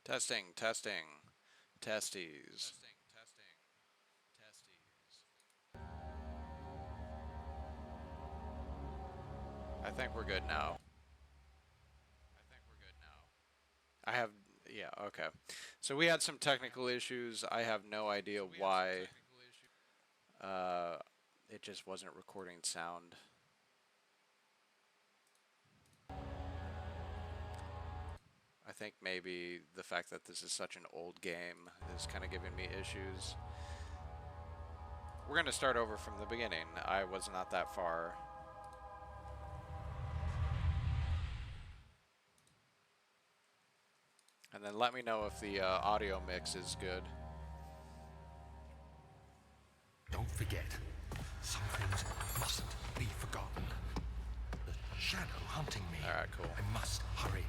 Testing, testing, testes. I think we're good now. I have, yeah, okay. So we had some technical issues. I have no idea why it just wasn't recording sound. I think maybe the fact that this is such an old game is kind of giving me issues. We're going to start over from the beginning. I was not that far. And then let me know if the audio mix is good. Don't forget, some things mustn't be forgotten. The shadow hunting me. Alright, cool. I must hurry.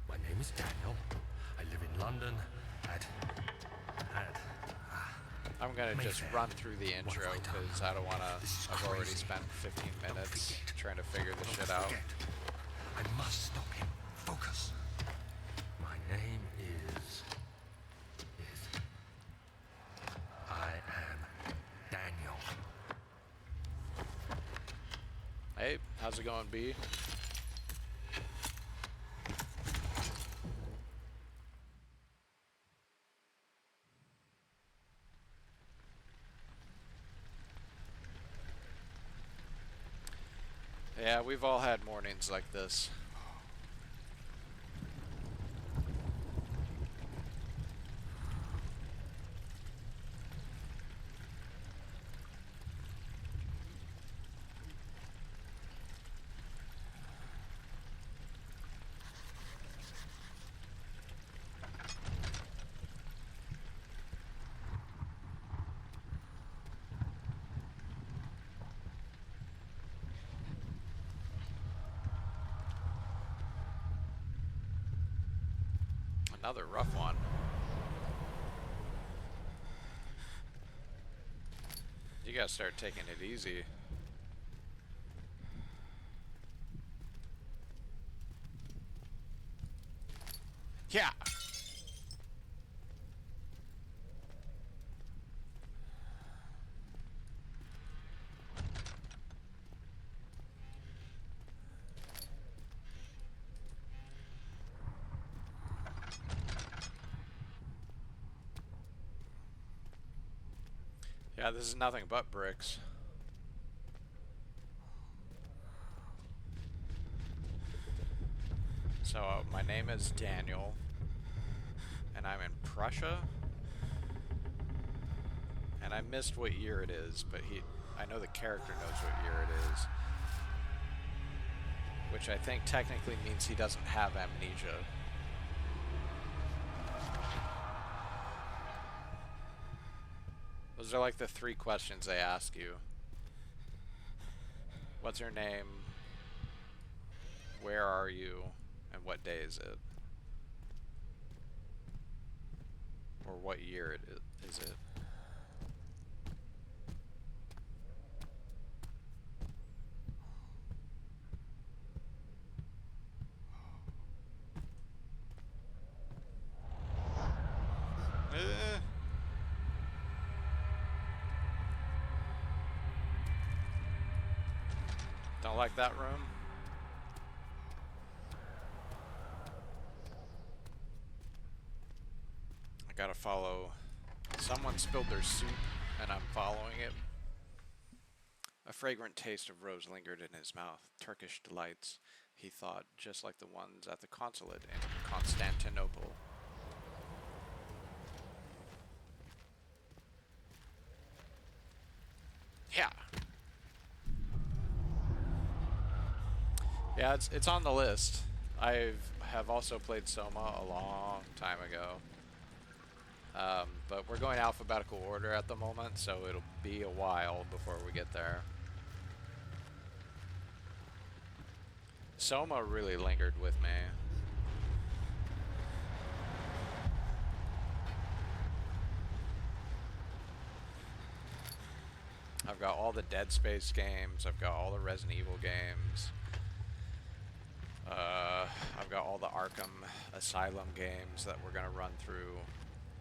My name is Daniel. I live in London I'm gonna just run through the intro because I don't wanna. I've already spent 15 minutes trying to figure this shit out. I must stop him. Focus. My name is. I am Daniel. Hey, how's it going, B? Yeah, we've all had mornings like this. Another rough one. You gotta start taking it easy. Yeah! Yeah, this is nothing but bricks. So, my name is Daniel, and I'm in Prussia. And I missed what year it is, but I know the character knows what year it is. Which I think technically means he doesn't have amnesia. Those are like the 3 questions they ask you. What's your name? Where are you? And what day is it? Or what year is it? Don't like that room? I gotta follow. Someone spilled their soup, and I'm following it. A fragrant taste of rose lingered in his mouth. Turkish delights, he thought, just like the ones at the consulate in Constantinople. Yeah. Yeah, it's on the list. I have also played Soma a long time ago. But we're going alphabetical order at the moment, so it'll be a while before we get there. Soma really lingered with me. I've got all the Dead Space games. I've got all the Resident Evil games. I've got all all the Arkham Asylum games that we're gonna run through.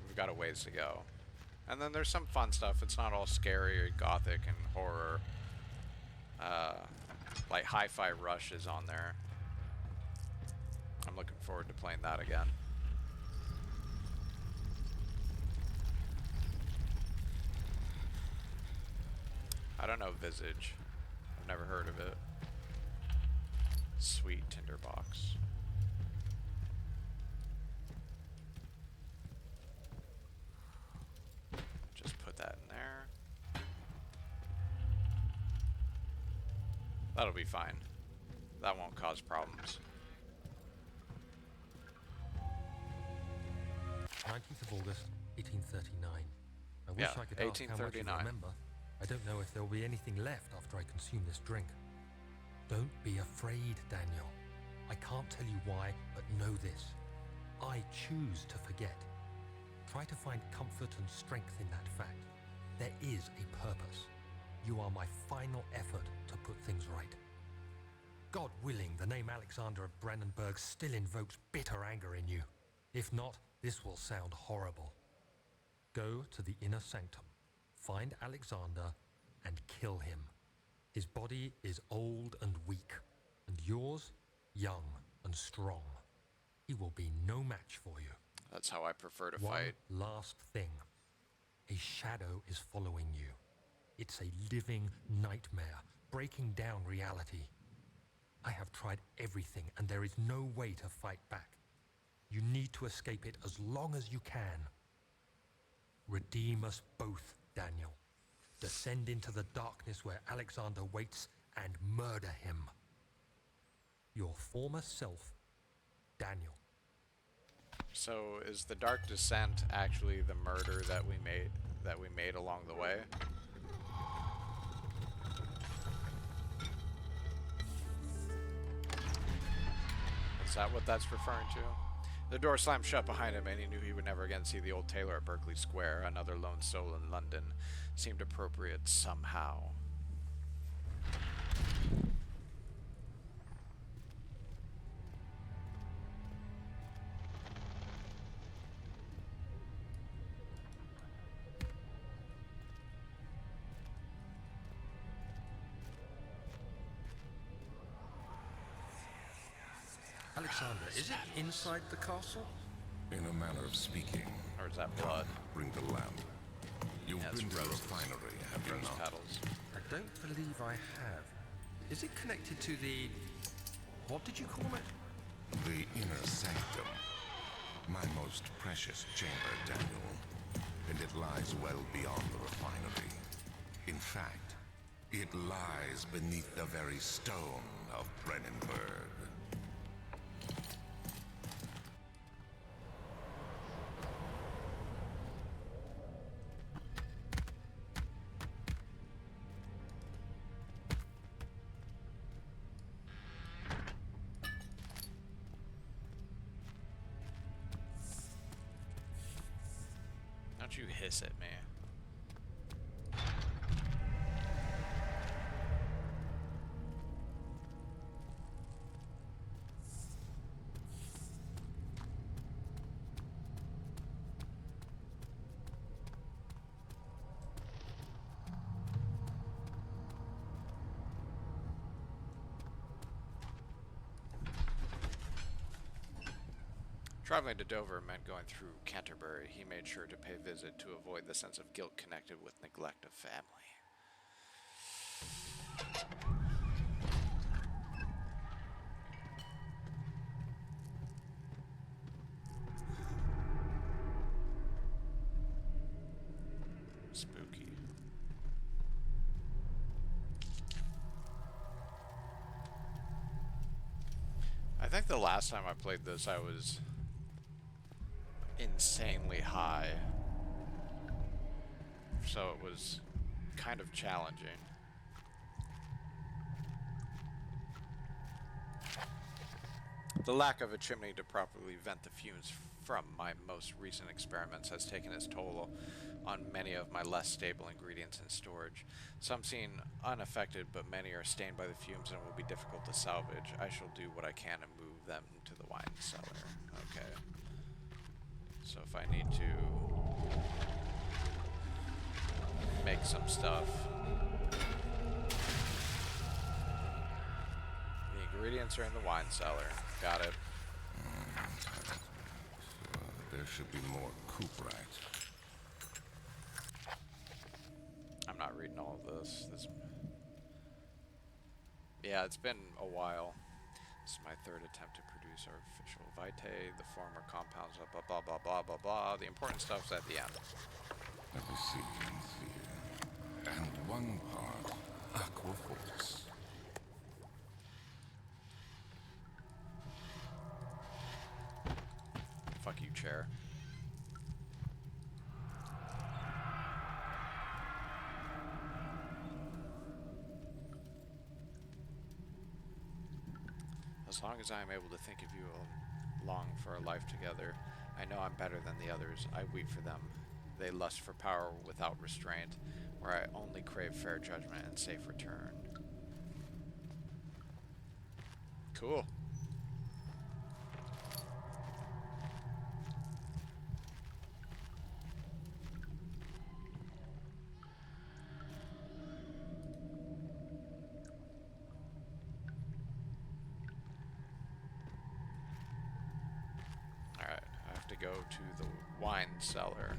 We've got a ways to go. And then there's some fun stuff. It's not all scary or gothic and horror. Like Hi-Fi Rush is on there. I'm looking forward to playing that again. I don't know Visage. I've never heard of it. Sweet tinderbox. Just put that in there. That'll be fine. That won't cause problems. 19th of August, 1839. I wish Yeah, I could ask how much you 1839. remember. I don't know if there will be anything left after I consume this drink. Don't be afraid, Daniel. I can't tell you why, but know this. I choose to forget. Try to find comfort and strength in that fact. There is a purpose. You are my final effort to put things right. God willing, the name Alexander of Brandenburg still invokes bitter anger in you. If not, this will sound horrible. Go to the inner sanctum, find Alexander, and kill him. His body is old and weak, and yours, young and strong. He will be no match for you. That's how I prefer to One fight. last thing. A shadow is following you. It's a living nightmare, breaking down reality. I have tried everything, and there is no way to fight back. You need to escape it as long as you can. Redeem us both, Daniel. Descend into the darkness where Alexander waits and murder him. Your former self, Daniel. So is the Dark Descent actually the murder that we made along the way? Is that what that's referring to? The door slammed shut behind him, and he knew he would never again see the old tailor at Berkeley Square. Another lone soul in London seemed appropriate somehow. Alexander, is it inside the castle? In a manner of speaking. Or is that blood? Bring the lamp. You've Yeah, it's been to the roses. refinery, have you Rose not? petals. I don't believe I have. Is it connected to the... what did you call it? The inner sanctum. My most precious chamber, Daniel. And it lies well beyond the refinery. In fact, it lies beneath the very stone of Brennenburg. Don't you hiss at me. Traveling to Dover meant going through Canterbury. He made sure to pay a visit to avoid the sense of guilt connected with neglect of family. Spooky. I think the last time I played this, I was insanely high, so it was kind of challenging. The lack of a chimney to properly vent the fumes from my most recent experiments has taken its toll on many of my less stable ingredients in storage. Some seem unaffected, but many are stained by the fumes and will be difficult to salvage. I shall do what I can to move them to the wine cellar. Okay. So if I need to make some stuff. The ingredients are in the wine cellar. Got it. There should be more cuprite. I'm not reading all of this. Yeah, it's been a while. This is my third attempt to produce artificial vitae. The former compounds, blah, blah, blah, blah, blah, blah. The important stuff's at the end. Let me see. And one part aquafortis. Fuck you, chair. As long as I am able to think of you long for a life together, I know I'm better than the others. I weep for them. They lust for power without restraint, where I only crave fair judgment and safe return. Cool. Alright, I have to go to the wine cellar.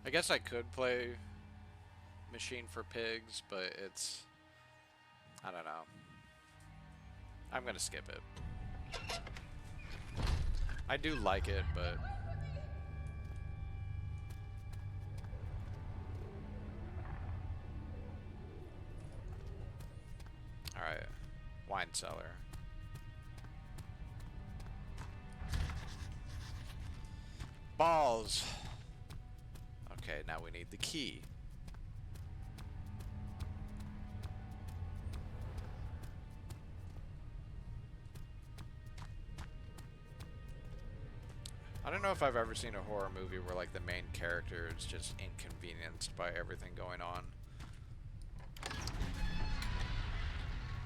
I guess I could play Machine for Pigs, but it's... I don't know. I'm gonna skip it. I do like it, but... Alright. Wine cellar. Balls! Okay, now we need the key. I don't know if I've ever seen a horror movie where like the main character is just inconvenienced by everything going on.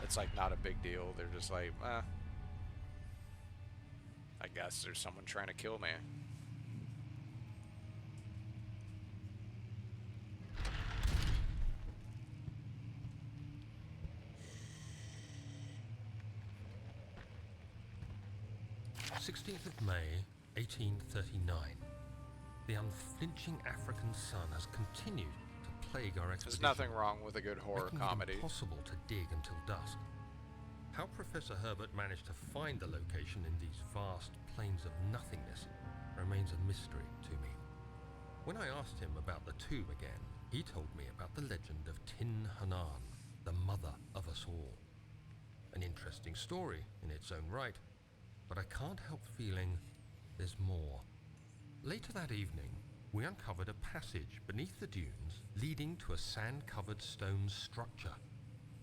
It's like not a big deal. They're just like, I guess there's someone trying to kill me. May 1839. The unflinching African sun has continued to plague our expedition. There's nothing wrong with a good horror making comedy. it impossible to dig until dusk. How Professor Herbert managed to find the location in these vast plains of nothingness remains a mystery to me. When I asked him about the tomb again, he told me about the legend of Tin Hanan, the mother of us all. An interesting story in its own right, but I can't help feeling there's more. Later that evening, we uncovered a passage beneath the dunes leading to a sand-covered stone structure.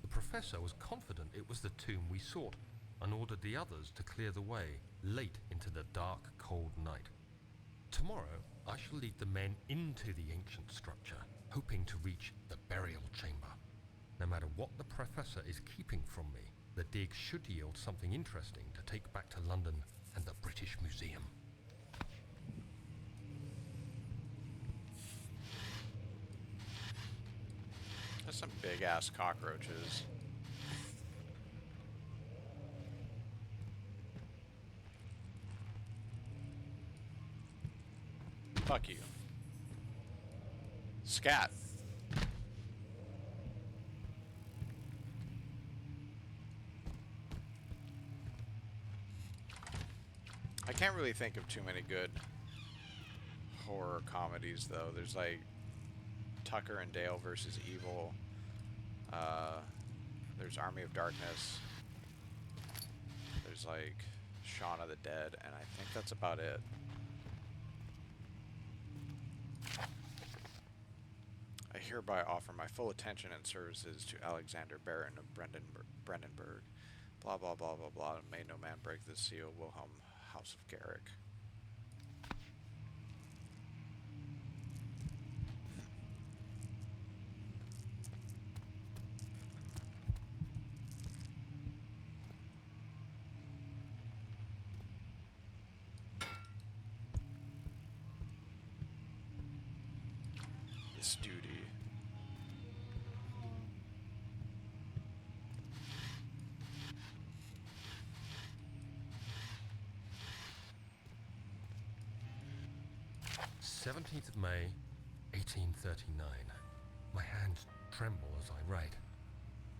The professor was confident it was the tomb we sought and ordered the others to clear the way late into the dark, cold night. Tomorrow, I shall lead the men into the ancient structure, hoping to reach the burial chamber. No matter what the professor is keeping from me, the dig should yield something interesting to take back to London and the British Museum. There's some big-ass cockroaches. Fuck you. Scat. I can't really think of too many good horror comedies, though. There's like Tucker and Dale versus Evil. There's Army of Darkness. There's like Shaun of the Dead, and I think that's about it. I hereby offer my full attention and services to Alexander Baron of Brandenburg. Blah blah blah blah blah. May no man break the seal. Wilhelm, House of Garrick. This duty. "17th of May, 1839. My hands tremble as I write.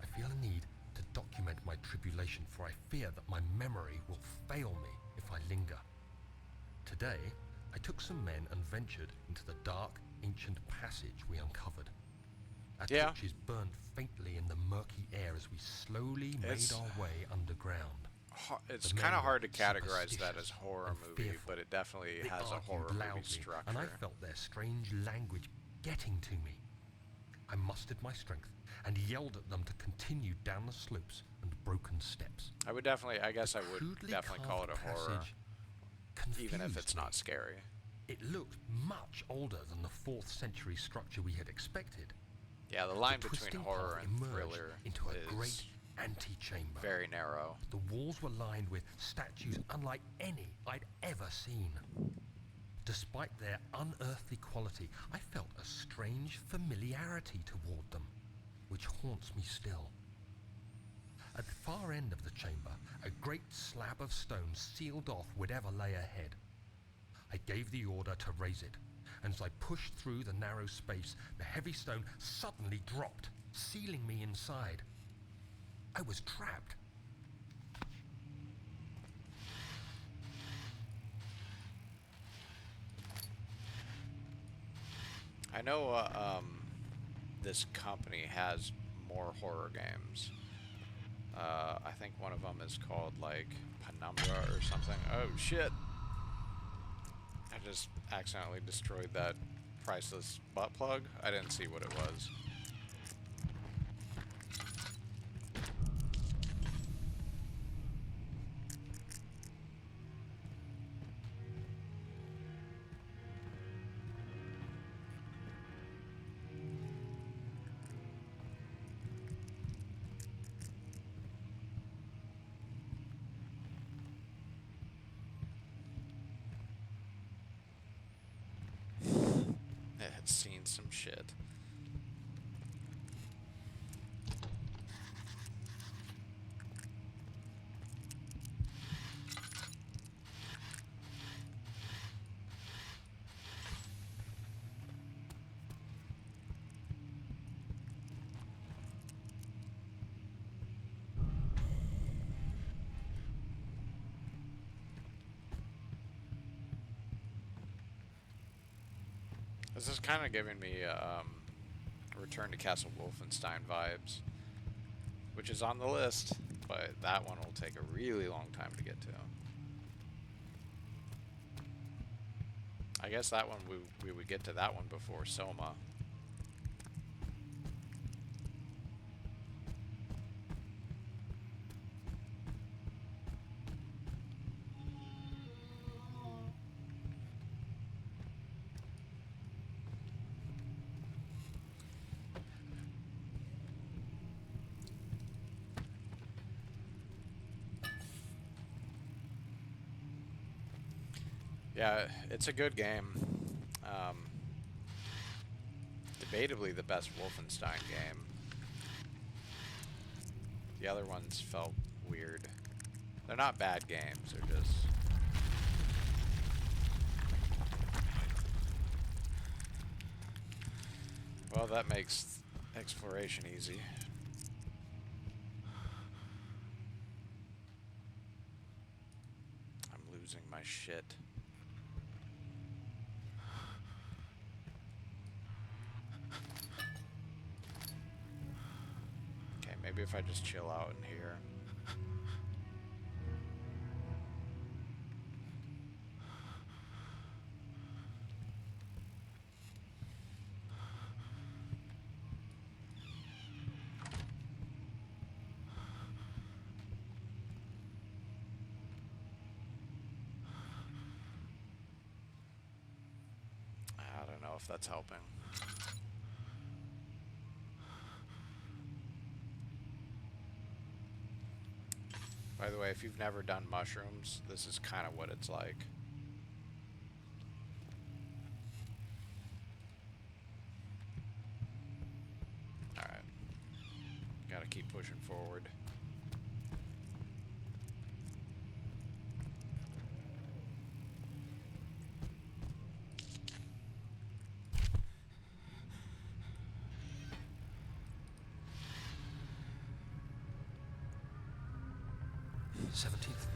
I feel a need to document my tribulation, for I fear that my memory will fail me if I linger. Today, I took some men and ventured into the dark, ancient passage we uncovered. Our torches burned faintly in the murky air as we slowly made our way underground. It's kind of hard to categorize that as horror movie, but it definitely has a horror movie structure. And I felt their strange language getting to me. I mustered my strength and yelled at them to continue down the slopes and broken steps. I guess I would definitely call it a horror, even if it's not scary. It looked much older than the 4th century structure we had expected. Yeah, the line between horror and thriller into a is great antechamber. very narrow. The walls were lined with statues unlike any I'd ever seen. Despite their unearthly quality, I felt a strange familiarity toward them, which haunts me still. At the far end of the chamber, a great slab of stone sealed off whatever lay ahead. I gave the order to raise it, and as I pushed through the narrow space, the heavy stone suddenly dropped, sealing me inside. I was trapped. I know this company has more horror games. I think one of them is called like Penumbra or something. Oh shit! I just accidentally destroyed that priceless butt plug. I didn't see what it was. It had seen some shit. This is kind of giving me Return to Castle Wolfenstein vibes, which is on the list, but that one will take a really long time to get to. I guess that one we would get to that one before Soma. Yeah, it's a good game. Debatably the best Wolfenstein game. The other ones felt weird. They're not bad games, they're just... Well, that makes exploration easy. I'm losing my shit. maybe if I just chill out in here. I don't know if that's helping. By the way, if you've never done mushrooms, this is kind of what it's like. Alright. Gotta keep pushing forward.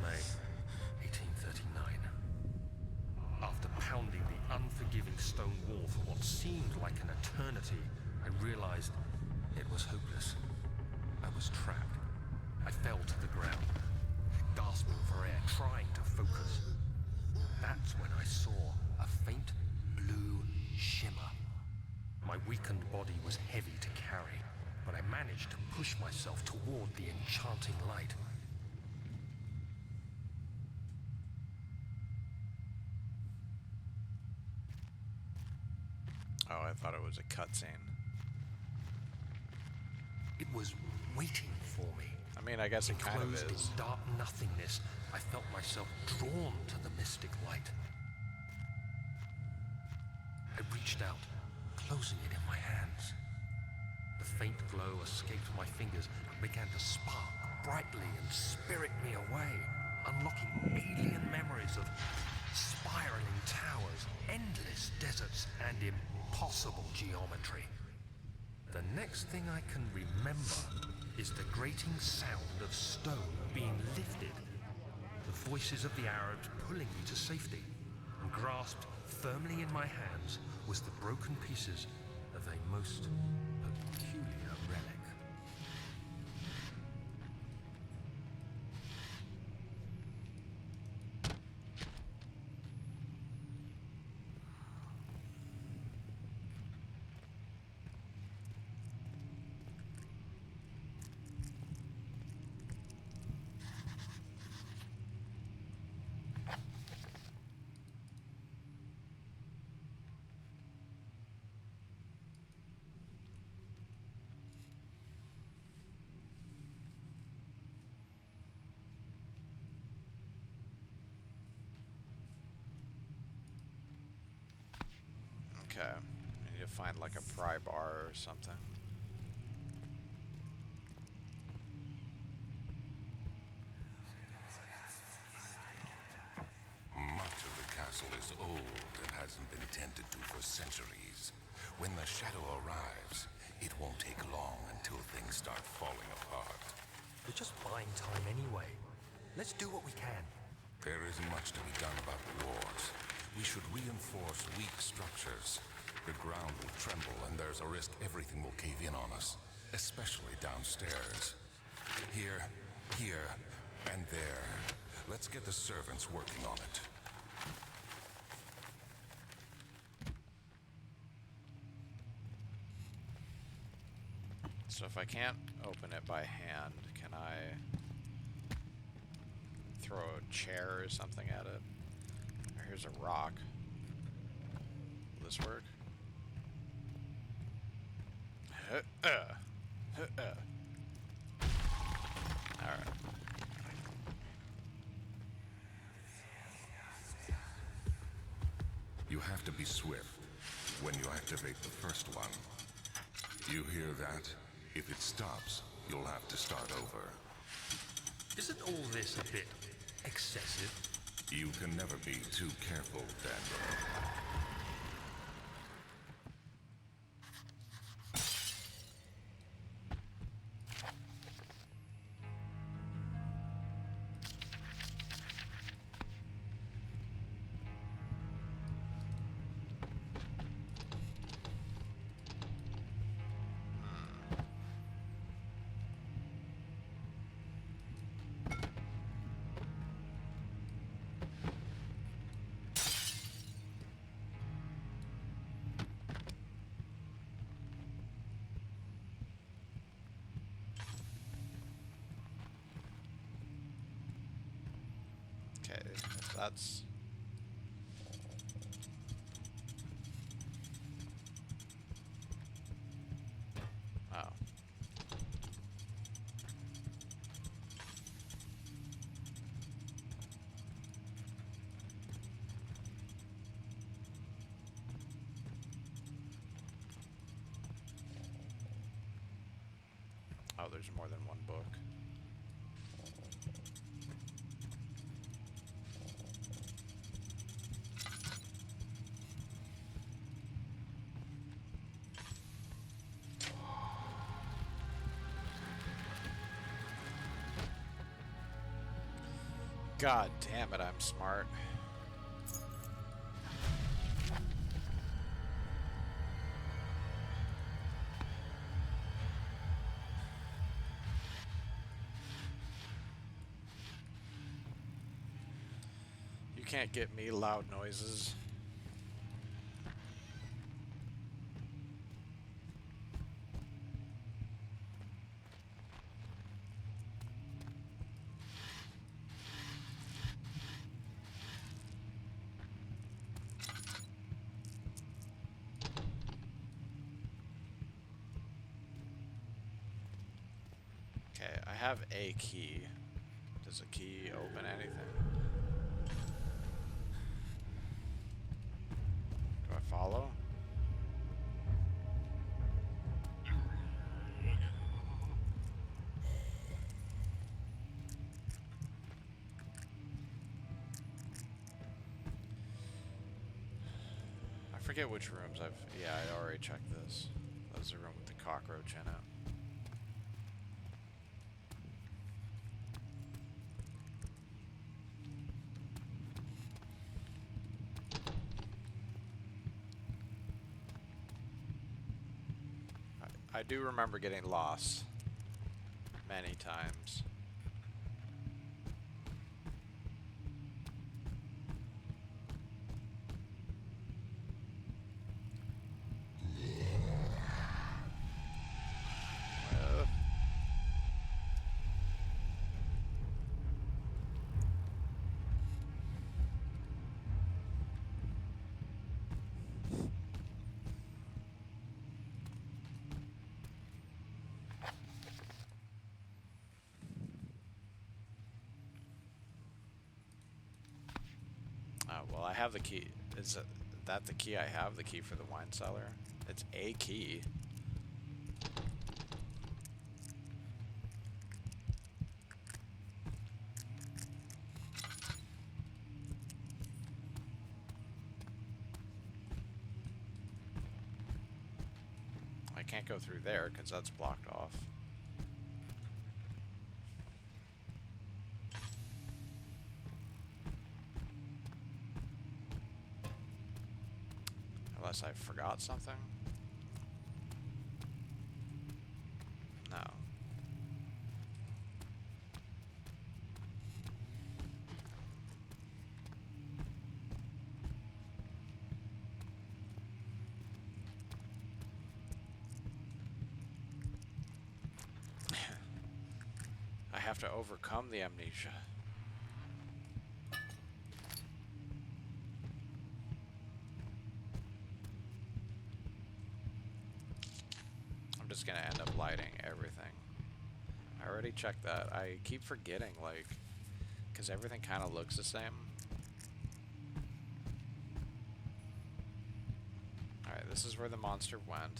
May 1839. After pounding the unforgiving stone wall for what seemed like an eternity, I realized it was hopeless. I was trapped. I fell to the ground, gasping for air, trying to focus. That's when I saw a faint blue shimmer. My weakened body was heavy to carry, but I managed to push myself toward the enchanting light. Oh, I thought it was a cutscene. It was waiting for me. I mean, I guess it kind of Enclosed is. in dark nothingness, I felt myself drawn to the mystic light. I reached out, closing it in my hands. The faint glow escaped my fingers and began to spark brightly and spirit me away, unlocking alien memories of spiraling towers, endless deserts, and impossible geometry. The next thing I can remember is the grating sound of stone being lifted, the voices of the Arabs pulling me to safety, and grasped firmly in my hands was the broken pieces of a most peculiar relic. Okay. I need to find like a pry bar or something. Much of the castle is old and hasn't been tended to for centuries. When the shadow arrives, it won't take long until things start falling apart. We're just buying time anyway. Let's do what we can. There isn't much to be done about the walls. We should reinforce weak structures. The ground will tremble and there's a risk everything will cave in on us, especially downstairs. Here, and there. Let's get the servants working on it. So if I can't open it by hand, can I throw a chair or something at it? Here's a rock. Will this work? Alright. You have to be swift when you activate the first one. You hear that? If it stops, you'll have to start over. Isn't all this a bit excessive? You can never be too careful, Daniel. if that's... Oh. Oh, there's more than one book. God damn it, I'm smart. You can't get me loud noises. Okay, I have a key. Does a key open anything? Do I follow? I forget which rooms I've... Yeah, I already checked this. That was the room with the cockroach in it. I do remember getting lost many times. Oh, well, I have the key. Is that the key I have? The key for the wine cellar? It's a key. I can't go through there because that's blocked off. Unless I forgot something? No. I have to overcome the amnesia. I'm just gonna end up lighting everything. I already checked that. I keep forgetting, like, because everything kind of looks the same. Alright, this is where the monster went.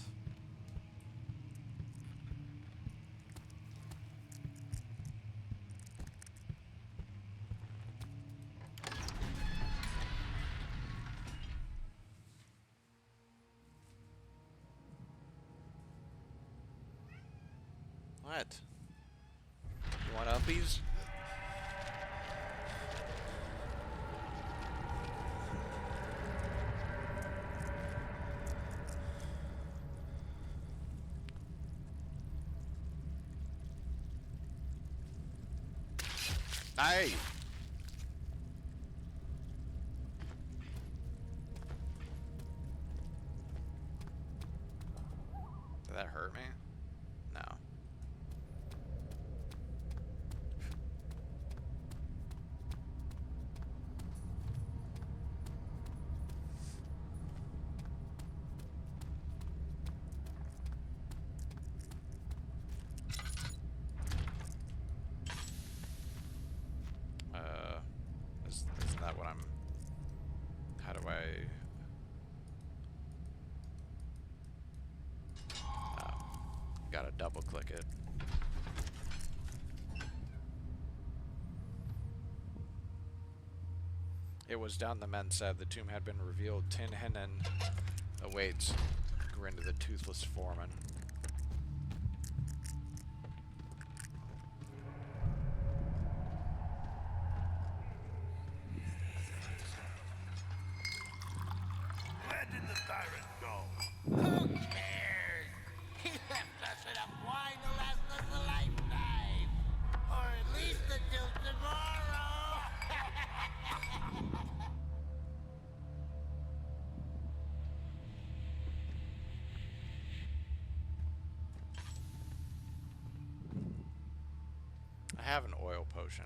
What? You want uppies? Hey! Did that hurt me? No. gotta double click it. It was done, the men said. The tomb had been revealed. Tin Hennen awaits. Grinned the toothless foreman. Where did the tyrant go? Who cares? He left us enough wine to last us a lifetime. Or at least until tomorrow. I have an oil potion.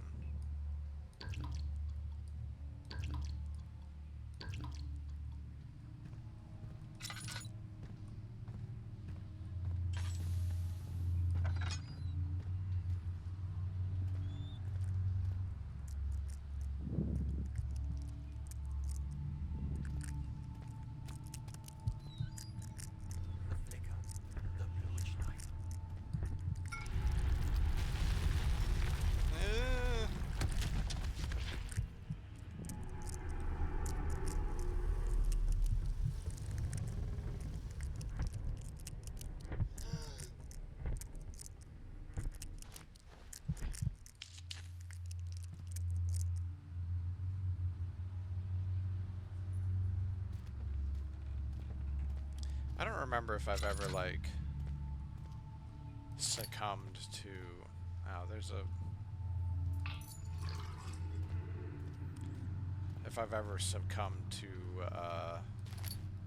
The flicker, the bluish light. I don't remember if I've ever, like, succumbed to... Oh, there's a... If I've ever succumbed to,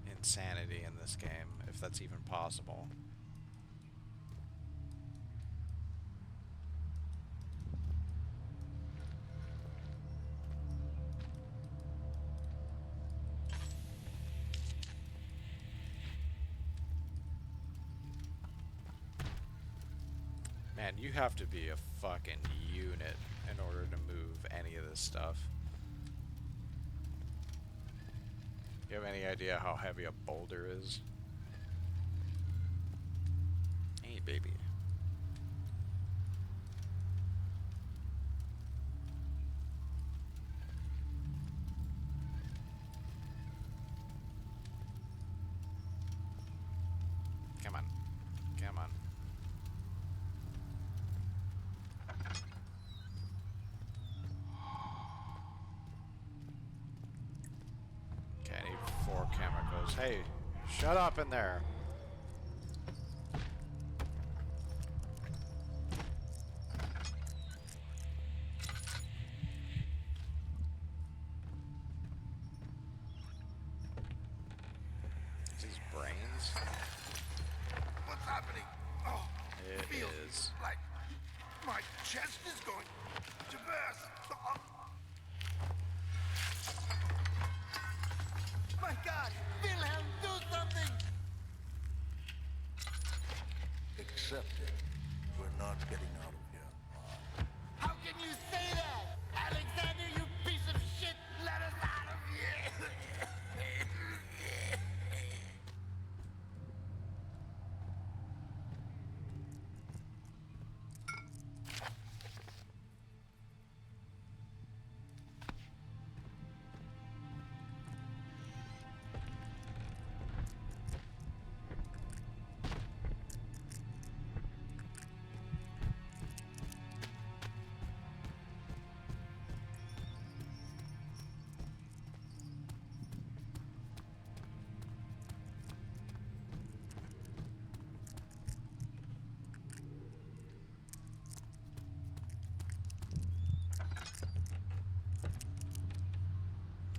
insanity in this game, if that's even possible. Man, you have to be a fucking unit in order to move any of this stuff. You have any idea how heavy a boulder is? Hey, baby. Come on. Come on. Okay, I need 4 chemicals. Hey, shut up in there. These brains? What's happening? Oh, It feels is. like my chest is going to burst. Oh, My God! Wilhelm, do something! accept it. We're not getting out of here. How can you say that? Alexander, you piece of shit! Let us out of here!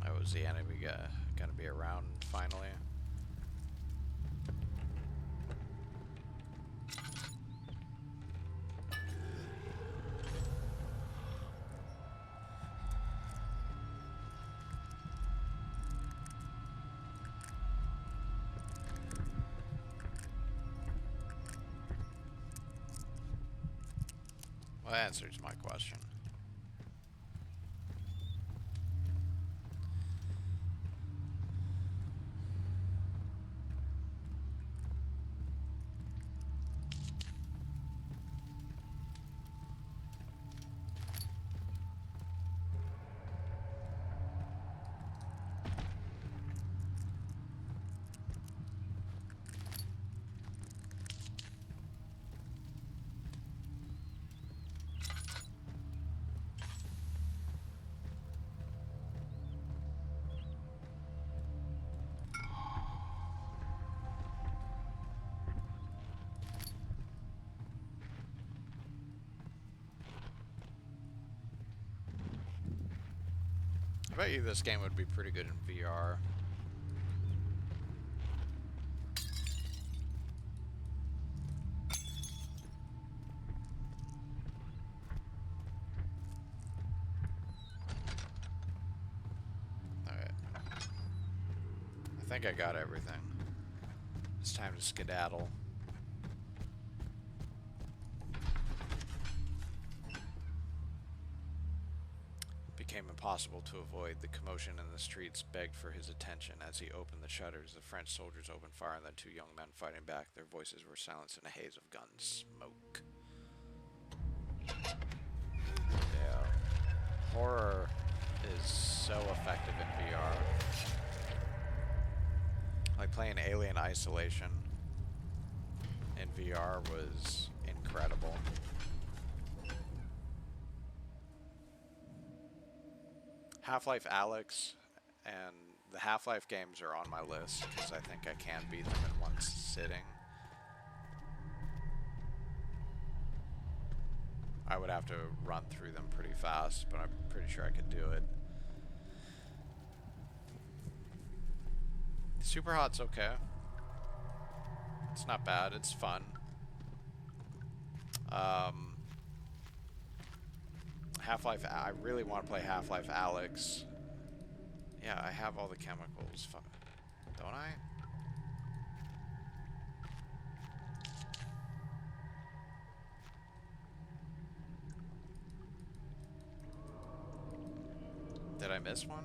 Oh, is the enemy gonna be around finally? Well, that answers my question. I bet you this game would be pretty good in VR. Alright. I think I got everything. It's time to skedaddle. Became impossible to avoid. The commotion in the streets begged for his attention. As he opened the shutters, the French soldiers opened fire and then two young men fighting back. Their voices were silenced in a haze of gun smoke. Yeah. Horror is so effective in VR. Like playing Alien Isolation in VR was incredible. Half-Life Alyx and the Half-Life games are on my list because I think I can beat them in one sitting. I would have to run through them pretty fast, but I'm pretty sure I could do it. Superhot's okay. It's not bad, it's fun. Half-Life, I really want to play Half-Life Alyx. Yeah, I have all the chemicals. Don't I? Did I miss one?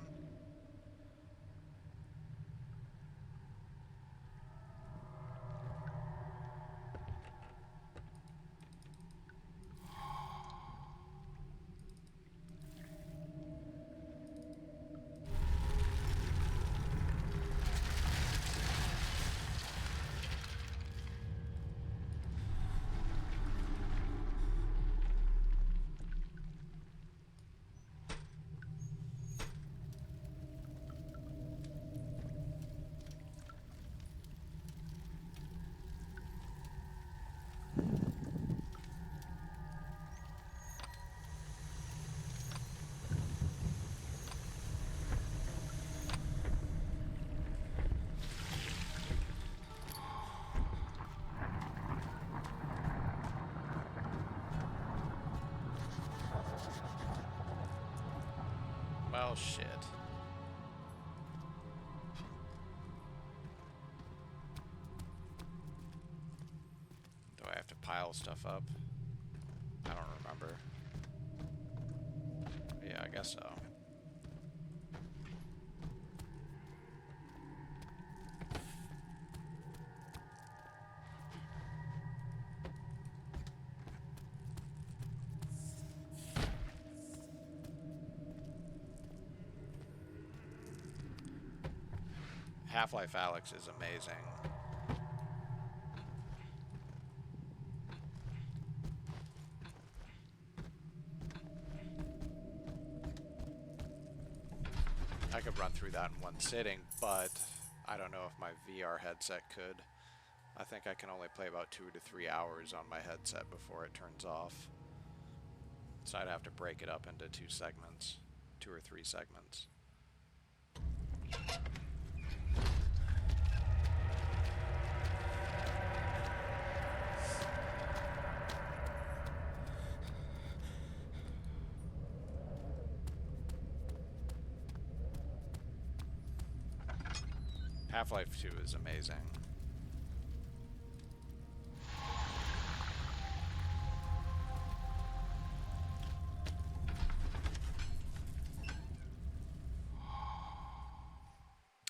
Well, shit. Do I have to pile stuff up? I don't remember. Yeah, I guess so. Half-Life Alyx is amazing. I could run through that in one sitting, but I don't know if my VR headset could. I think I can only play about 2 to 3 hours on my headset before it turns off. So I'd have to break it up into 2 segments, 2 or 3 segments. Half-Life 2 is amazing.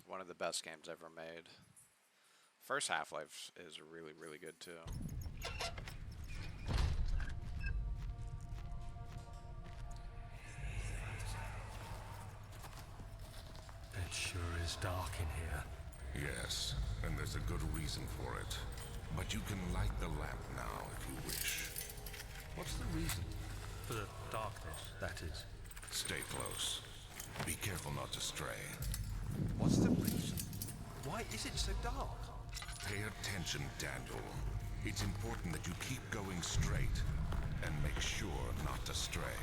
One of the best games ever made. First Half-Life is really, really good too. It sure is dark in here. Yes, and there's a good reason for it. But you can light the lamp now if you wish. What's the reason? For the darkness, that is. Stay close. Be careful not to stray. What's the reason? Why is it so dark? Pay attention, Daniel. It's important that you keep going straight and make sure not to stray.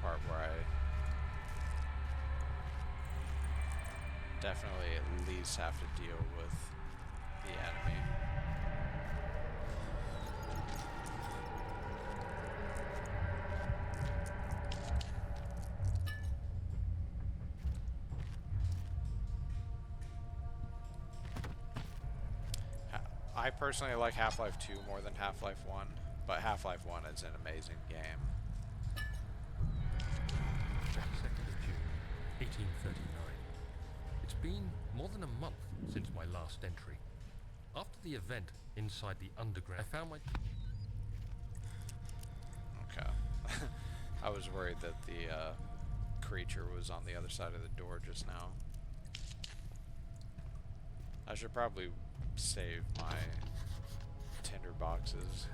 part where I definitely at least have to deal with the enemy. I personally like Half-Life 2 more than Half-Life 1, but Half-Life 1 is an amazing game. 22nd of June, 1839. It's been more than a month since my last entry. After the event inside the underground, I found my... Okay. I was worried that the creature was on the other side of the door just now. I should probably save my tinder boxes.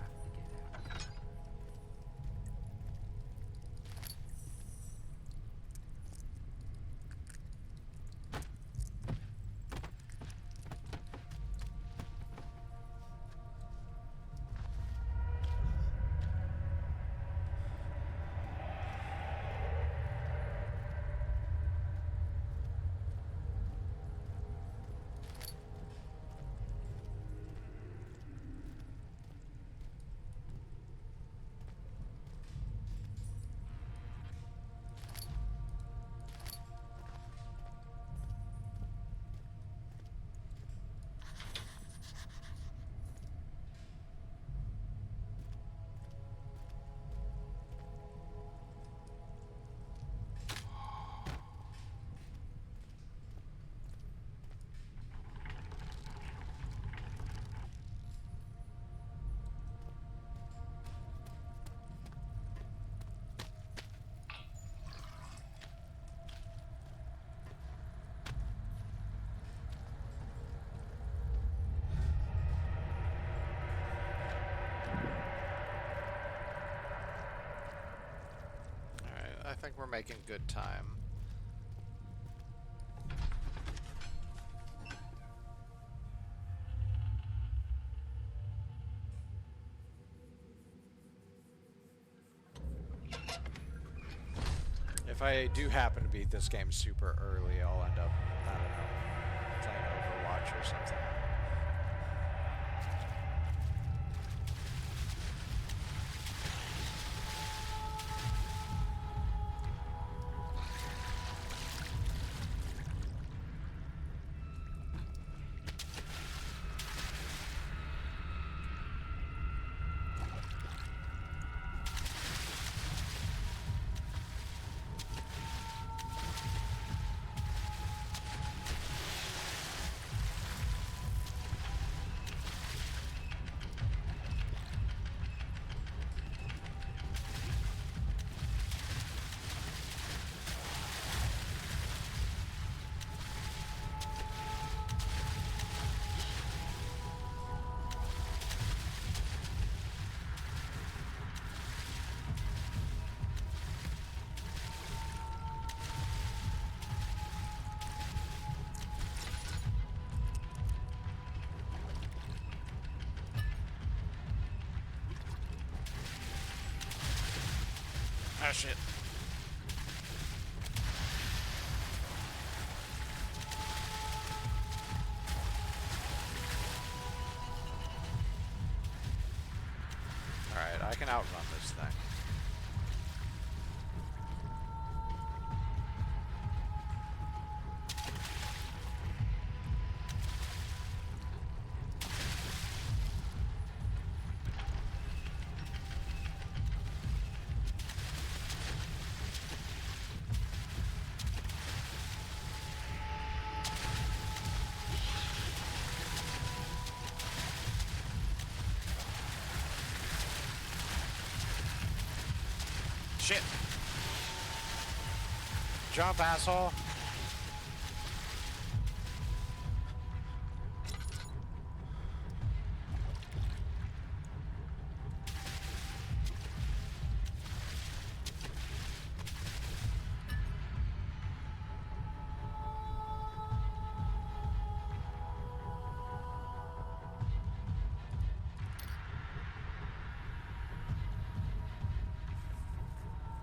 I think we're making good time. If I do happen to beat this game super early, I'll end up, I don't know, playing Overwatch or something. Ah, shit. Alright, I can outrun this thing. Shit. Jump, asshole.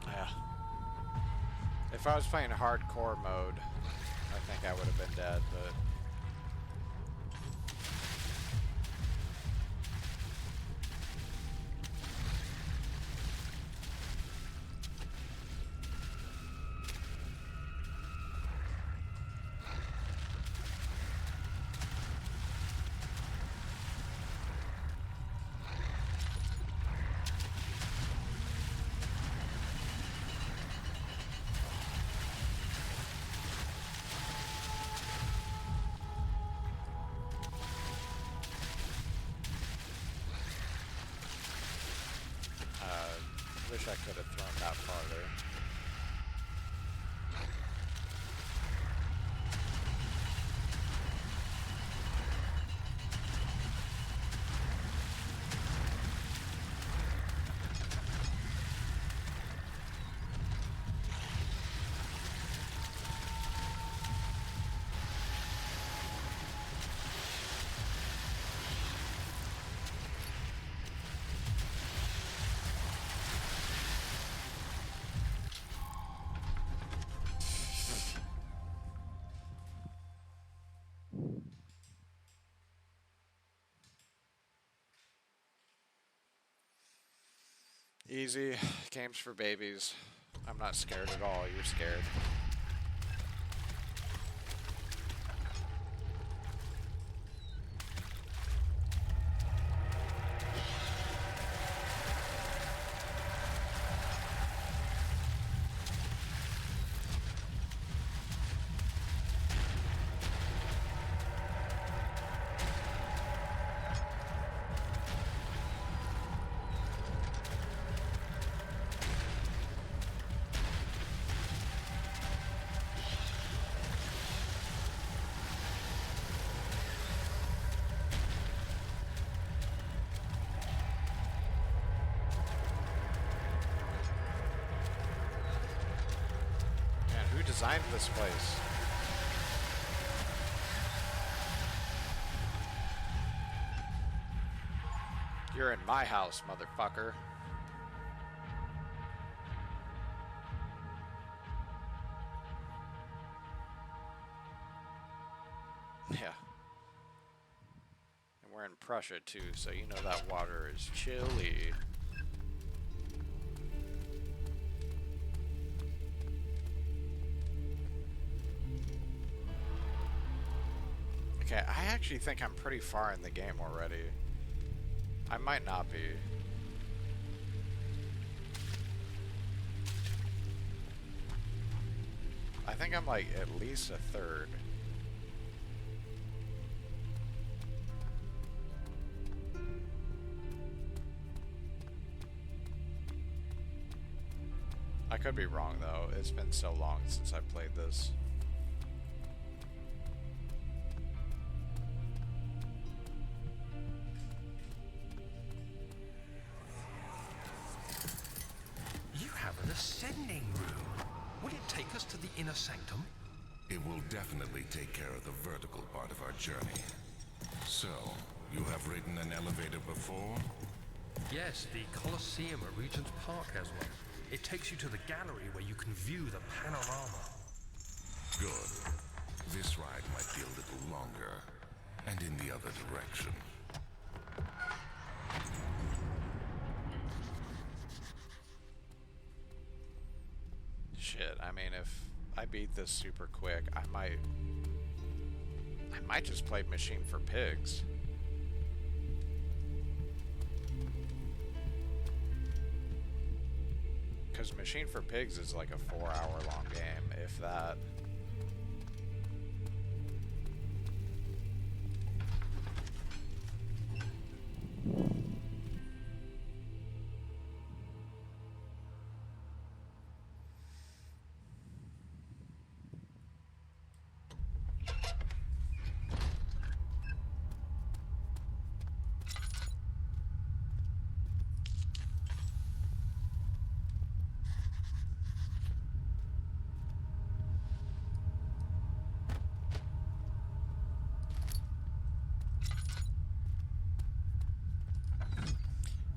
Yeah. If I was playing hardcore mode, I think I would have been dead, but... wish I could have thrown that farther. Easy. Games for babies. I'm not scared at all. You're scared. Who designed this place? You're in my house, motherfucker. Yeah. And we're in Prussia too, so you know that water is chilly. Okay, I actually think I'm pretty far in the game already. I might not be. I think I'm like at least a third. I could be wrong though. It's been so long since I played this. Ascending room. Will it take us to the inner sanctum? It will definitely take care of the vertical part of our journey. So, you have ridden an elevator before? Yes, the Colosseum at Regent's Park has one. It takes you to the gallery where you can view the panorama. Good. This ride might be a little longer, and in the other direction. Shit, I mean, if I beat this super quick, I might just play Machine for Pigs. Because Machine for Pigs is like a 4-hour-long game, if that.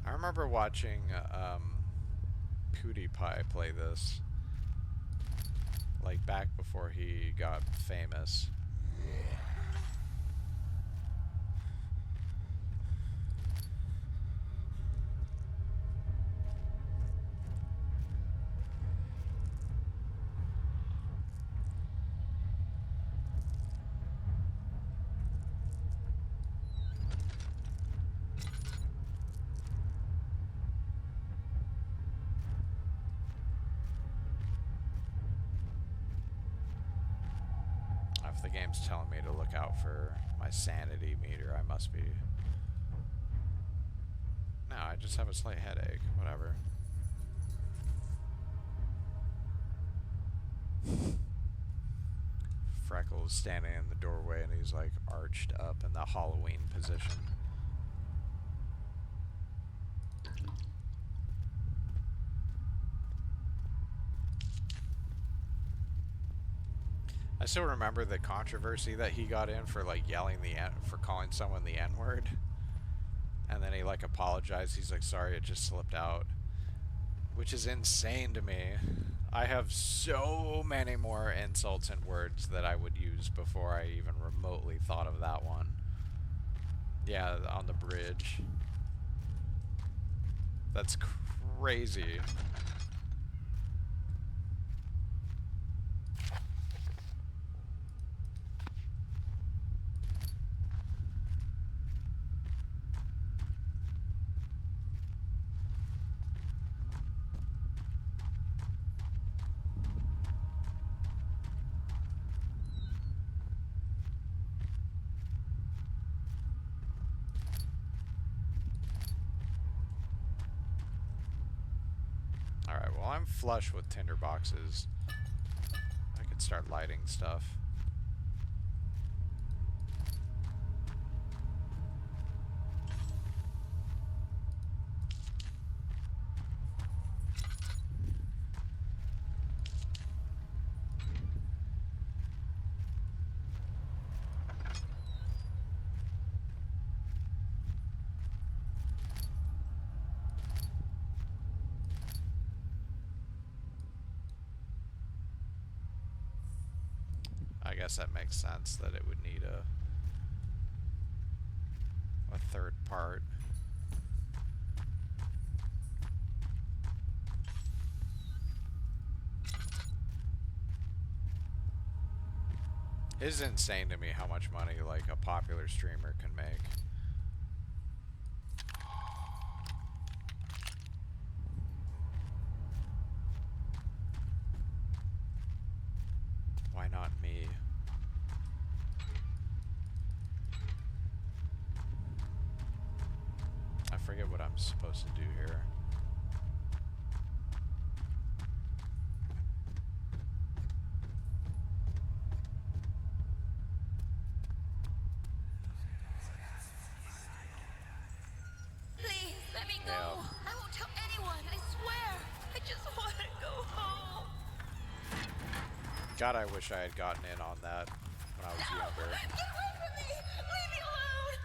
I remember watching PewDiePie play this. like back before he got famous. If the game's telling me to look out for my sanity meter, I must be... No, I just have a slight headache. Whatever. Freckles standing in the doorway and he's like arched up in the Halloween position. I still remember the controversy that he got in for like yelling for calling someone the N-word. And then he like apologized. He's like, sorry, it just slipped out. Which is insane to me. I have so many more insults and words that I would use before I even remotely thought of that one. Yeah, on the bridge. That's crazy. Alright, well I'm flush with tinder boxes. I could start lighting stuff. I guess that makes sense that it would need a third part. It is insane to me how much money like a popular streamer can make. Why not me? I forget what I'm supposed to do here. Please, let me go. I won't tell anyone, I swear. I just want to go home. God, I wish I had gotten in on that when I was younger. Get away from me! Leave me alone!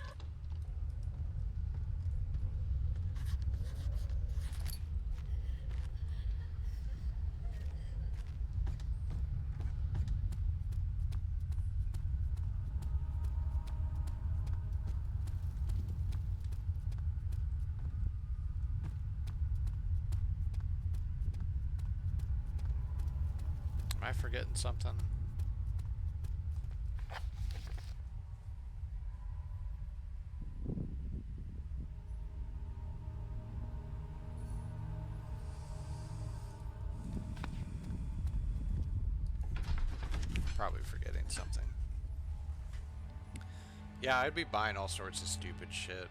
Am I forgetting something? Probably forgetting something. Yeah, I'd be buying all sorts of stupid shit.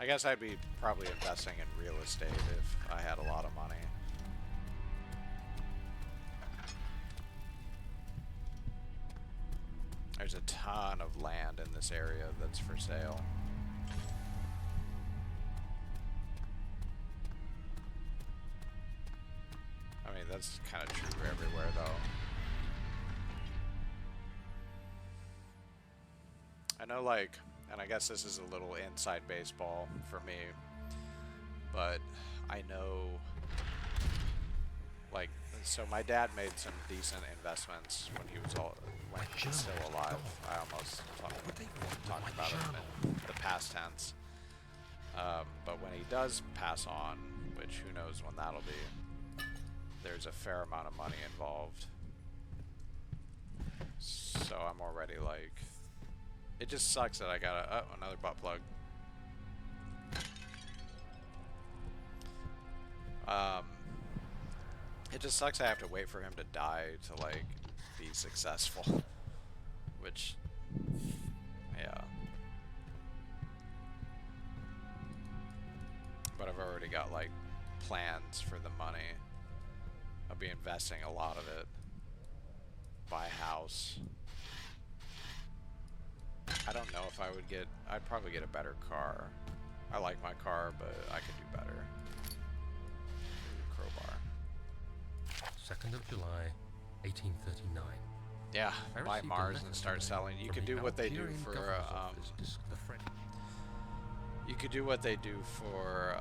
I guess I'd be probably investing in real estate if I had a lot of money. There's a ton of land in this area that's for sale. I mean, that's kind of true everywhere, though. I know, like, and I guess this is a little inside baseball for me, but I know Like, so my dad made some decent investments when he was when he was still alive. I almost talked about him in the past tense. But when he does pass on, which who knows when that'll be, there's a fair amount of money involved. So I'm already like, it just sucks that I gotta, another butt plug. It just sucks I have to wait for him to die to like be successful. Which, yeah. But I've already got like plans for the money. I'll be investing a lot of it. Buy a house. I don't know if I would get, I'd probably get a better car. I like my car, but I could do better. Crowbar. 2nd of July, 1839. Yeah, I buy received a Mars letter and start today selling. You from could the do what they do Algerian for, governor's office the French. you could do what they do for,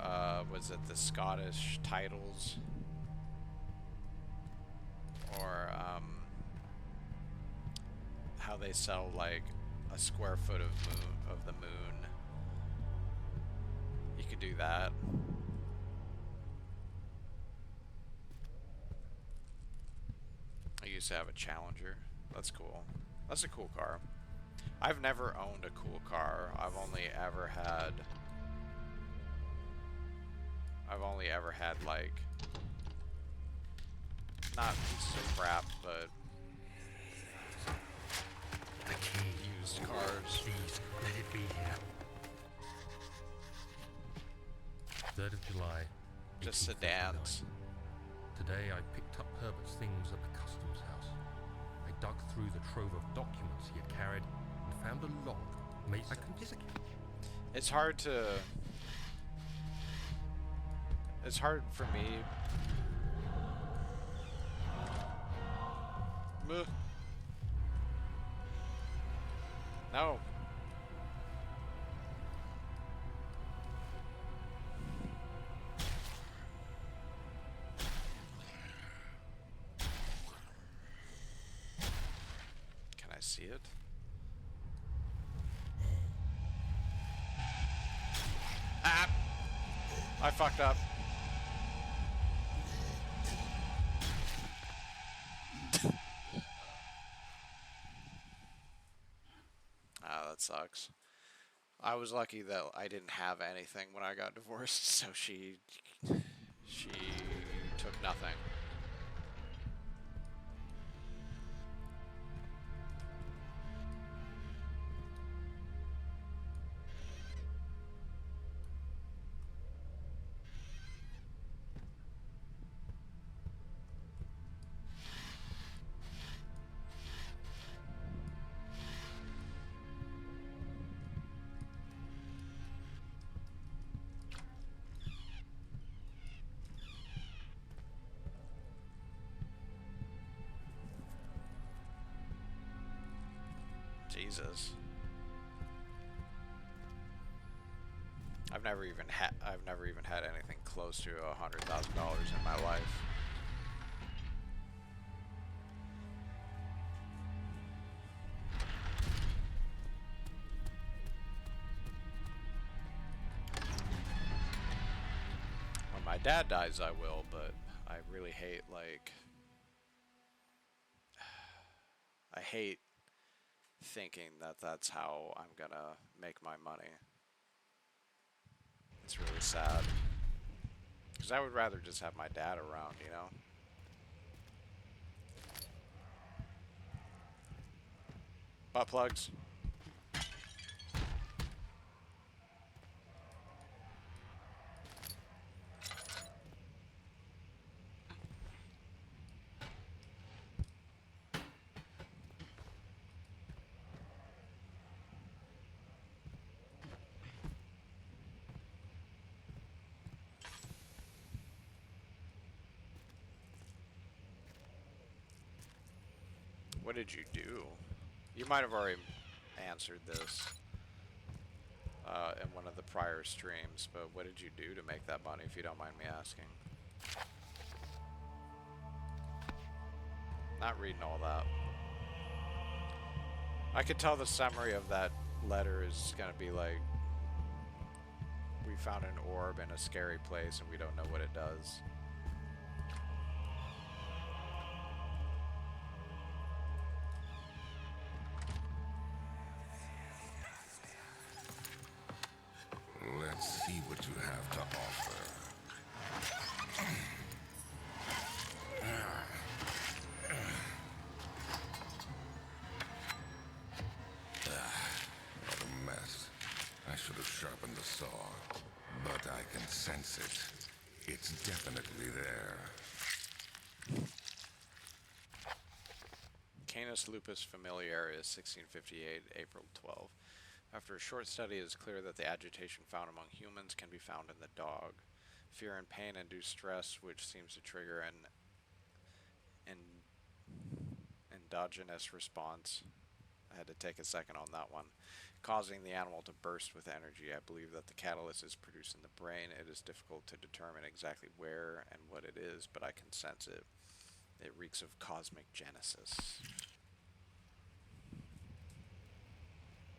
was it the Scottish titles? Or, how they sell, like, a square foot of the moon. You could do that. I used to have a Challenger. That's cool. That's a cool car. I've never owned a cool car. I've only ever had like, not pieces of crap, but The key. used cars. Please, let it be here. 3rd of July. Just 1839. sedans. Today I picked up Herbert's things at the customs house. I dug through the trove of documents he had carried and found a log made. It's hard to. It's hard for me. Ugh. No. Can I see it? Ah! I fucked up. Ah, that sucks. I was lucky that I didn't have anything when I got divorced, so she took nothing. Jesus. I've never even had anything close to $100,000 in my life. When my dad dies, I will, but I really hate, like, I hate thinking that that's how I'm gonna make my money. It's really sad. Because I would rather just have my dad around, you know? Butt plugs. What did you do? You might have already answered this in one of the prior streams, but what did you do to make that money, if you don't mind me asking? Not reading all that. I could tell the summary of that letter is gonna be like, we found an orb in a scary place and we don't know what it does. Let's see what you have to offer. What a mess. I should have sharpened the saw, but I can sense it. It's definitely there. Canis lupus familiaris, 1658, April 12. After a short study, it is clear that the agitation found among humans can be found in the dog. Fear and pain induce stress, which seems to trigger an endogenous response. I had to take a second on that one. Causing the animal to burst with energy. I believe that the catalyst is produced in the brain. It is difficult to determine exactly where and what it is, but I can sense it. It reeks of cosmic genesis.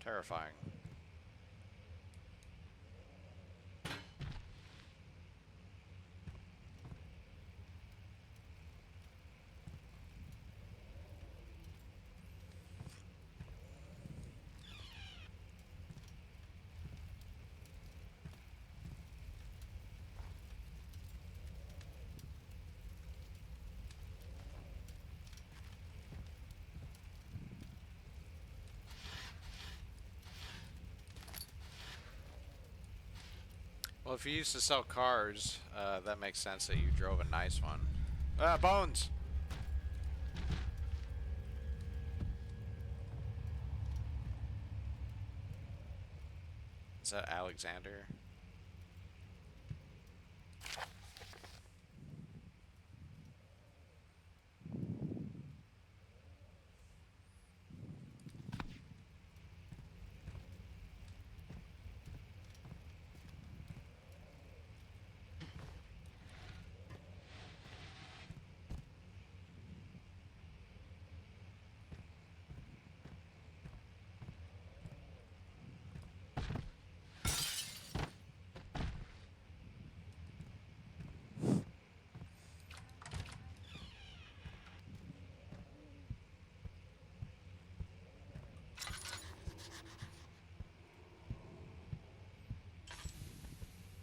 Terrifying. Well, if you used to sell cars, that makes sense that you drove a nice one. Ah, bones! Is that Alexander?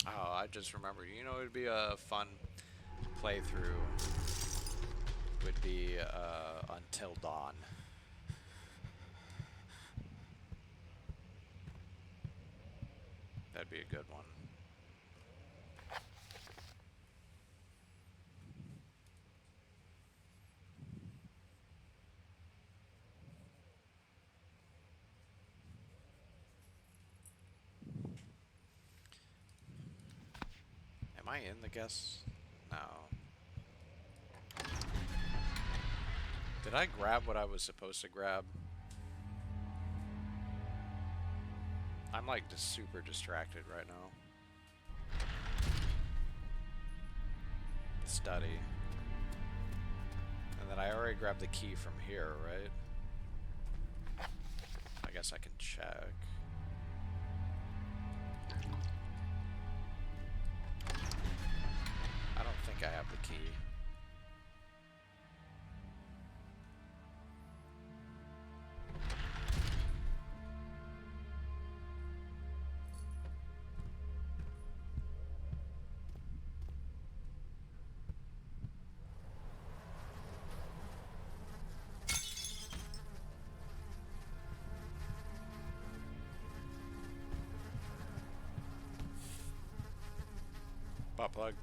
Oh, I just remembered. You know, it would be a fun playthrough. Would be Until Dawn. That'd be a good one. Am I in the guests? No. Did I grab what I was supposed to grab? I'm like just super distracted right now. Study. And then I already grabbed the key from here, right? I guess I can check. I don't think I have the key. Butt plug.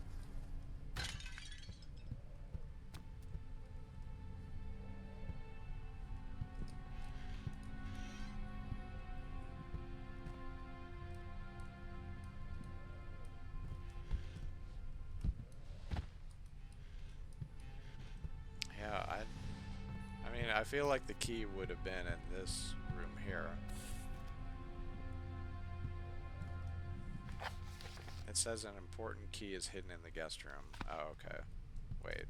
Yeah, I mean, I feel like the key would have been in this room here. It says an important key is hidden in the guest room. Oh, okay. Wait.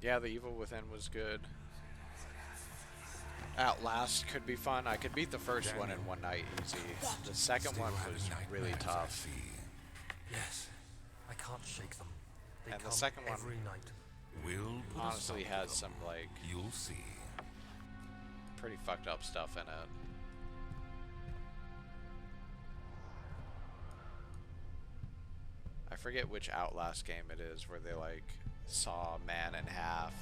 Yeah, The Evil Within was good. Outlast could be fun. I could beat the first one in one night easy. The second Still one having was really nightmares, I tough. see. Yes, I can't shake them. They And the come second one every night. We'll put a honestly stop to has them. some, like, You'll see. pretty fucked up stuff in it. I forget which Outlast game it is where they, like, saw a man in half.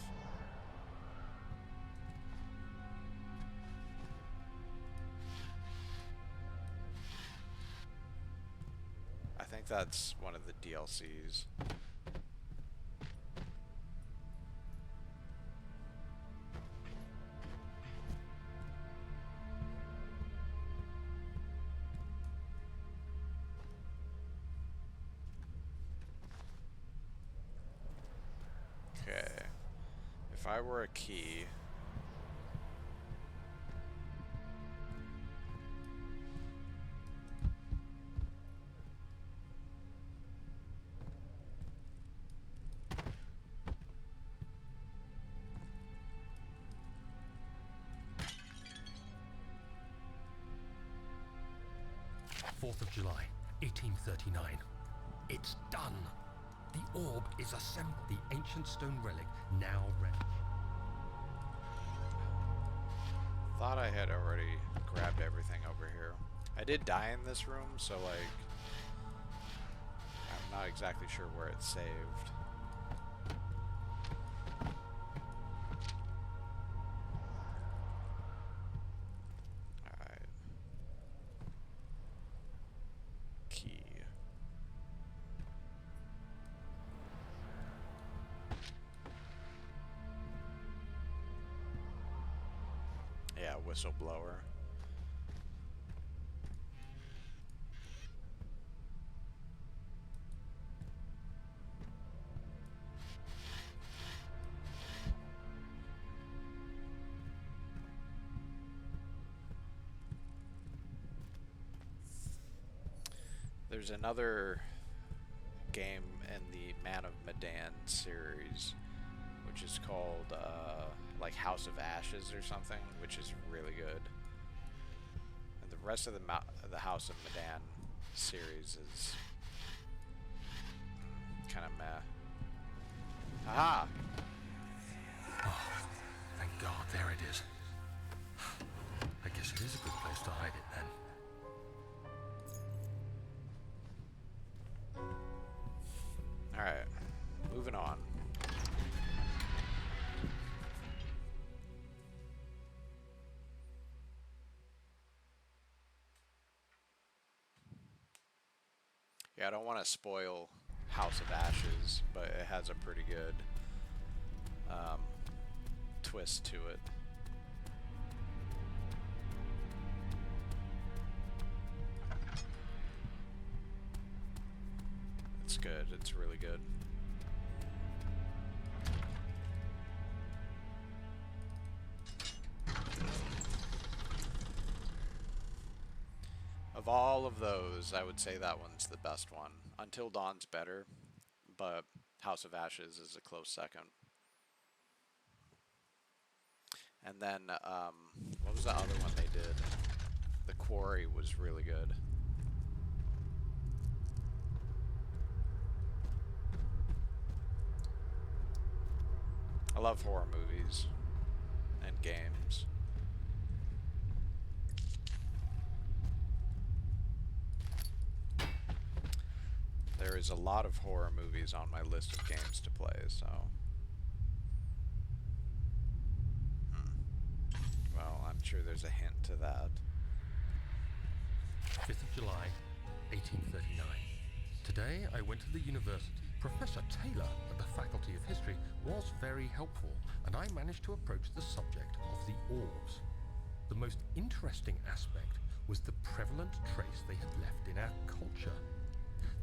I think that's one of the DLCs. Okay. If I were a key... July 1839. It's done. The orb is assembled. The ancient stone relic now ready. Thought I had already grabbed everything over here. I did die in this room, so, like, I'm not exactly sure where it's saved. Alright. Key. Yeah, whistleblower. There's another game in the Man of Medan series, which is called like House of Ashes or something, which is really good. And the rest of the House of Medan series is kind of meh. Aha! Thank God, there it is. I guess it is a good place to hide it then. Alright, moving on. Yeah, I don't want to spoil House of Ashes, but it has a pretty good twist to it. It's good. It's really good. Of all of those, I would say that one's the best one. Until Dawn's better, but House of Ashes is a close second. And then, what was the other one they did? The Quarry was really good. I love horror movies and games. There is a lot of horror movies on my list of games to play, so... Well, I'm sure there's a hint to that. 5th of July, 1839. Today I went to the university. Professor Taylor at the Faculty of History was very helpful, and I managed to approach the subject of the orbs. The most interesting aspect was the prevalent trace they had left in our culture.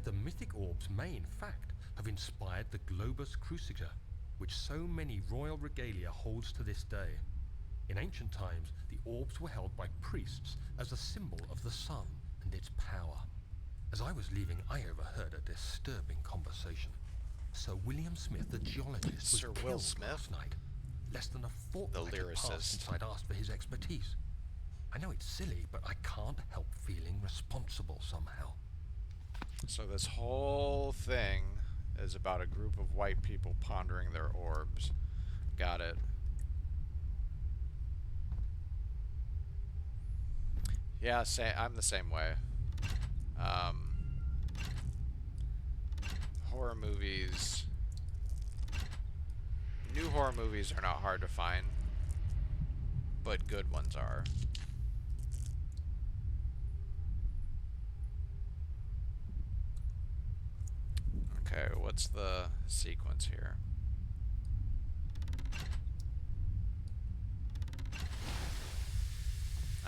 The mythic orbs may, in fact, have inspired the globus cruciger, which so many royal regalia holds to this day. In ancient times, the orbs were held by priests as a symbol of the sun and its power. As I was leaving, I overheard a disturbing conversation. Sir William Smith, the geologist, was Sir Will killed Smith? last night. Less than a fortnight had passed lyricist. since I'd asked for his expertise. I know it's silly, but I can't help feeling responsible somehow. So this whole thing is about a group of white people pondering their orbs. Got it. Yeah, I'm the same way. Horror movies. New horror movies are not hard to find, but good ones are. Okay, what's the sequence here?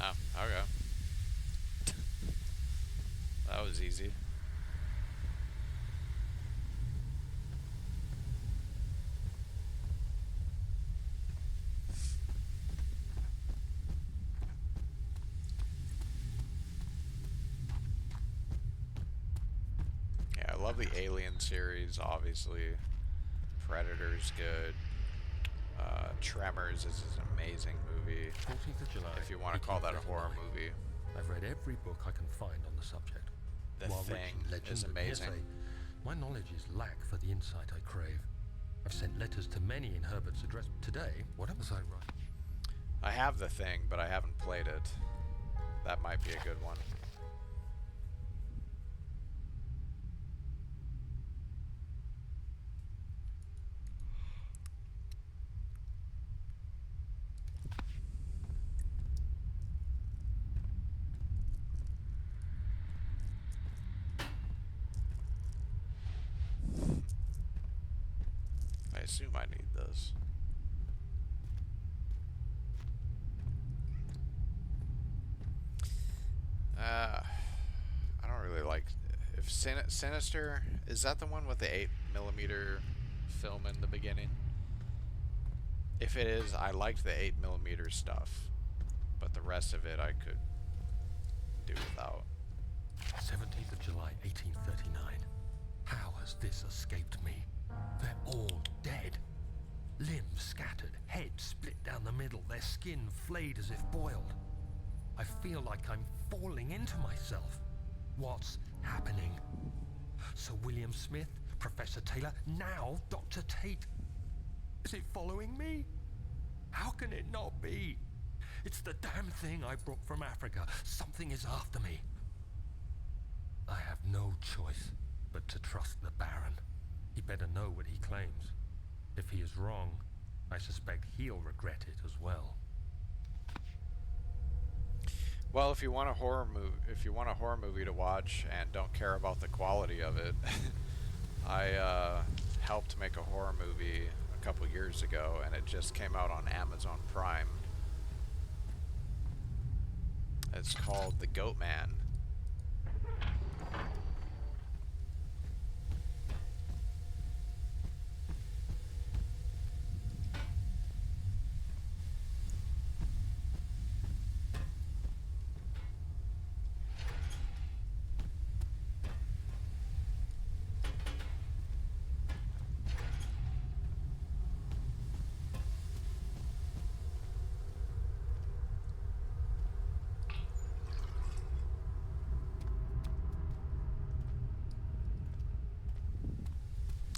Oh, okay. That was easy. Yeah, I love the Alien series, obviously. Predator's good. Tremors is an amazing movie. 14th of July. If you want to call that a horror 1839. movie. I've read every book I can find on the subject. The While rich Thing in legend is and amazing. hearsay, my knowledge is lack for the insight I crave. I've sent letters to many in Herbert's address. Today, what was I write? I have The Thing, but I haven't played it. That might be a good one. I assume I need this. I don't really like. If Sinister, is that the one with the 8mm film in the beginning? If it is, I liked the 8mm stuff, but the rest of it I could do without. 17th of July, 1839. How has this escaped me? They're all dead. Limbs scattered, heads split down the middle, their skin flayed as if boiled. I feel like I'm falling into myself. What's happening? Sir William Smith, Professor Taylor, now Dr. Tate. Is it following me? How can it not be? It's the damn thing I brought from Africa. Something is after me. I have no choice but to trust the Baron. He better know what he claims. If he is wrong, I suspect he'll regret it as well. Well, if you want a horror movie to watch and don't care about the quality of it, I helped make a horror movie a couple years ago, and it just came out on Amazon Prime. It's called The Goat Man.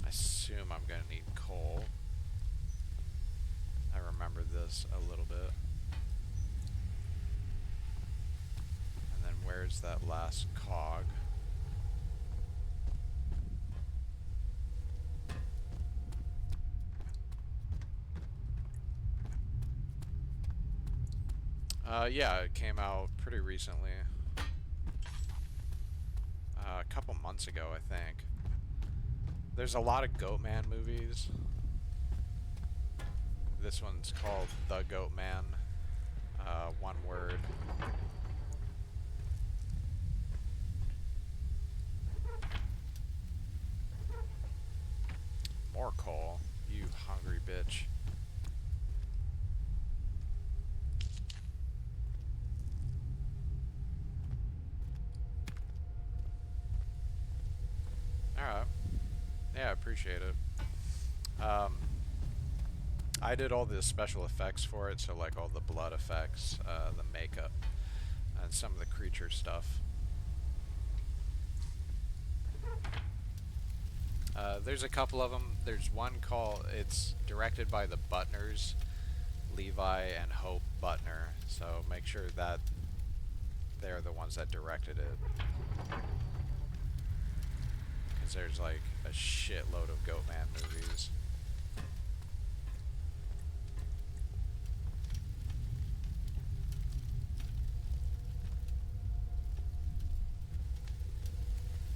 I assume I'm gonna need coal. I remember this a little bit. And then where's that last cog? Yeah, it came out pretty recently. A couple months ago, I think. There's a lot of Goatman movies. This one's called The Goatman. One word. More coal, you hungry bitch. Alright. Yeah, appreciate it. I did all the special effects for it, so like all the blood effects, the makeup, and some of the creature stuff. There's a couple of them. There's one it's directed by the Butners, Levi and Hope Butner, so make sure that they're the ones that directed it. Because there's like a shitload of Goatman movies.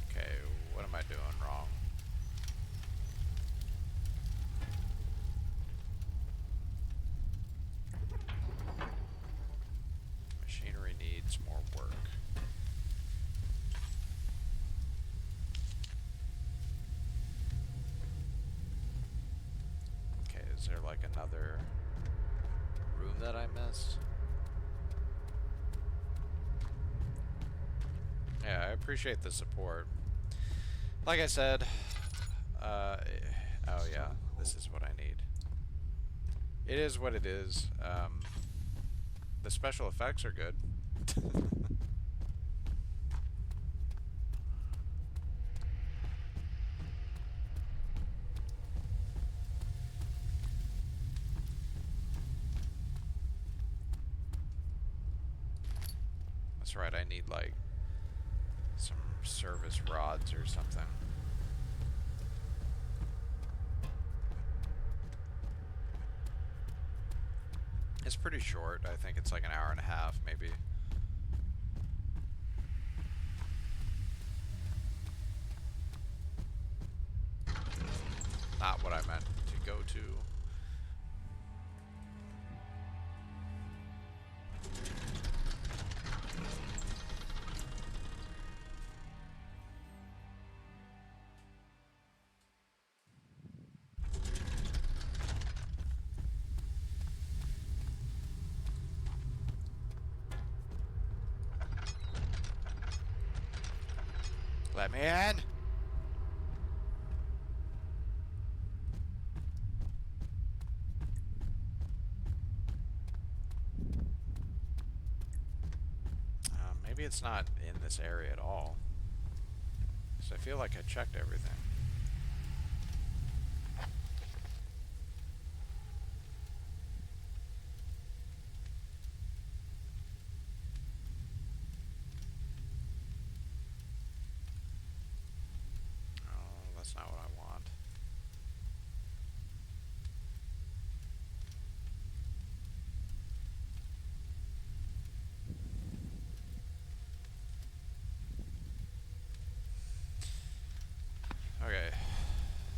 Okay, what am I doing wrong? Machinery needs more work. Okay, is there like another room that I missed? Yeah, I appreciate the support. Like I said, oh yeah, this is what I need. It is what it is. The special effects are good. That's right, I need like some service rods or something. It's pretty short. I think it's like an hour and a half, maybe. Not what I meant to go to. Let me in! Maybe it's not in this area at all. So I feel like I checked everything. Oh, that's not what I want. Okay.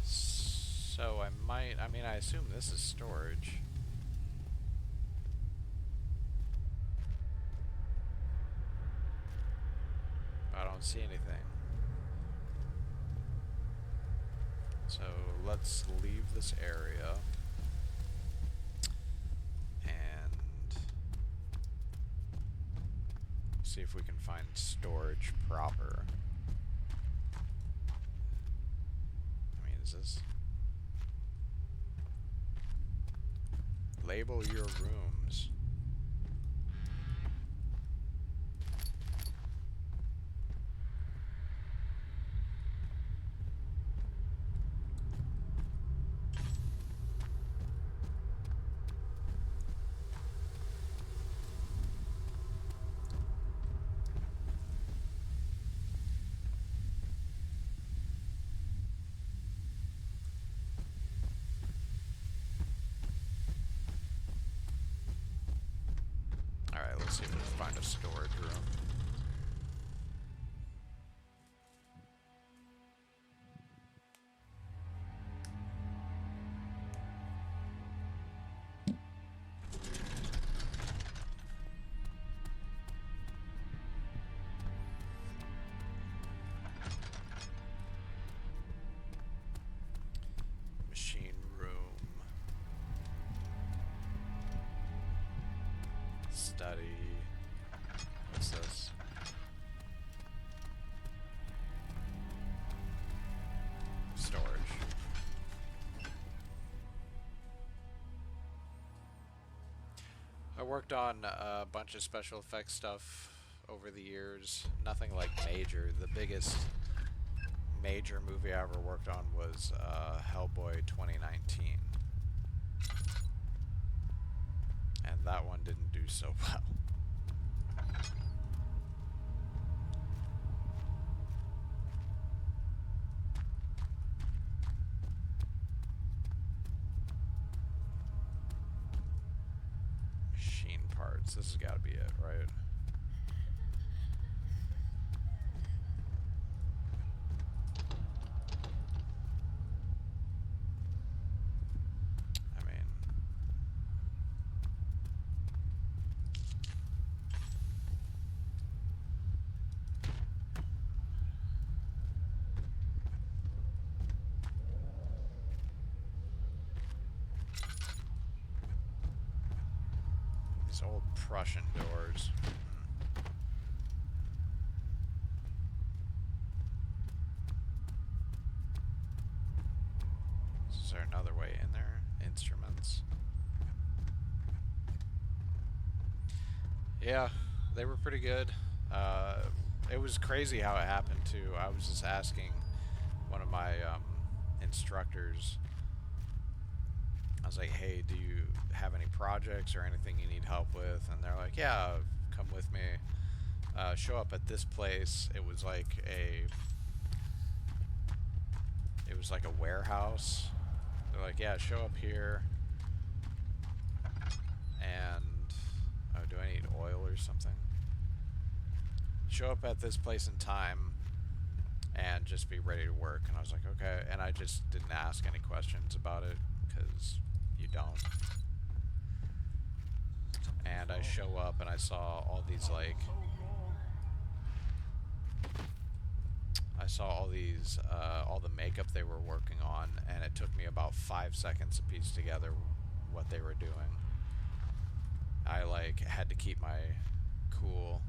So I mean, I assume this is storage. I don't see anything. So let's leave this area and see if we can find storage proper. I mean, is this... Label your rooms. Alright, let's see if we can find a storage room. Machine room. Study. What's this? Storage. I worked on a bunch of special effects stuff over the years. Nothing like major. The biggest major movie I ever worked on was Hellboy 2019. And that one didn't do so well. Machine parts. This has got to be it, right? I mean, these old Prussian doors. Is there another way in there? Instruments. Yeah, they were pretty good. It was crazy how it happened too. I was just asking one of my instructors. I was like, "Hey, do you have any projects or anything you need help with?" And they're like, "Yeah, come with me. Show up at this place." It was like a warehouse. They're like, "Yeah, show up here." And oh, do I need oil or something? Show up at this place in time and just be ready to work. And I was like, okay. And I just didn't ask any questions about it because you don't. And I show up and I saw all these all the makeup they were working on, and it took me about 5 seconds to piece together what they were doing. I had to keep my cool.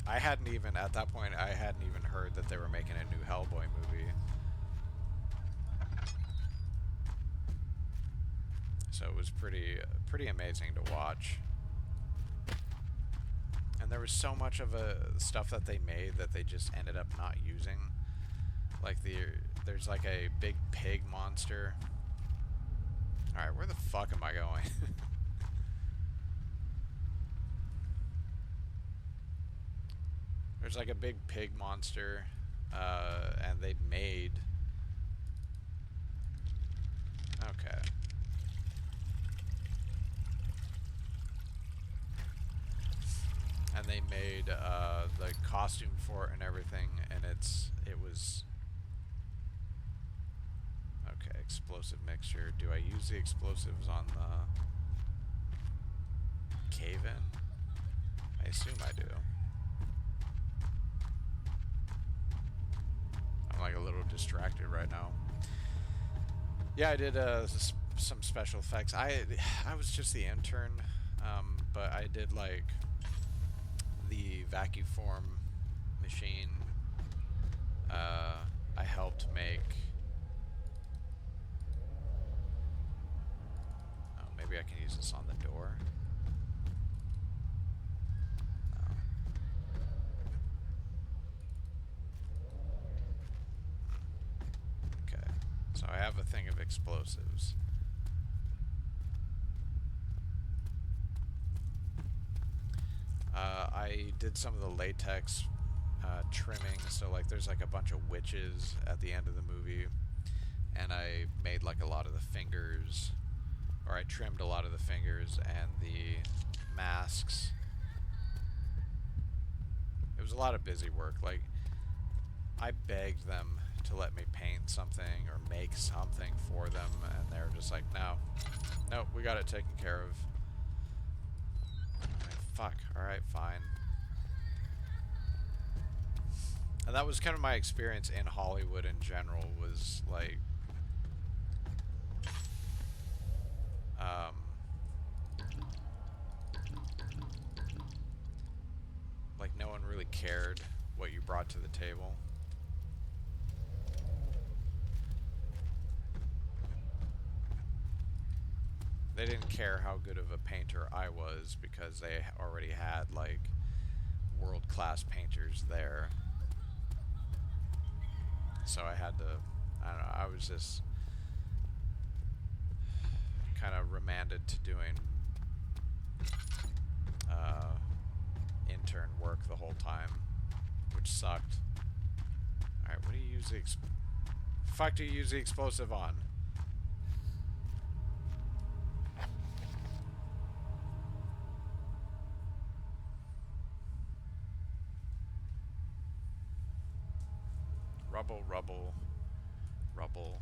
At that point, I hadn't even heard that they were making a new Hellboy movie. So it was pretty amazing to watch. And there was so much of stuff that they made that they just ended up not using. Like there's like a big pig monster. Alright, where the fuck am I going? There's like a big pig monster, and they'd made... Okay. And they made the costume for it and everything, and it was... Okay, explosive mixture. Do I use the explosives on the cave-in? I assume I do. I'm like a little distracted right now. Yeah, I did some special effects. I was just the intern, but I did like the vacuum form machine. I helped make... Oh, maybe I can use this on the door. No. Okay, so I have a thing of explosives. I did some of the latex trimming, so like there's like a bunch of witches at the end of the movie, and I made like a lot of the fingers, or I trimmed a lot of the fingers and the masks. It was a lot of busy work. Like, I begged them to let me paint something or make something for them, and they were just like, no, we got it taken care of. Fuck, alright, fine. And that was kind of my experience in Hollywood in general, was like... like no one really cared what you brought to the table. They didn't care how good of a painter I was because they already had like world-class painters there. So I had to, I don't know, I was just kind of remanded to doing intern work the whole time, which sucked. Alright, what do you use the fuck do you use the explosive on? Rubble, rubble, rubble.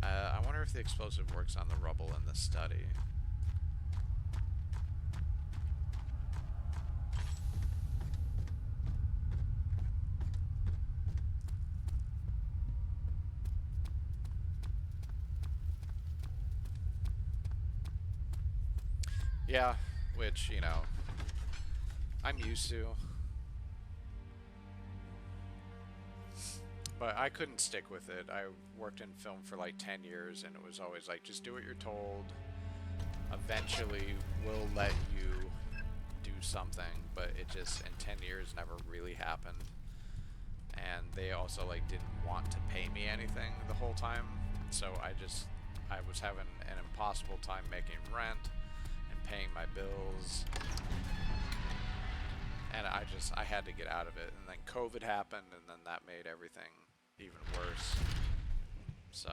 I wonder if the explosive works on the rubble in the study. Yeah, which, you know, I'm used to. But I couldn't stick with it. I worked in film for like 10 years, and it was always like, just do what you're told. Eventually, we'll let you do something, but it just, in 10 years, never really happened. And they also like didn't want to pay me anything the whole time, so I was having an impossible time making rent and paying my bills, and I had to get out of it. And then COVID happened, and then that made everything even worse. So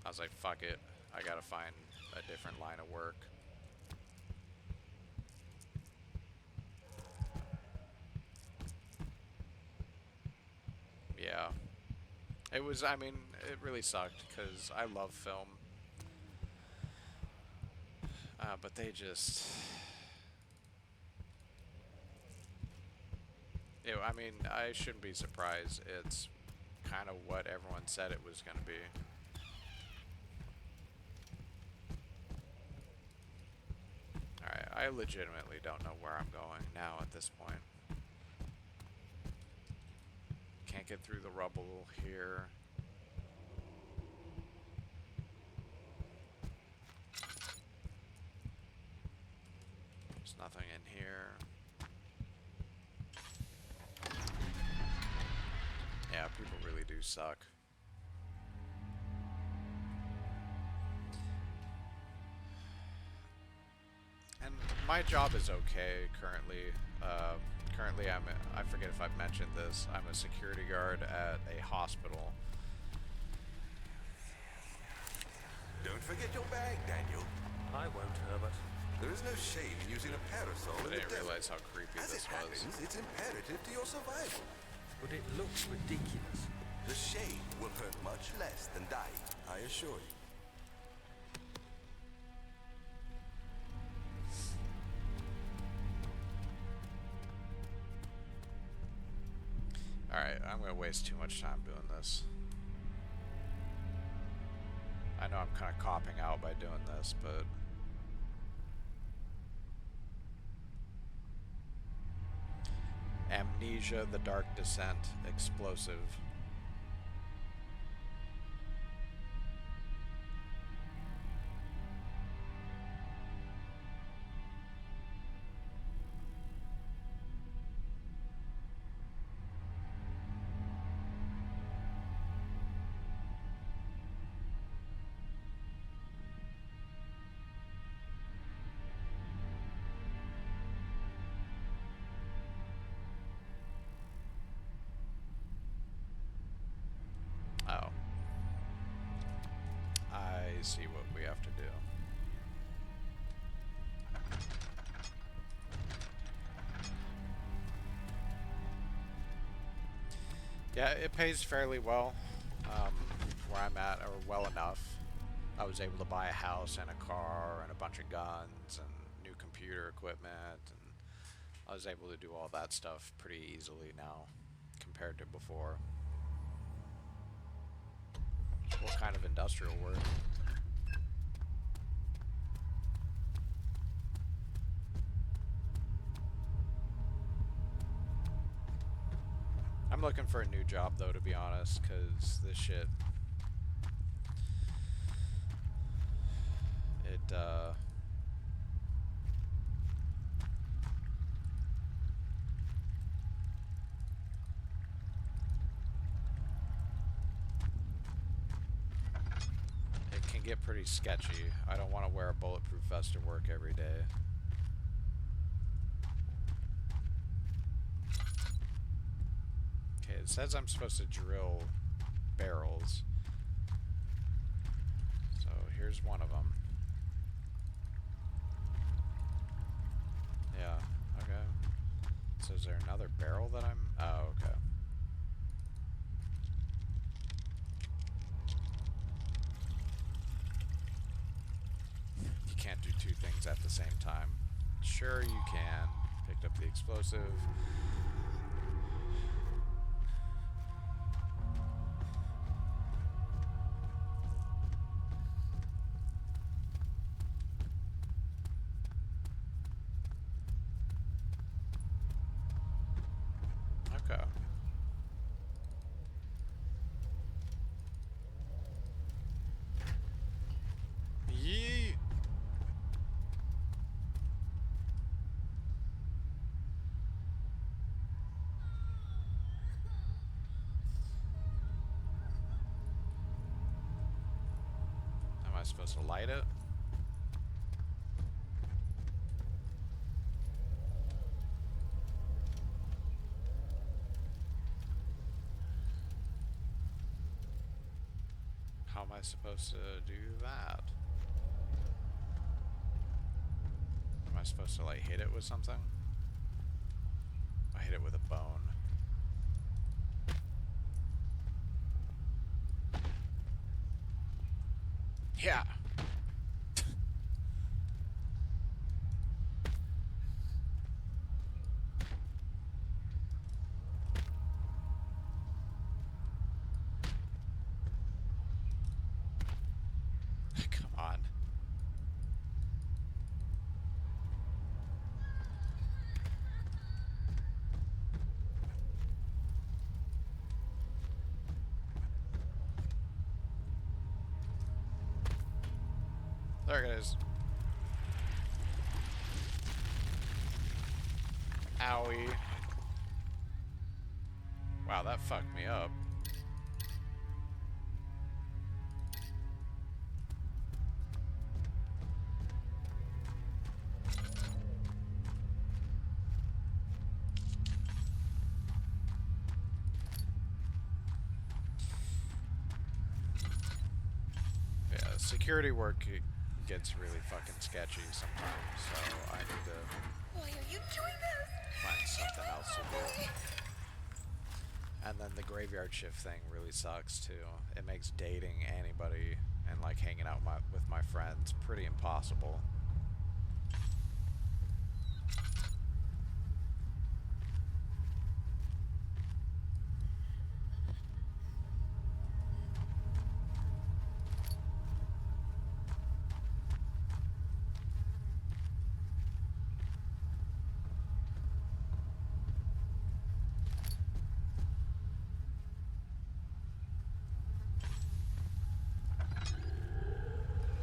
I was like, fuck it, I gotta find a different line of work. Yeah. It was, I mean, it really sucked because I love film. But they just... I mean, I shouldn't be surprised. It's kind of what everyone said it was going to be. Alright, I legitimately don't know where I'm going now at this point. Can't get through the rubble here. There's nothing in here. Yeah, people really do suck. And my job is okay currently. Currently, I forget if I've mentioned this, I'm a security guard at a hospital. Don't forget your bag, Daniel. I won't, Herbert. There is no shame in using a parasol I in the didn't desert. realize how creepy As this it was. happens, it's imperative to your survival. But it looks ridiculous. The shame will hurt much less than dying, I assure you. Alright, I'm gonna waste too much time doing this. I know I'm kind of copping out by doing this, but... Amnesia, The Dark Descent, explosive. Oh. I see what we have to do. Yeah, it pays fairly well where I'm at, or well enough. I was able to buy a house and a car and a bunch of guns and new computer equipment, and I was able to do all that stuff pretty easily now compared to before. What kind of industrial work? I'm looking for a new job though, to be honest, because this shit, it it can get pretty sketchy. I don't want to wear a bulletproof vest to work every day. Okay, it says I'm supposed to drill barrels. So here's one of them. Yeah, okay. So is there another barrel that I'm... Oh, okay. You can't do two things at the same time. Sure you can. Picked up the explosive. Okay. Yee! Am I supposed to light it? How am I supposed to do that? Am I supposed to, like, hit it with something? I hit it with a bone. Yeah! Come on. There it is. Owie. Wow, that fucked me up. Yeah, security work gets really fucking sketchy sometimes, so I need to Why are you doing this? find something else to do. And then the graveyard shift thing really sucks too. It makes dating anybody and like hanging out with my friends pretty impossible.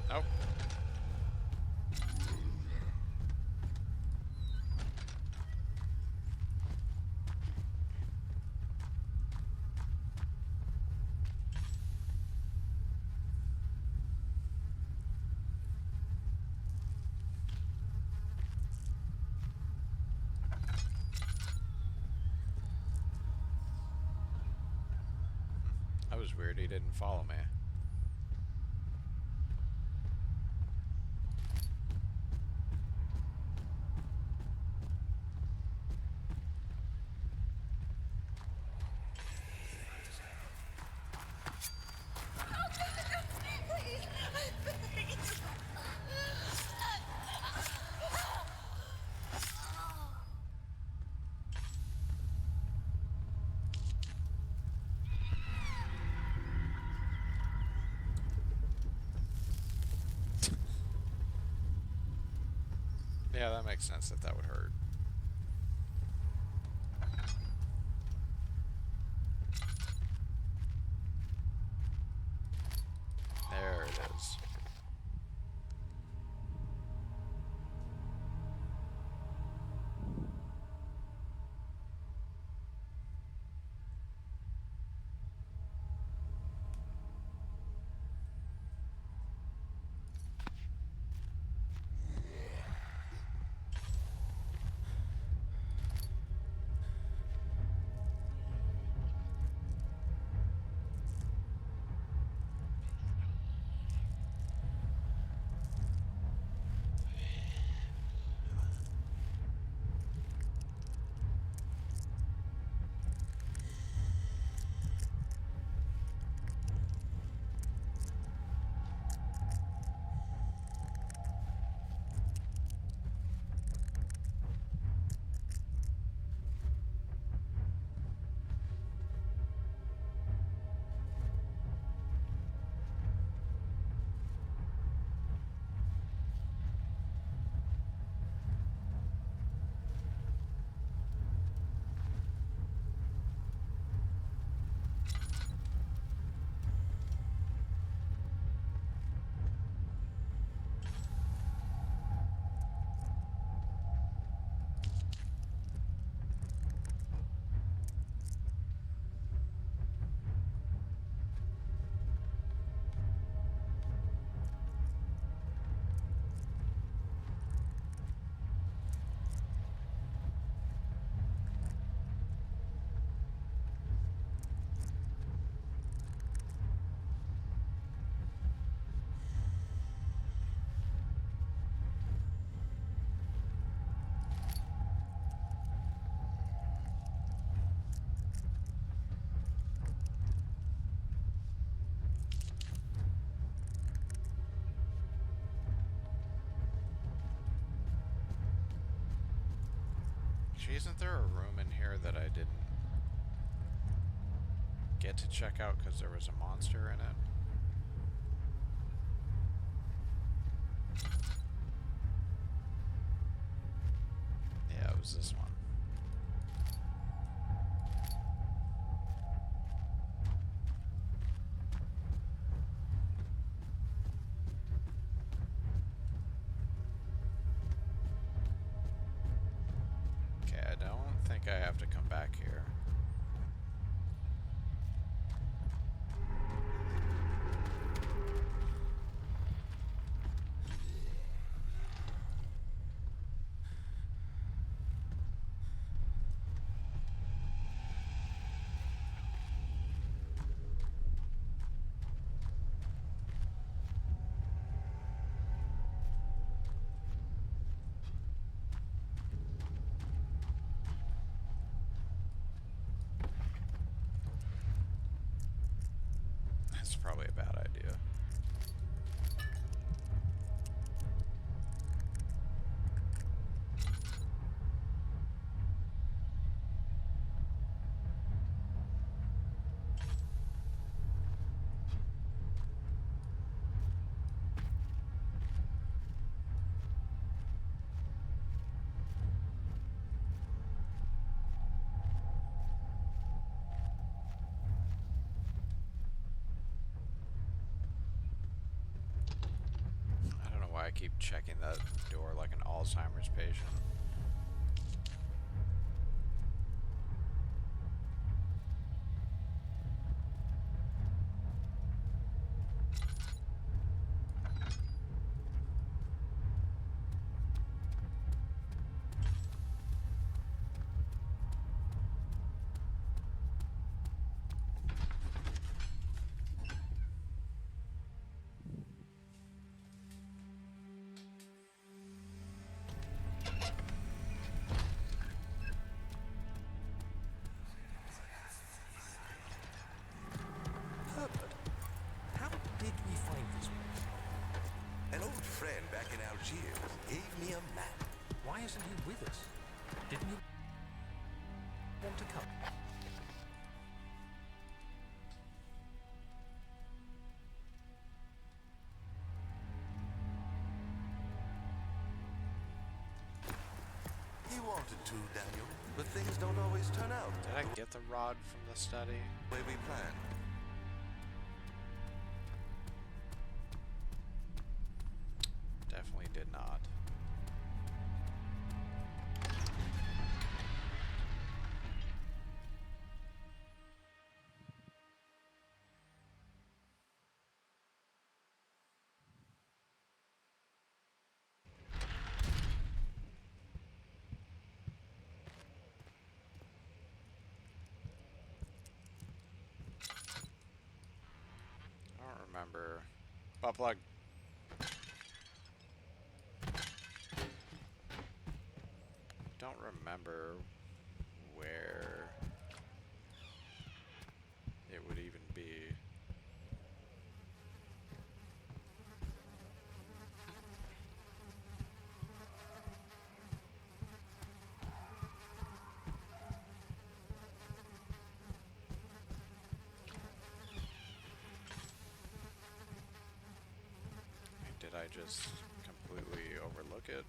Nope. That was weird, he didn't follow me. Please, I beg you. Yeah, that makes sense that would hurt. There it is. Actually, isn't there a room in here that I didn't get to check out because there was a monster in it? Yeah, it was this one. Okay, I don't think I have to come back here. That's probably a bad idea. I don't know why I keep checking that door like an Alzheimer's patient. Herbert, how did we find this place? An old friend back in Algiers gave me a map. Why isn't he with us? Didn't he want to come? He wanted to, Daniel, but things don't always turn out Did I get the rod from the study? the way we planned. Definitely did not. I don't remember. Butt plug. Don't remember where it would even be. Did I just completely overlook it?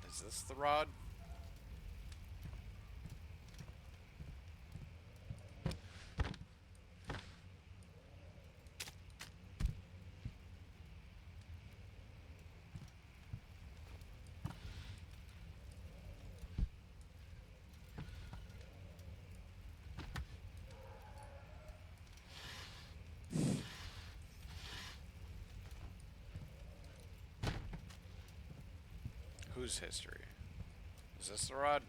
Is this the rod? Whose history? Is this the rod?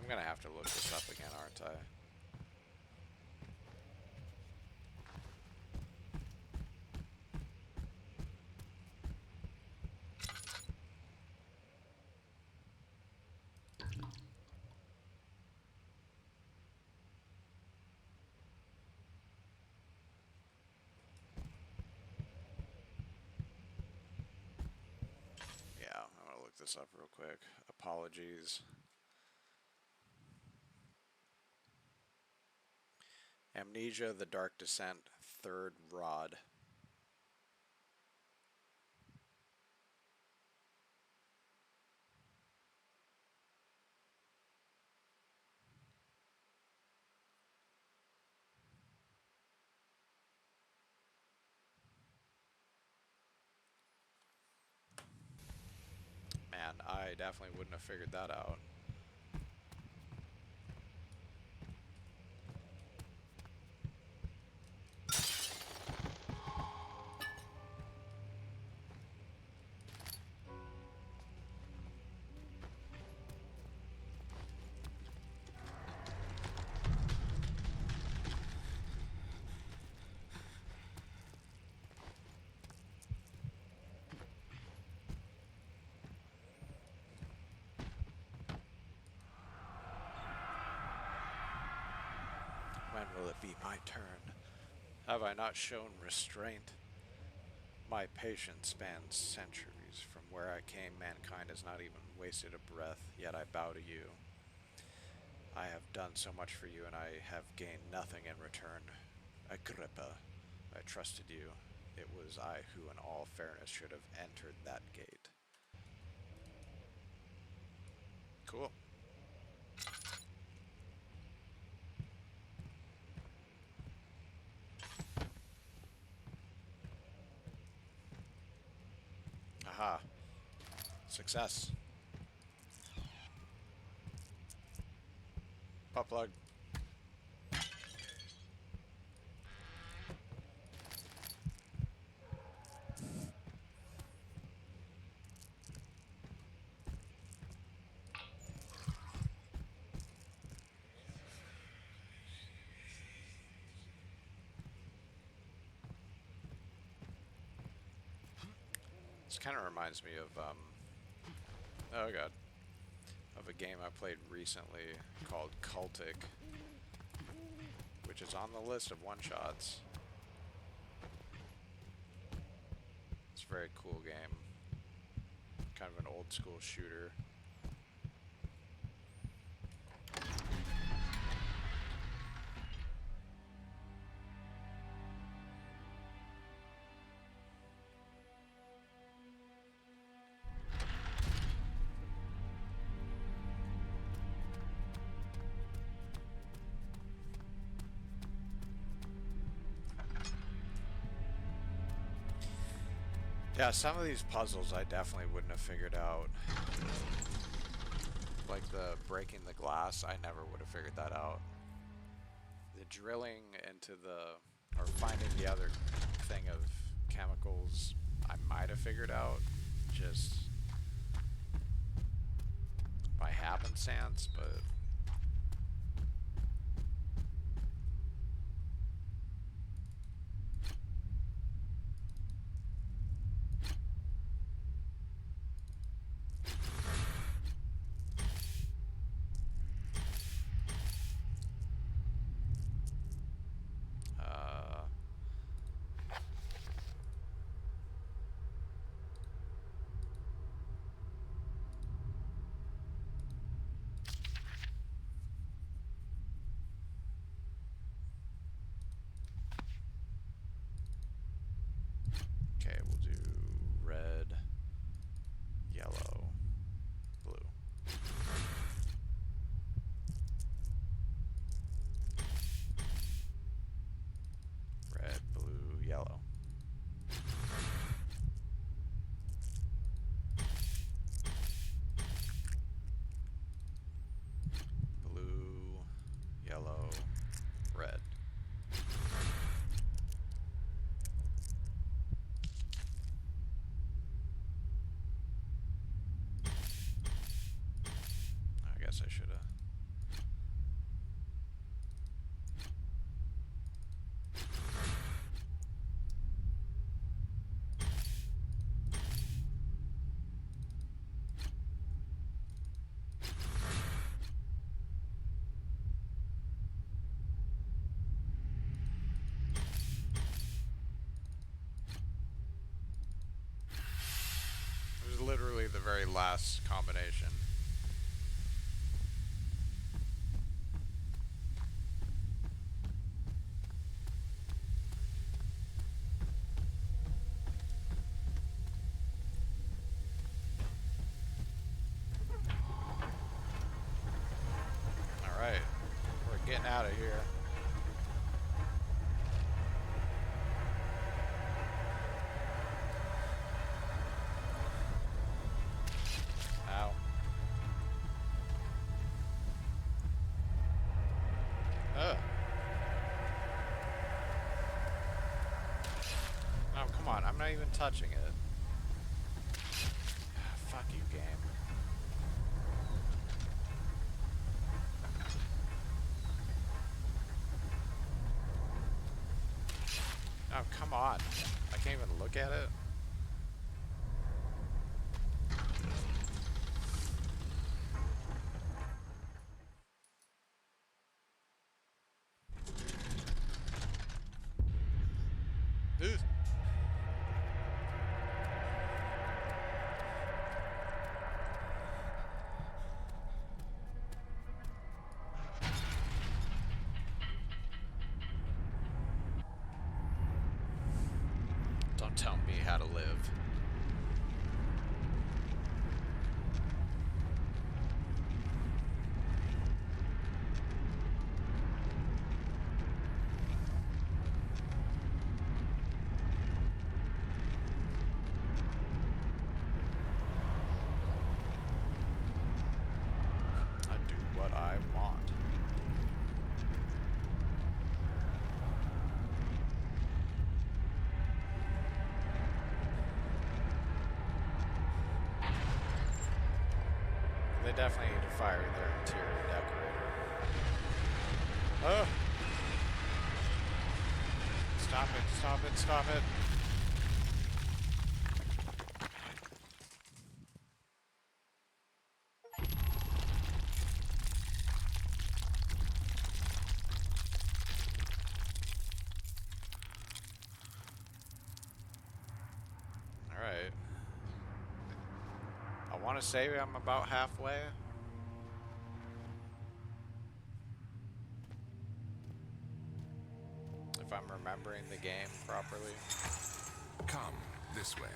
I'm gonna have to look this up again, aren't I? Yeah, I'm gonna look this up real quick. Apologies. Amnesia, The Dark Descent, Third Rod. Man, I definitely wouldn't have figured that out. When will it be my turn? Have I not shown restraint? My patience spans centuries. From where I came, mankind has not even wasted a breath, yet I bow to you. I have done so much for you, and I have gained nothing in return. Agrippa, I trusted you. It was I who, in all fairness, should have entered that gate. Cool. Aha. Success. Butt plug. This kind of reminds me of, oh god, of a game I played recently called Cultic, which is on the list of one-shots. It's a very cool game. Kind of an old-school shooter. Yeah, some of these puzzles I definitely wouldn't have figured out. Like the breaking the glass, I never would have figured that out. The drilling into the, or finding the other thing of chemicals, I might have figured out just by happenstance, but okay, we'll do red, yellow, blue. Red, blue, yellow. Blue, yellow, red. I guess I should have literally the very last combination. Alright, we're getting out of here. Ow. Ugh. Oh, come on, I'm not even touching it. Fuck you, game. Oh, come on. I can't even look at it. Ugh. Don't tell me how to live. I do what I want. They definitely need to fire their interior decorator. Oh! Stop it, stop it, stop it. Alright. I want to say I'm about halfway. If I'm remembering the game properly. Come, this way.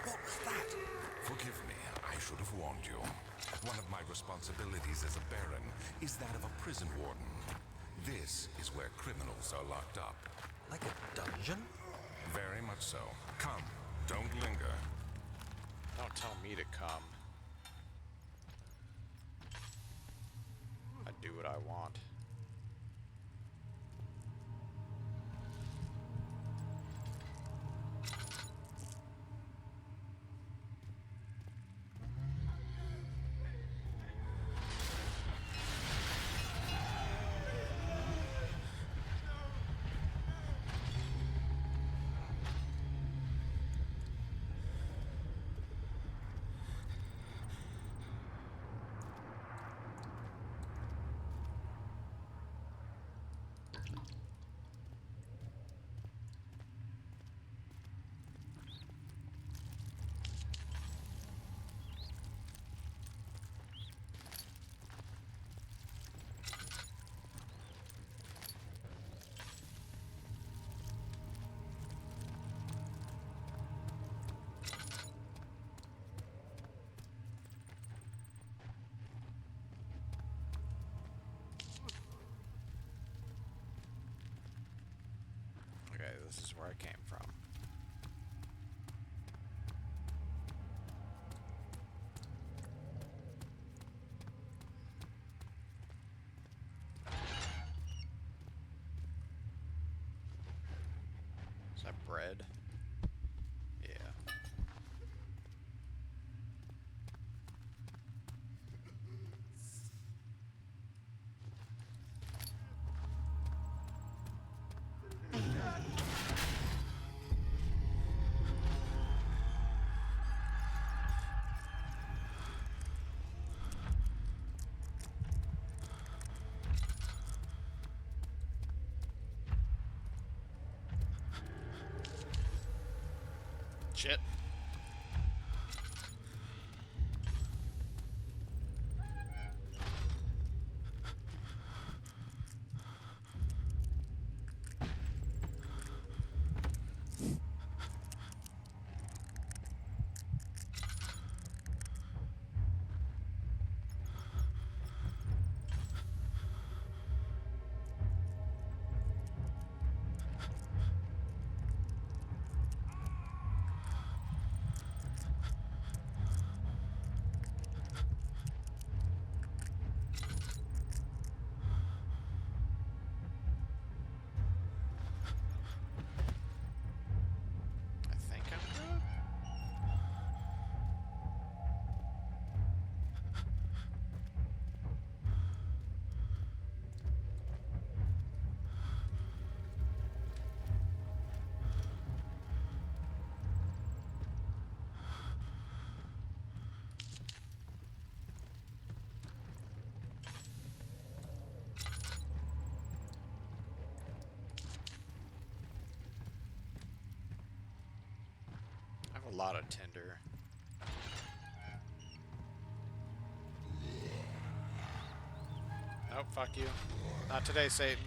What was that? Forgive me, I should have warned you. One of my responsibilities as a Baron is that of a prison warden. This is where criminals are locked up. Like a dungeon? Very much so. Come, don't linger. Don't tell me to come. I do what I want. Okay, this is where I came from. Is that bread? Yeah. Shit. lot of tinder. Nope, fuck you. Not today, Satan.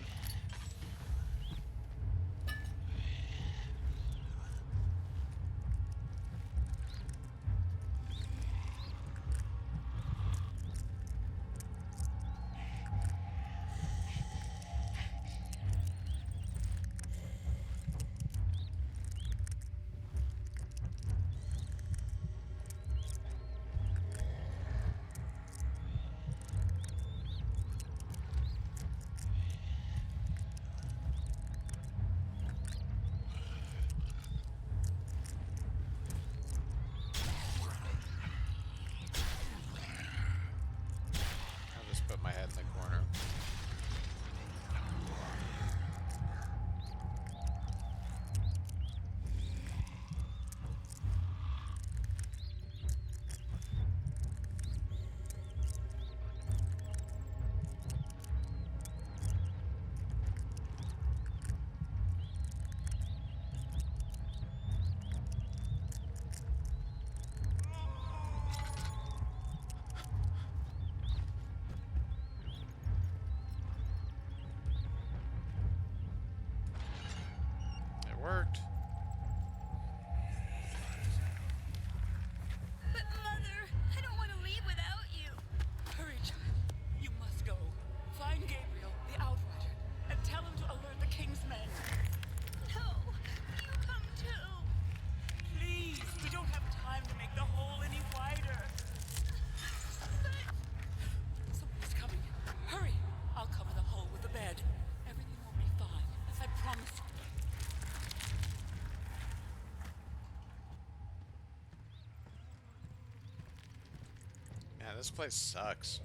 I'll just put my head in the corner. It worked. But Mother, I don't want to leave without you. Hurry, child. You must go. Find Gabriel, the Outrider, and tell him to alert the King's men. No, you come too. Please, we don't have time to make the hole any wider. Someone's coming. Hurry. I'll cover the hole with the bed. Everything will be fine. I promise you. Man, this place sucks.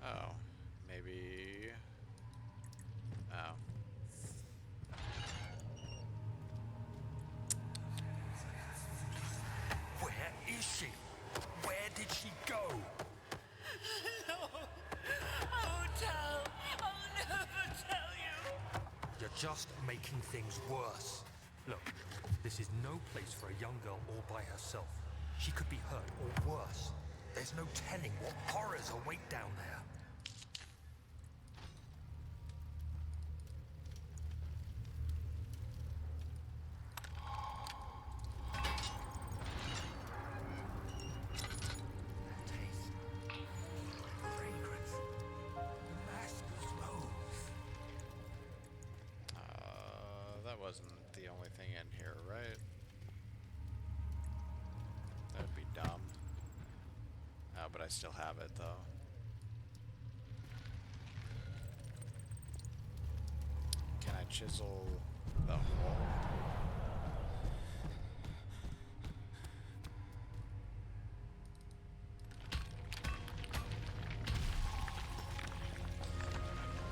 Oh, maybe. Oh. Where is she? Where did she go? No. I won't tell. I'll never tell you. You're just making things worse. Look, this is no place for a young girl all by herself. She could be hurt or worse. There's no telling what horrors await down there. Taste. Fragrance. Master's rose. That wasn't the only thing in here, right? That'd be dumb. Oh, but I still have it, though. Can I chisel the hole?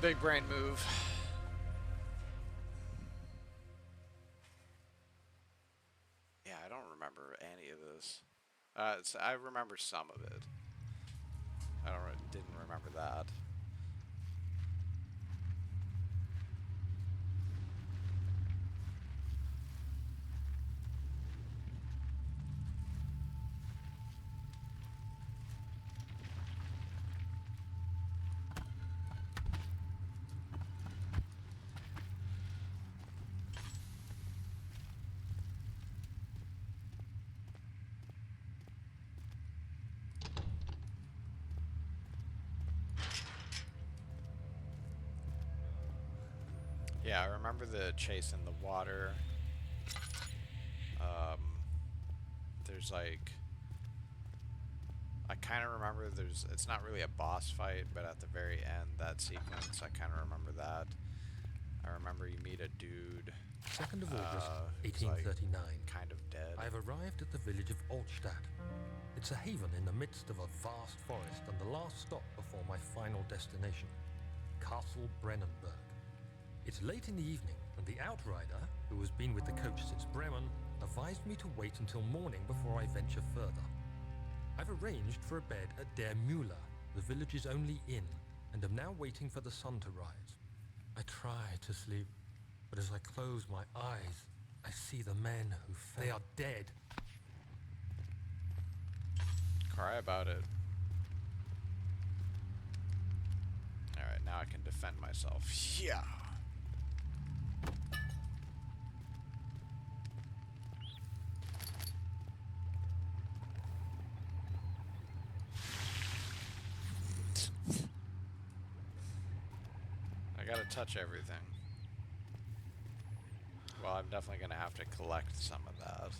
Big brain move. Yeah, I don't remember any of this. I remember some of it. Didn't remember that. Yeah, I remember the chase in the water. There's like... I kind of remember it's not really a boss fight, but at the very end, that sequence, I kind of remember that. I remember you meet a dude 2nd of August, who's, like, 1839. kind of dead. I have arrived at the village of Altstadt. It's a haven in the midst of a vast forest and the last stop before my final destination, Castle Brennenburg. It's late in the evening, and the Outrider, who has been with the coach since Bremen, advised me to wait until morning before I venture further. I've arranged for a bed at Der Müller, the village's only inn, and am now waiting for the sun to rise. I try to sleep, But as I close my eyes, I see the men who fell. They are dead. Cry about it. Alright, now I can defend myself. Yeah! I gotta touch everything. Well, I'm definitely gonna have to collect some of that.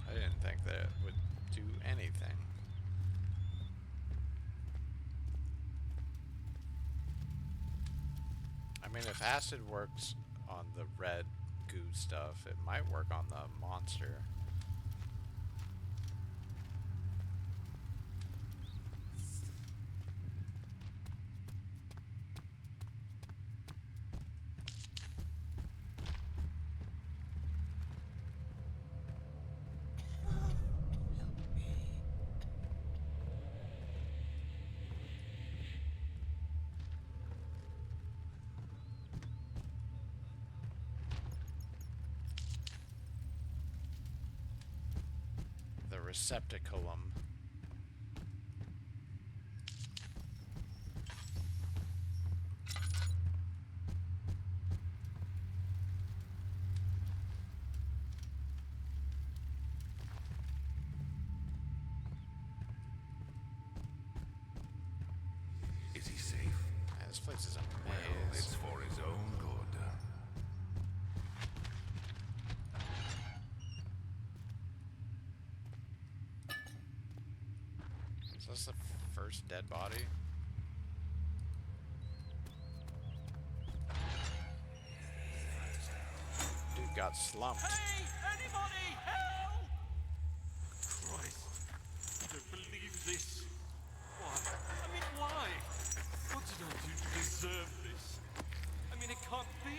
I didn't think that it would do anything. I mean, if acid works on the red goo stuff, it might work on the monster. The receptaculum. Is he safe? Man, this place is a Well, maze. it's for his own good. Is this the first dead body? Dude got slumped. Hey! Anybody! Help! Christ. I don't believe this. Why? I mean, why? What did I do to deserve this? I mean, it can't be.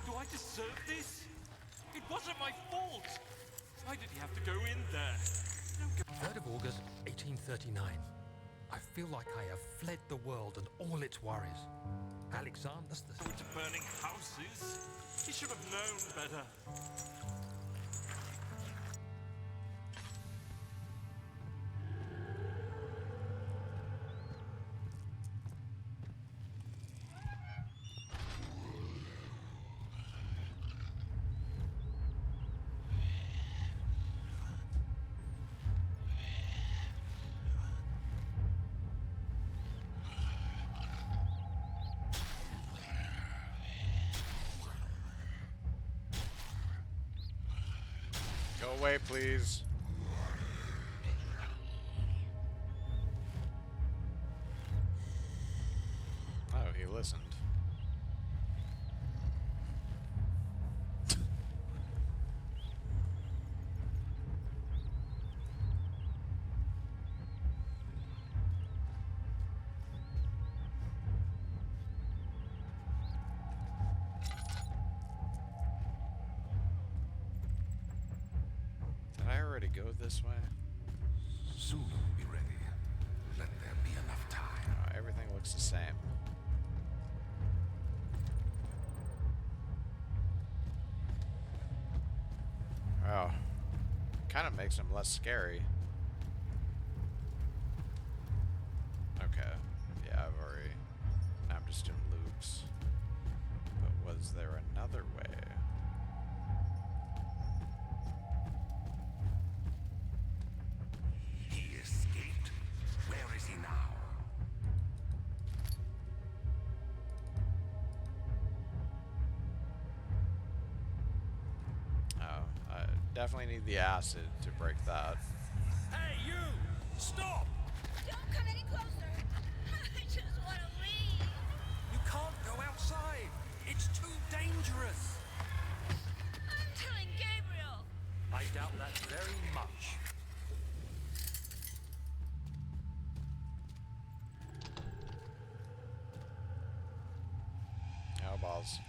Do I deserve this? It wasn't my fault. Why did he have to go in there? Don't go 3rd of August, 1839. I feel like I have fled the world and all its worries. Alexander's the... into burning houses. He should have known better. Go away, please. Oh, he listened. already go this way? Soon we'll be ready. Let there be enough time. Oh, everything looks the same. Oh, kind of makes them less scary. Okay, yeah, I've already. Now I'm just in loops. But was there another way? He escaped. Where is he now? Oh, I definitely need the acid to break that. Hey, you! Stop! Don't come any closer. I just want to leave. You can't go outside. It's too dangerous. I'm telling Gabriel. I doubt that very much. Oh, balls.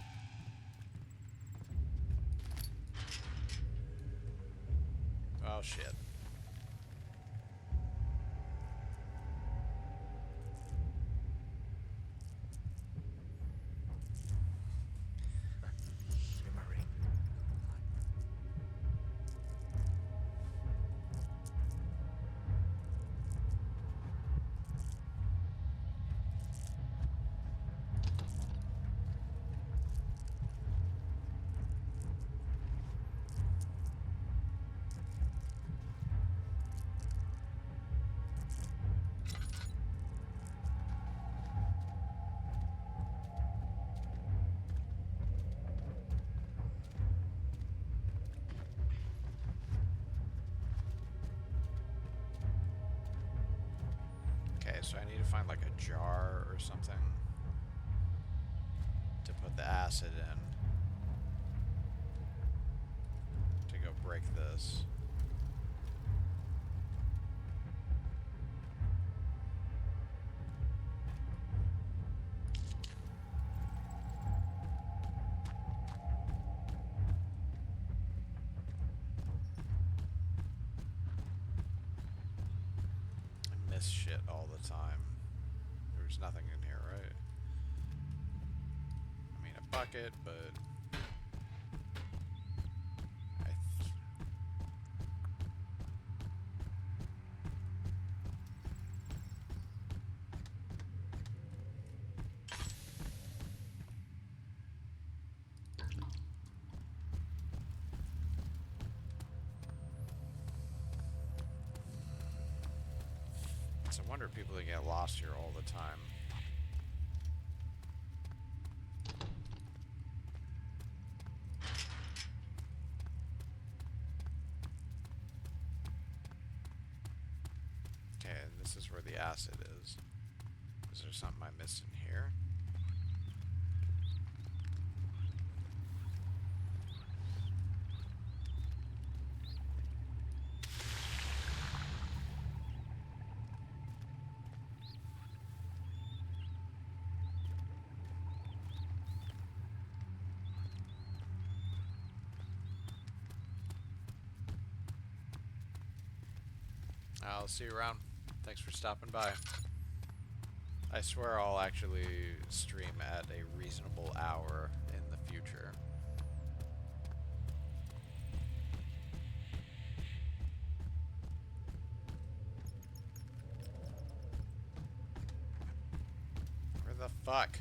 Oh, shit. Shimmering. Okay, so I need to find like a jar or something to put the acid in to go break this. I miss shit all the time. There's nothing in here, right? I mean, a bucket, but I it's a wonder people that get lost here all the time. Okay, this is where the acid is. Is there something I missed in here? I'll see you around. Thanks for stopping by. I swear I'll actually stream at a reasonable hour in the future. Where the fuck?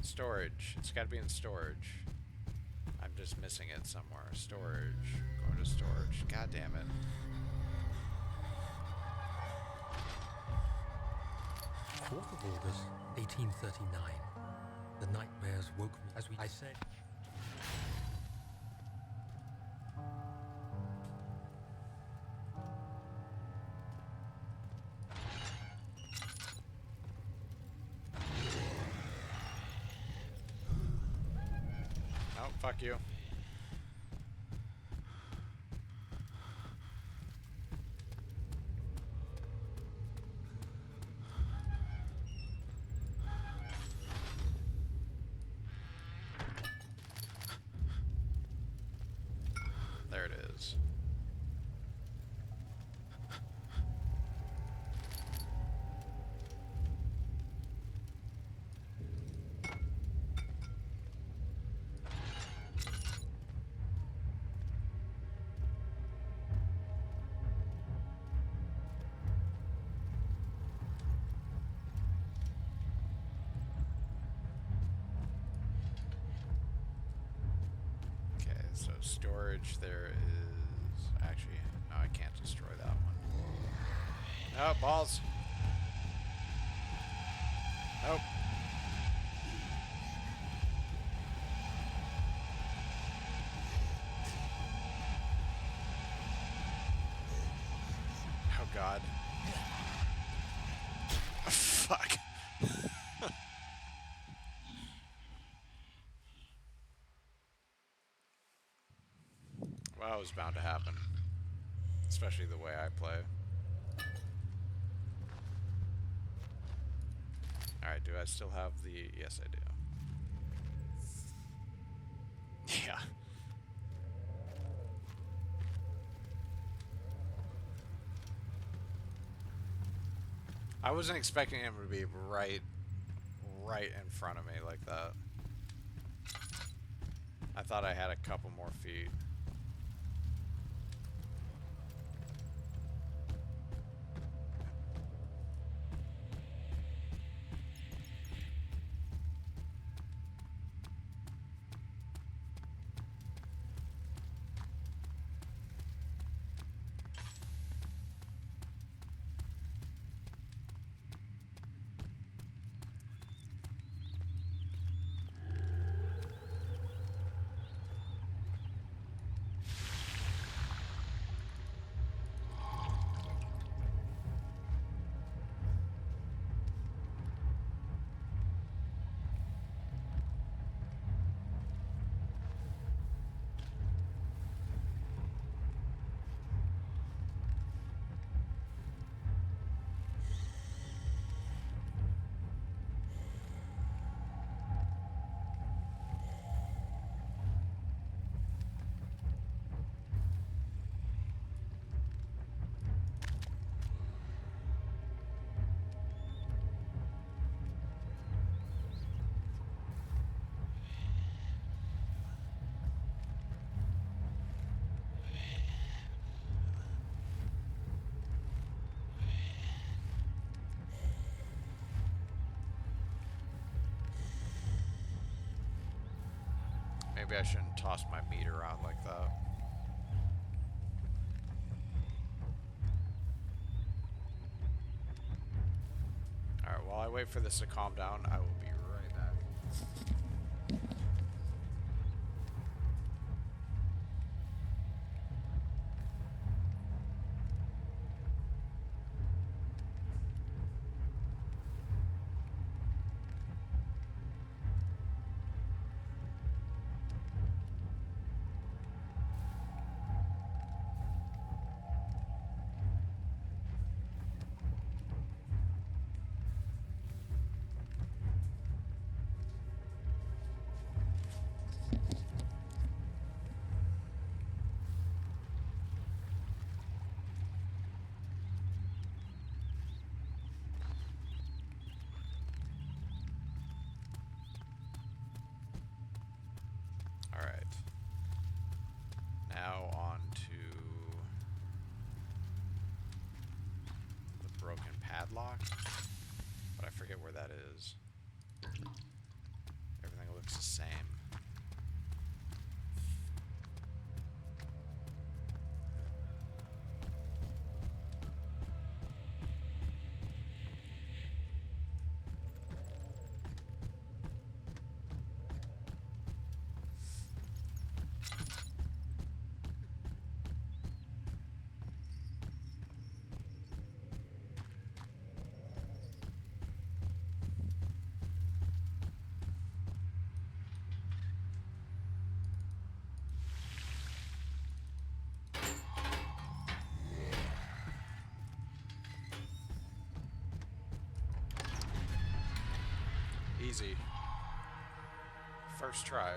Storage. It's gotta be in storage. I'm just missing it somewhere. Storage. Going to storage. God damn it. 4th of August, 1839. The nightmares woke me as I said. Oh, fuck you. There it is. So storage, there is actually no, I can't destroy that one. Oh, balls. Nope. Oh God. Fuck. Well, it was bound to happen. Especially the way I play. Alright, do I still have the... Yes, I do. Yeah. I wasn't expecting him to be right in front of me like that. I thought I had a couple more feet. Maybe I shouldn't toss my meat around like that. Alright, while I wait for this to calm down, I will be right back. Alright. Now on to the broken padlock. But I forget where that is. Everything looks the same. Easy. First try.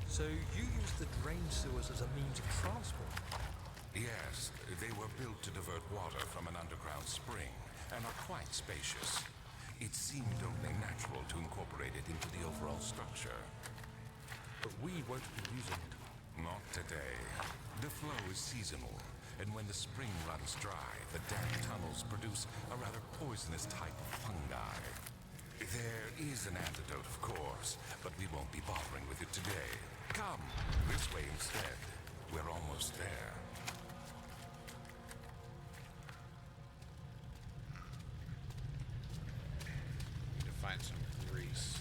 So you use the drain sewers as a means of transport? Yes, they were built to divert water from an underground spring and are quite spacious. It seemed only natural to incorporate it into the overall structure. But we won't be using it. Not today. The flow is seasonal, and when the spring runs dry, the damp tunnels produce a rather poisonous type of fungi. There is an antidote, of course, but we won't be bothering with it today. Come, this way instead. We're almost there. Need to find some grease.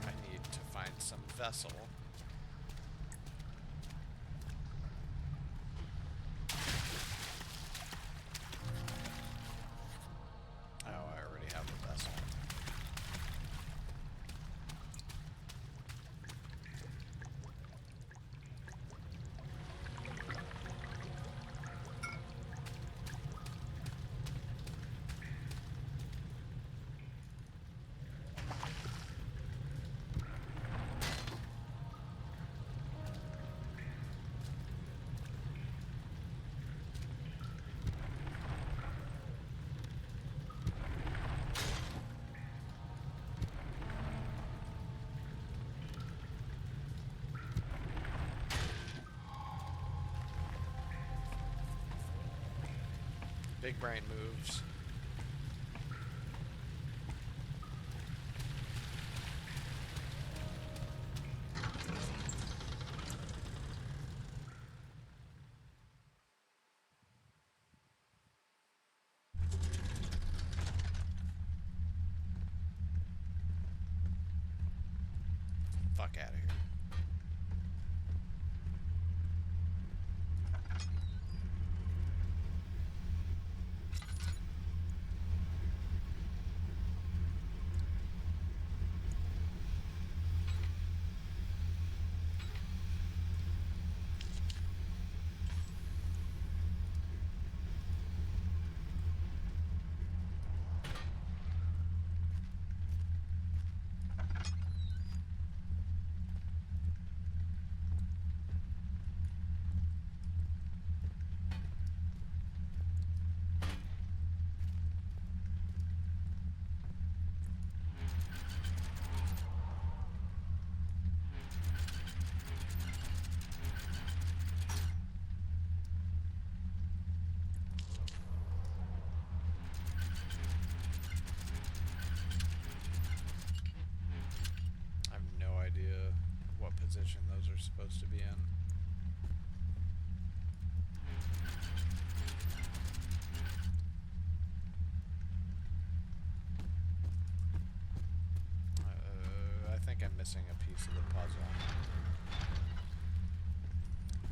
I need to find some vessel. Oh, I already have the vessel. Big brain moves. Fuck out of here. I have no idea what position those are supposed to be in. I think I'm missing a piece of the puzzle.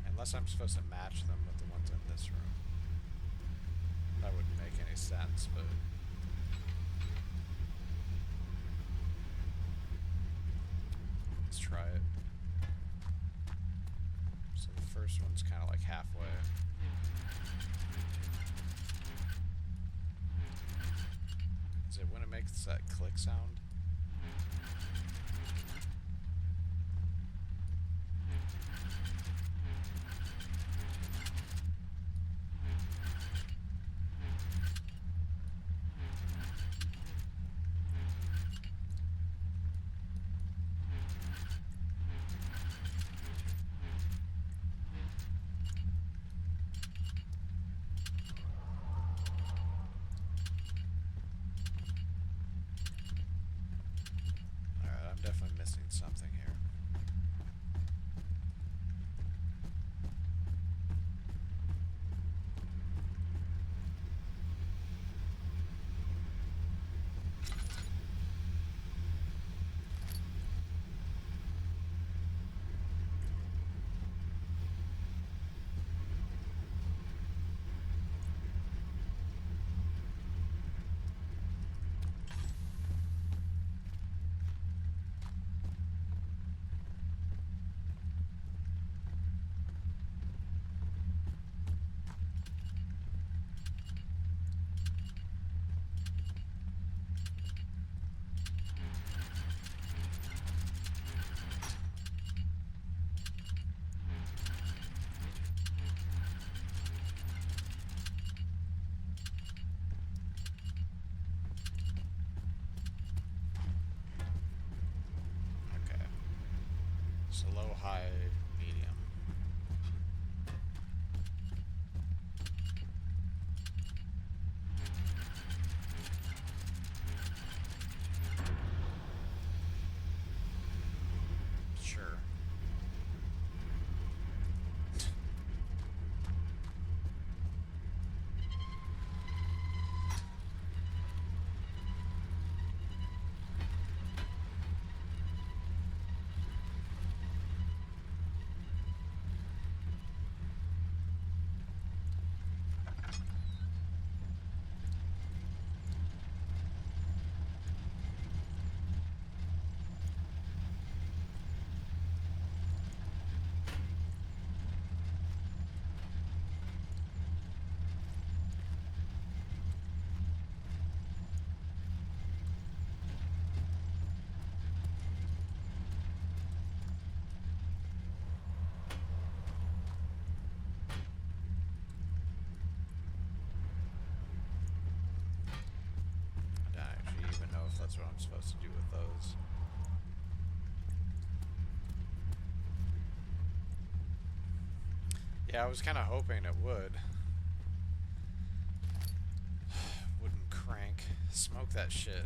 Unless I'm supposed to match them with the ones in this room. That wouldn't make any sense, but... let's try it. So the first one's kind of like halfway. Is it when it makes that click sound? levels. Low, high, medium. Sure. I don't actually even know if that's what I'm supposed to do with those. Yeah, I was kind of hoping it would. Wooden crank. Smoke that shit.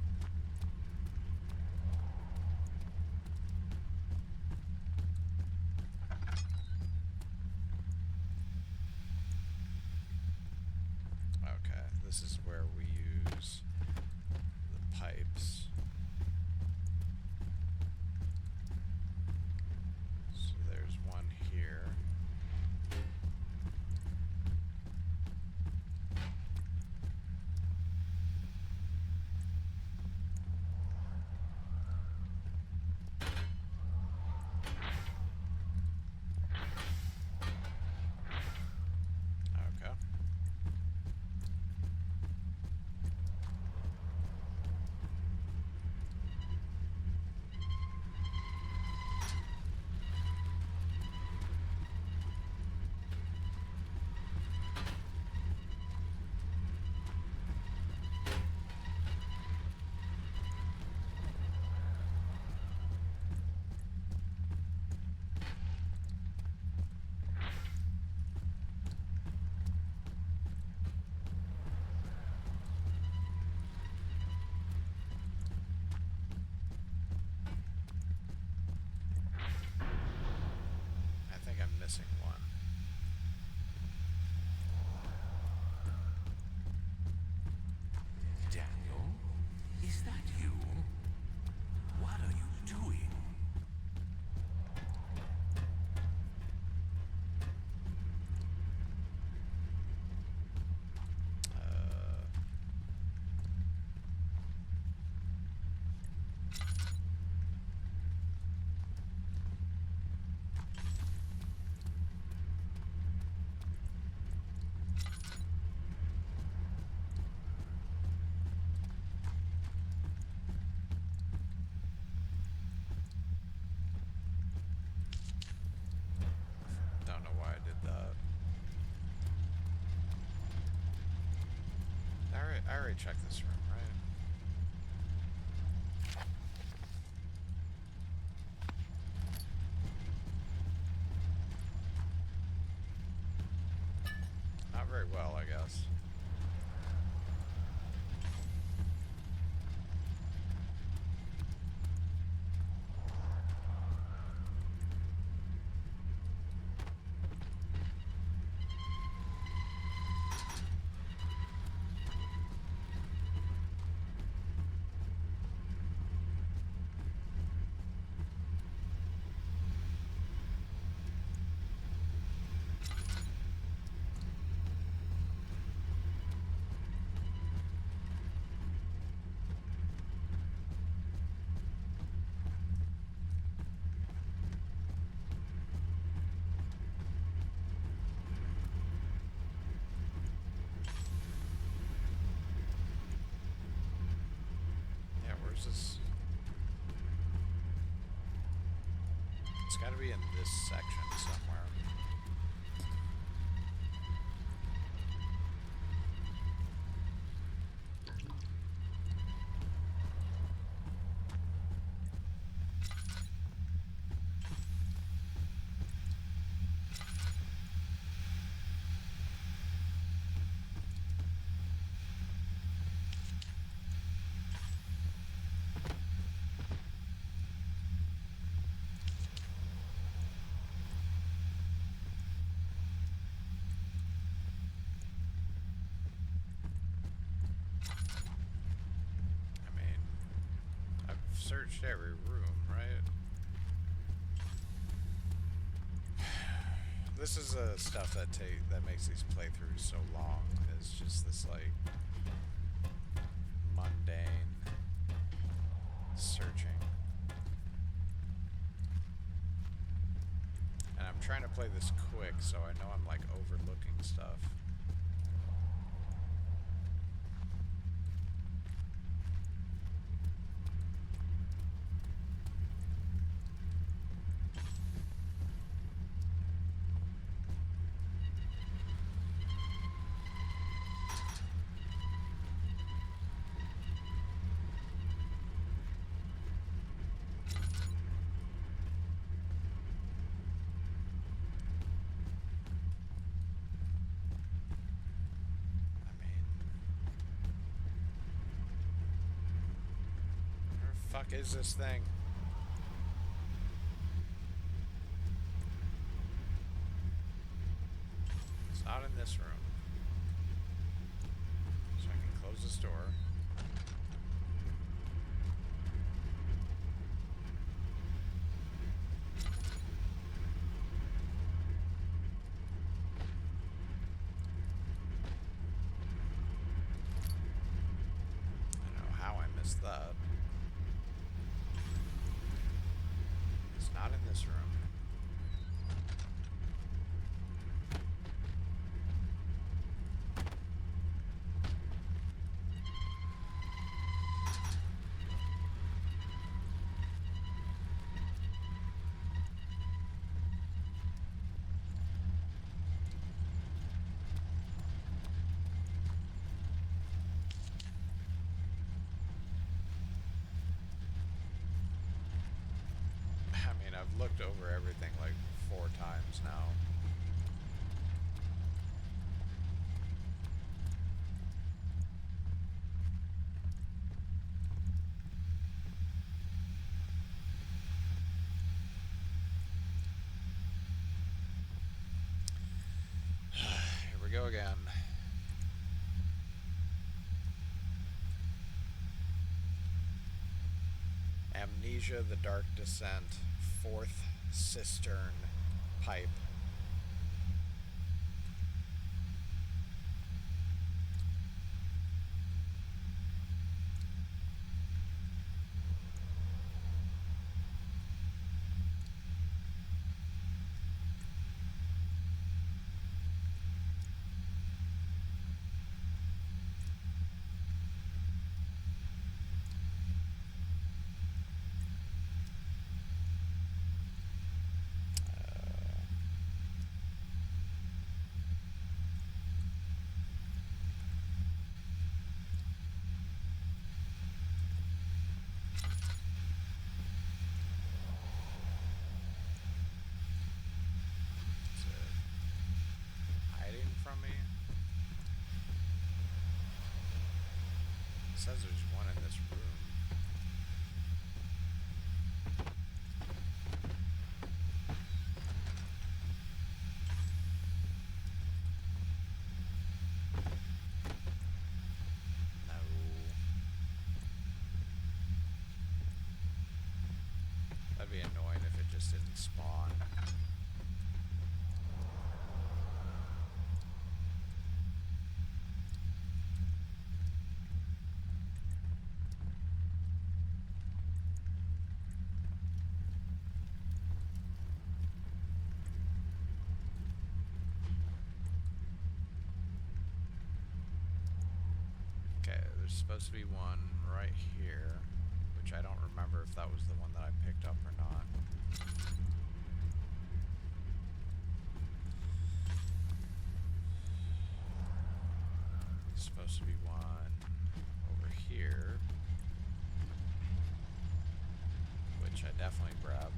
Okay, this is where we use the pipes. So there's one here. Okay. I think I'm missing one. Daniel, is that you? What are you doing? Don't know why I did that. I already checked this room, right? Not very well, I guess. Yeah, where's this? It's gotta be in this section somewhere. searched every room, right? This is stuff that makes these playthroughs so long. It's just this like mundane searching. And I'm trying to play this quick, so I know I'm like overlooking stuff. Fuck is this thing? It's not in this room. So I can close this door. I don't know how I missed that. Not in this room. I mean, I've looked over everything like 4 times now. Here we go again. Amnesia, the Dark Descent, 4th Cistern Pipe. It says there's one in this room. No. That'd be annoying if it just didn't spawn. There's supposed to be one right here, which I don't remember if that was the one that I picked up or not. There's supposed to be one over here, which I definitely grabbed.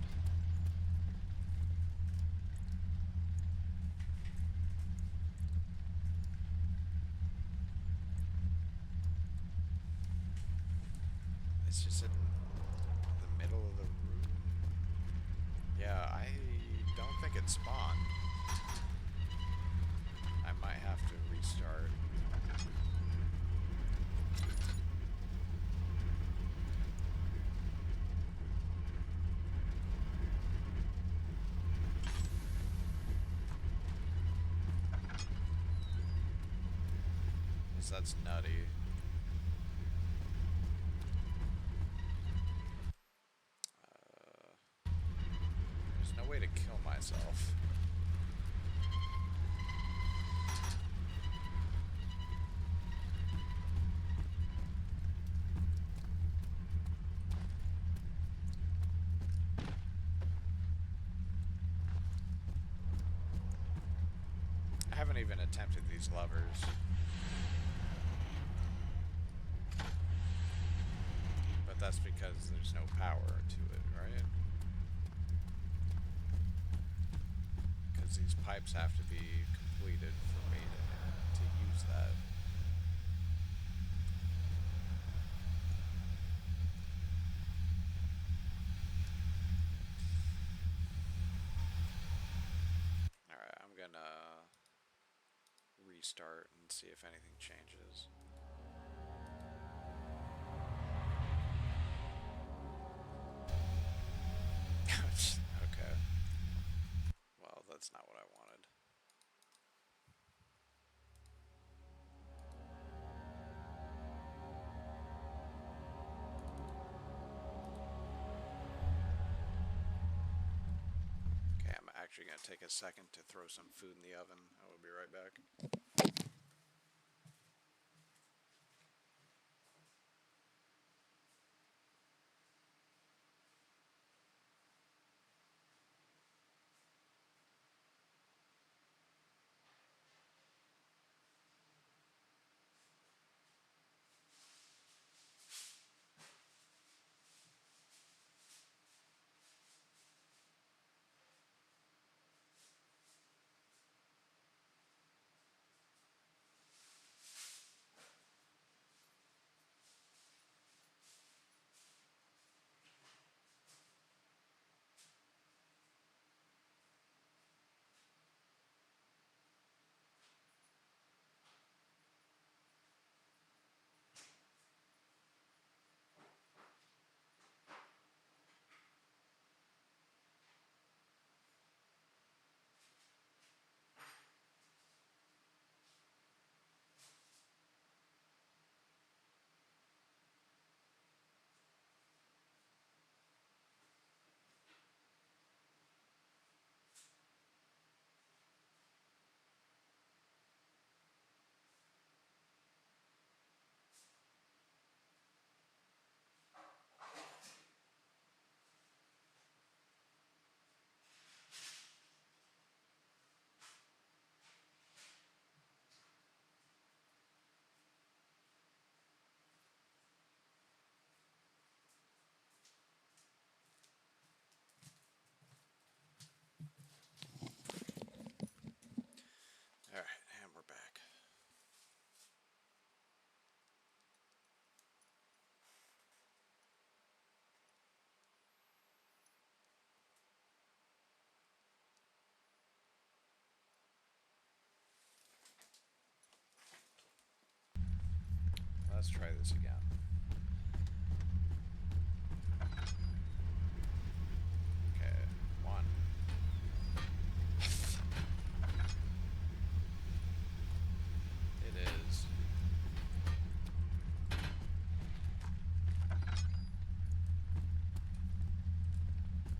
It's just in the middle of the room. Yeah, I don't think it spawned. I might have to restart. Because that's nutty. There's no way to kill myself. I haven't even attempted these levers. But that's because there's no power to it, right? Because these pipes have to be completed for me to use that. Alright, I'm gonna restart and see if anything changes. Okay. Well, that's not what I wanted. Okay, I'm actually going to take a second to throw some food in the oven. I will be right back. Alright, and we're back. Let's try this again. Okay, 1. It is.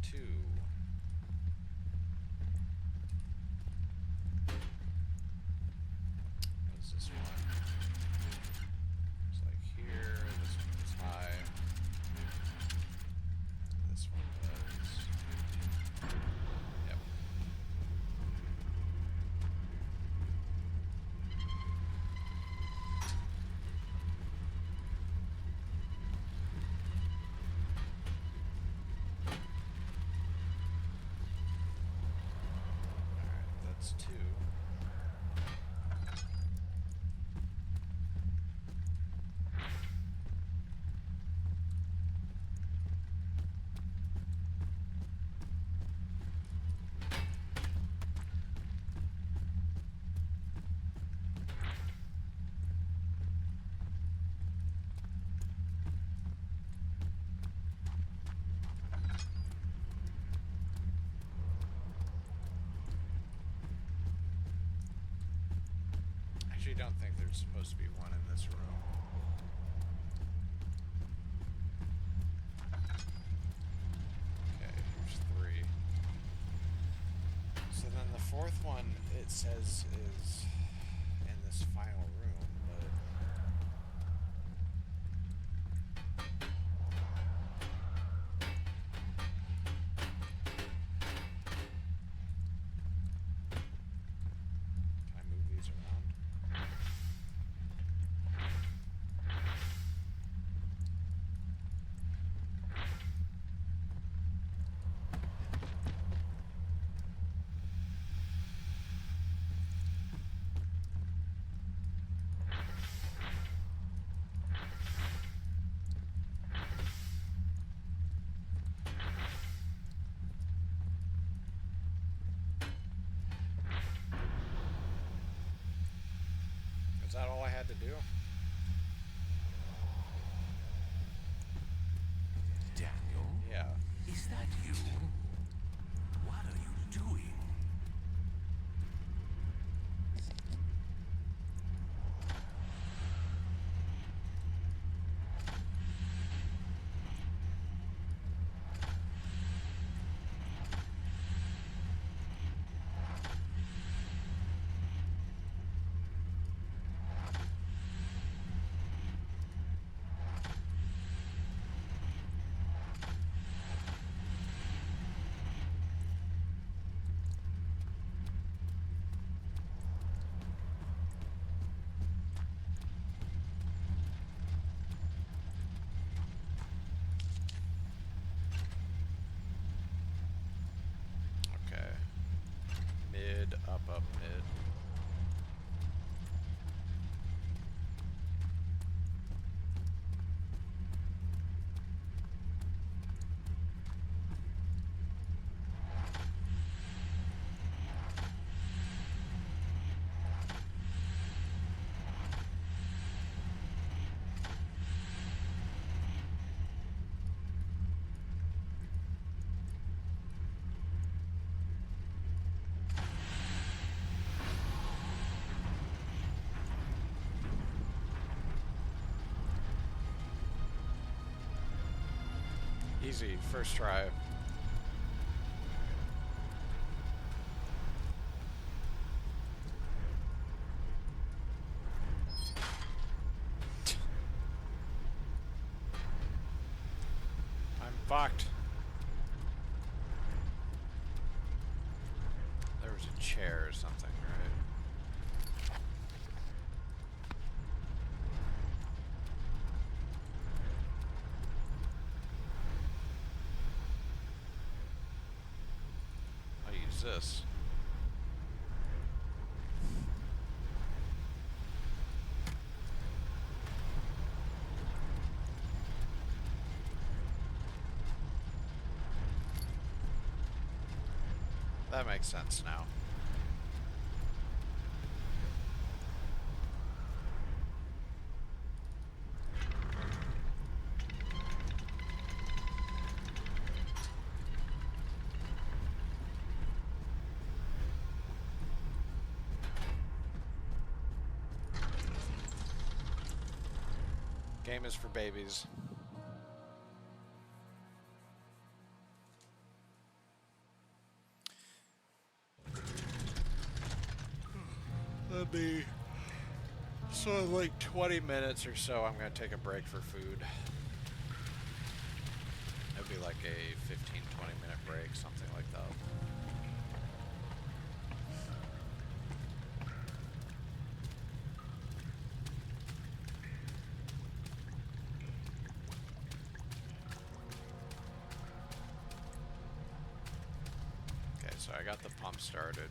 2. What's this one? It's like here. This one is high. This one was. Yep. Alright, that's 2. Actually, don't think there's supposed to be 1 in fourth one, it says, is in this final room, but... Can I move these around? Is that all I had to do? Daniel? Yeah. Is that you? What are you doing? Okay. Mid, up, mid. Easy, first try. I'm fucked. There was a chair or something, right? I'll use this. That makes sense now. Game is for babies. That'd be so in like 20 minutes or so. I'm gonna take a break for food. It'd be like a 15-20 minute break, something like that. Okay, so I got the pump started.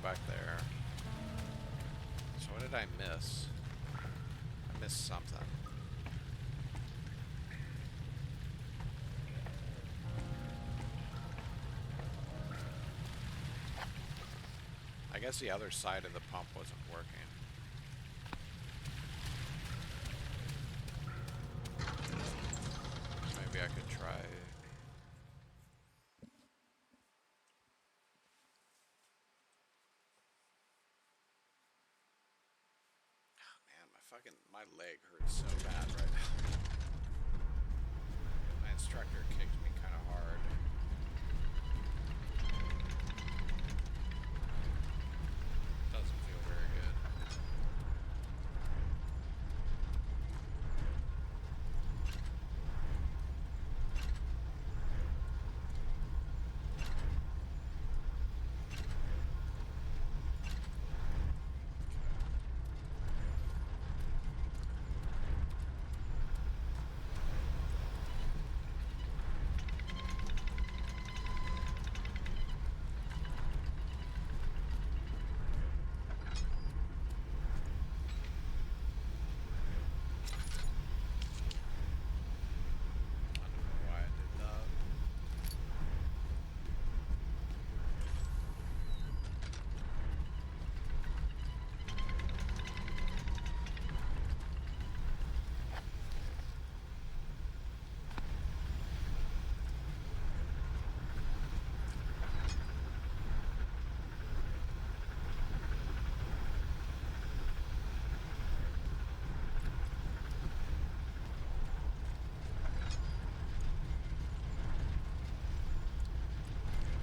Back there. So what did I miss? I missed something. I guess the other side of the pump wasn't working. Maybe I could try... Fucking, my leg hurts so bad right now. My instructor kicked me kind of hard. Doesn't feel very good.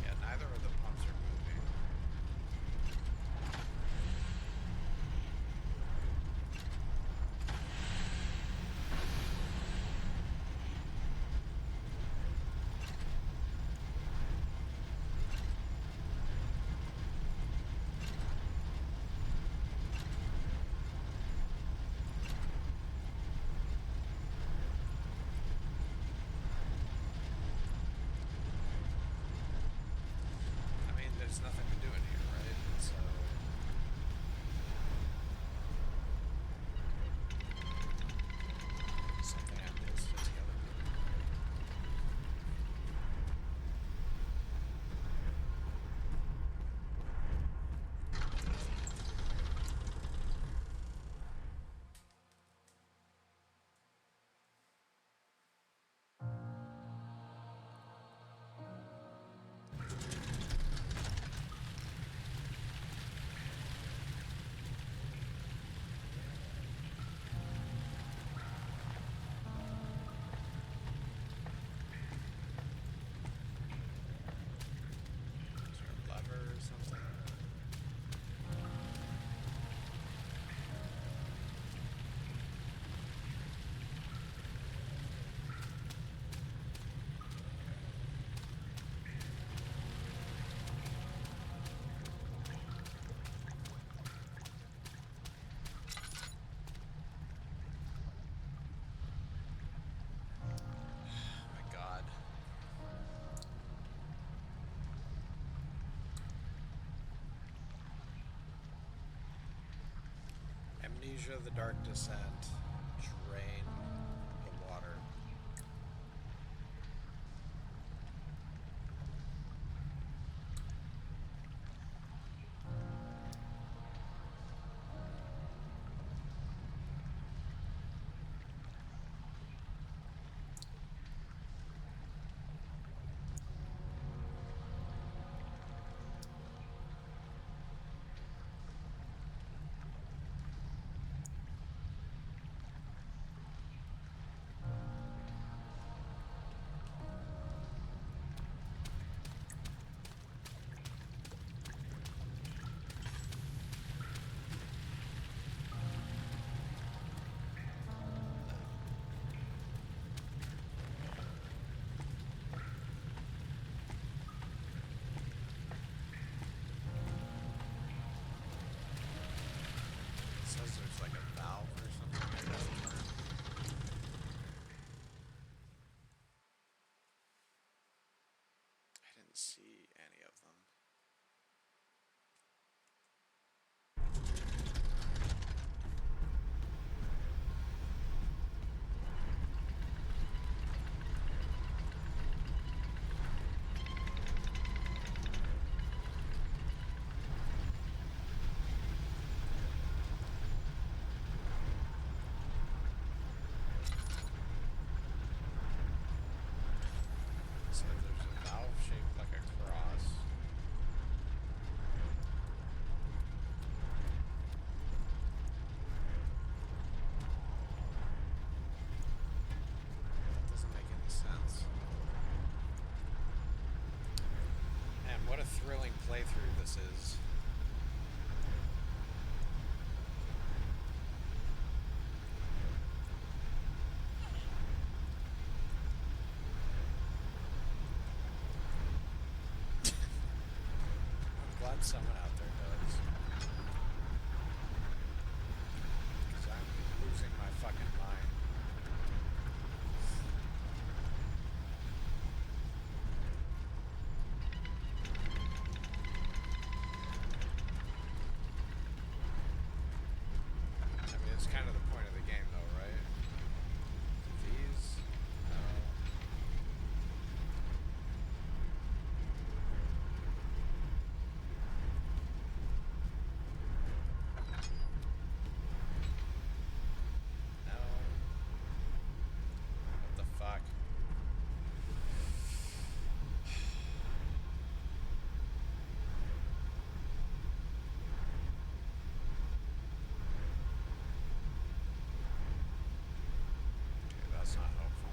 Yeah, neither of the pumps are moving. I mean, there's nothing to do in here, right? So... something I missed is the other one. Is there a lever or something? Oh my god. Amnesia, the Dark Descent, drain the water. What a thrilling playthrough this is. I'm glad someone out there does. Because I'm losing my fucking mind. I mean, it's kind of the point of the game, though, right? These? No. No. What the fuck? Okay, that's not helpful.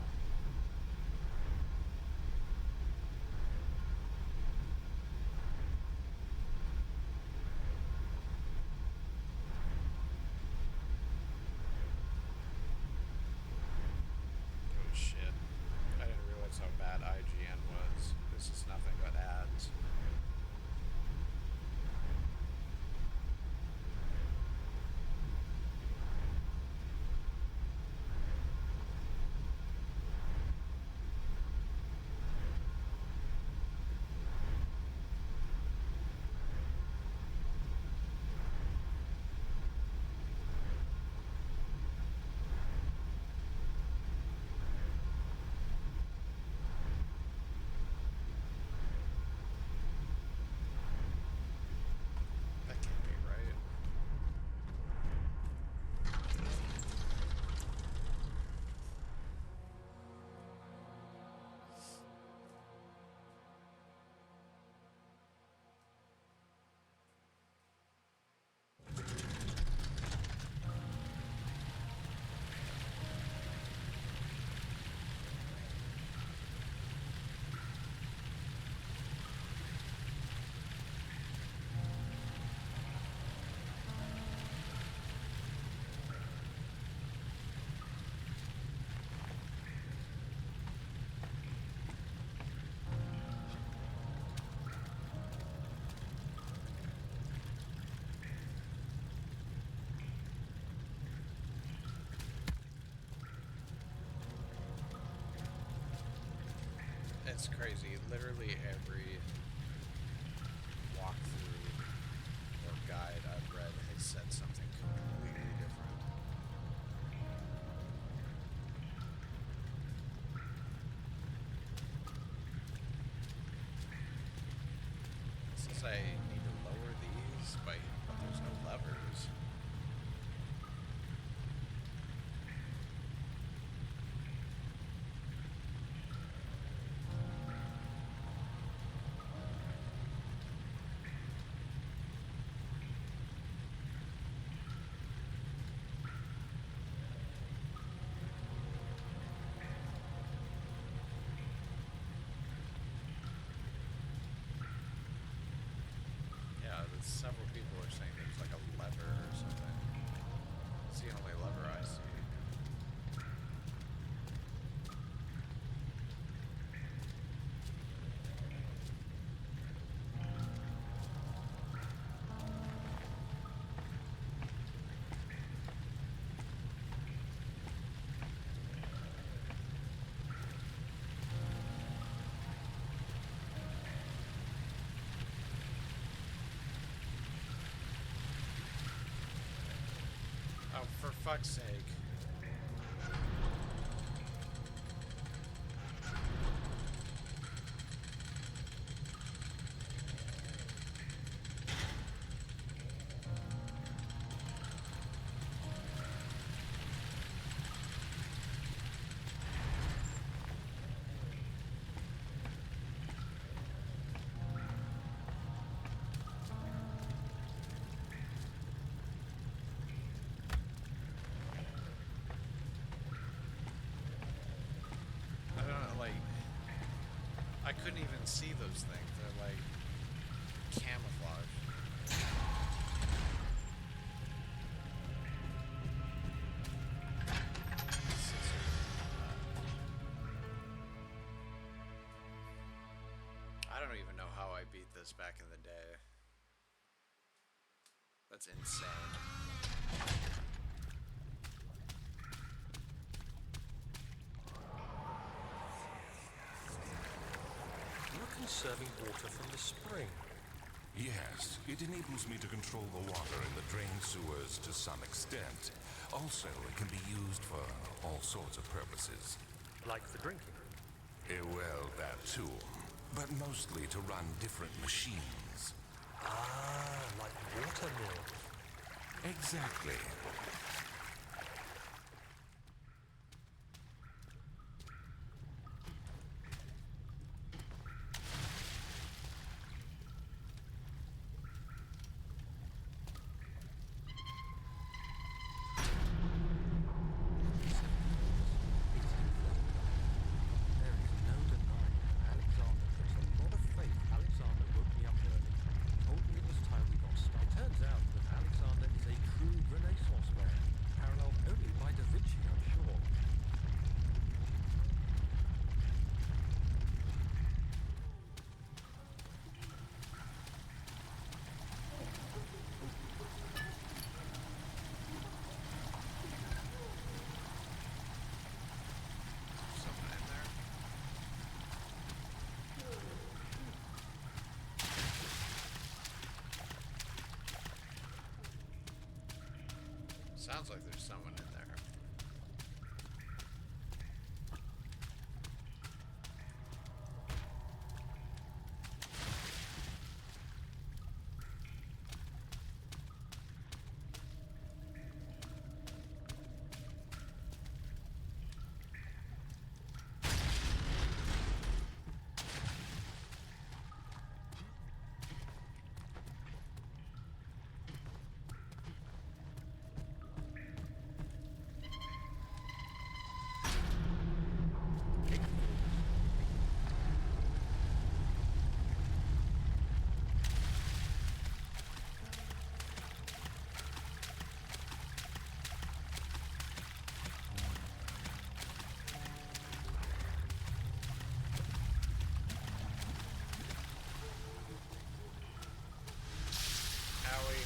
Oh shit. I didn't realize how bad IGN was. This is nothing but ads. That can't be right. It's crazy. Literally every walkthrough or guide I've read has said something completely different. It says I need to lower these, but there's no levers. Yeah, several people are saying there's like a lever or something. It's the only lever I see. Oh, for fuck's sake. I don't know, like, I couldn't even see those things. They're like this back in the day. That's insane. You're conserving water from the spring. Yes, it enables me to control the water in the drain sewers to some extent. Also, it can be used for all sorts of purposes. Like for drinking. Well, that too. But mostly to run different machines. Ah, like water mills. Exactly. There is no denying that Alexander puts a lot of faith. Alexander woke me up early, told me it was time we got started. Turns out that Alexander is a true Renaissance man, paralleled only by Da Vinci, I'm sure. Someone in there? Sounds like there's someone in there. Howie.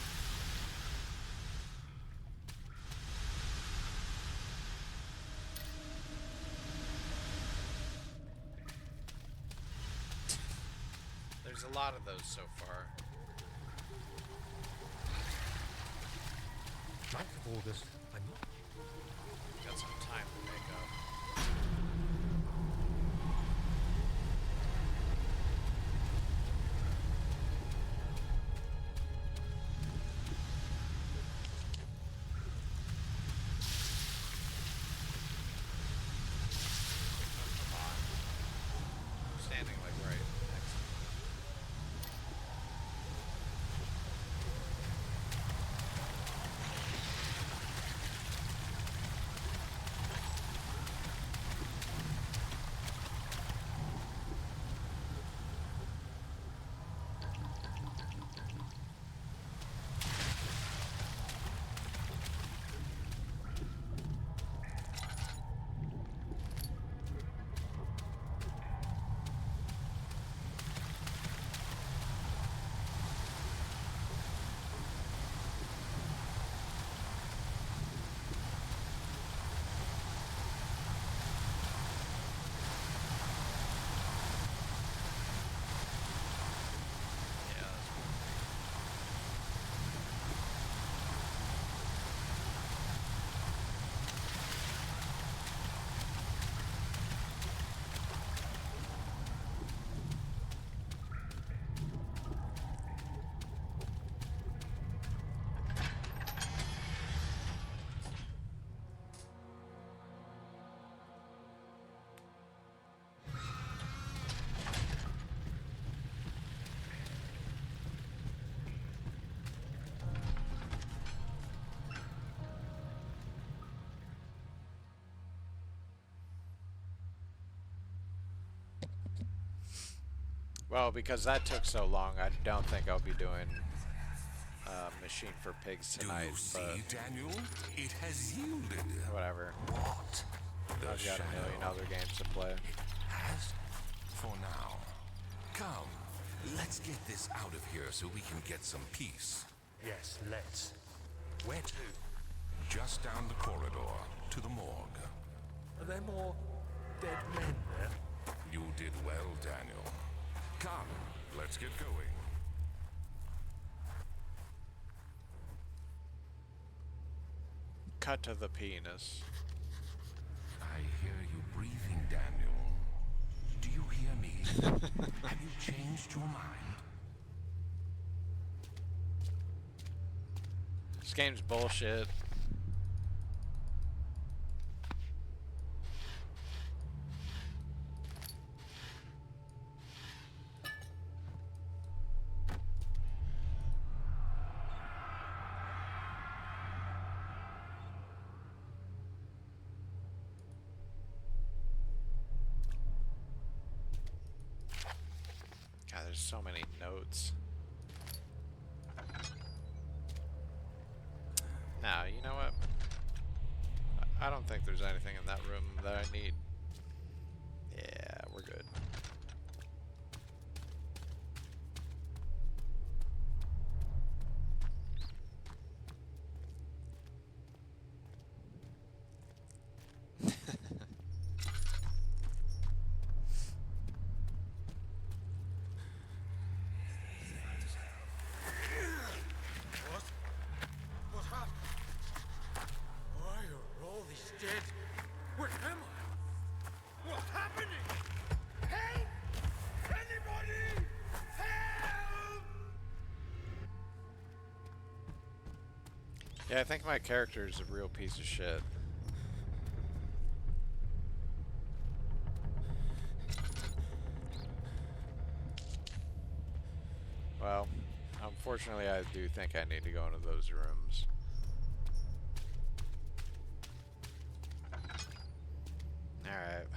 There's a lot of those so far. 9th of August, I'm not. Got some time to make up. Oh, come on. I'm standing like right next to me. Yeah, that's cool. Well, because that took so long, I don't think I'll be doing Machine for Pigs Do tonight, you see, but Daniel? It has yielded. whatever. What? The I've got a million shadow other games to play. has for now. Come, Let's get this out of here so we can get some peace. Yes, let's. Where to? Just down the corridor to the morgue. Are there more dead men there? You did well, Daniel. Come, let's get going. Cut to the penis. I hear you breathing, Daniel. Do you hear me? Have you changed your mind? This game's bullshit. God, there's so many notes. Now, you know what? I don't think there's anything in that room that I need. Yeah, we're good. What happened? Why are all these dead? Where am I? What's happening? Help! Anybody! Help! Yeah, I think my character is a real piece of shit. Well, unfortunately, I do think I need to go into those rooms. Alright.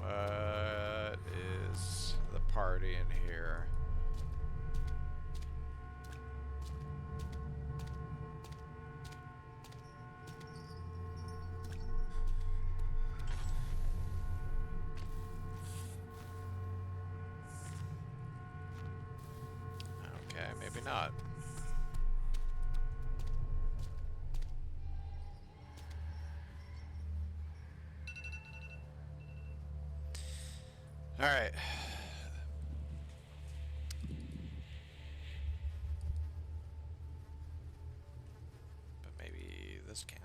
What is the party in here? Okay, maybe not. All right. But maybe this can.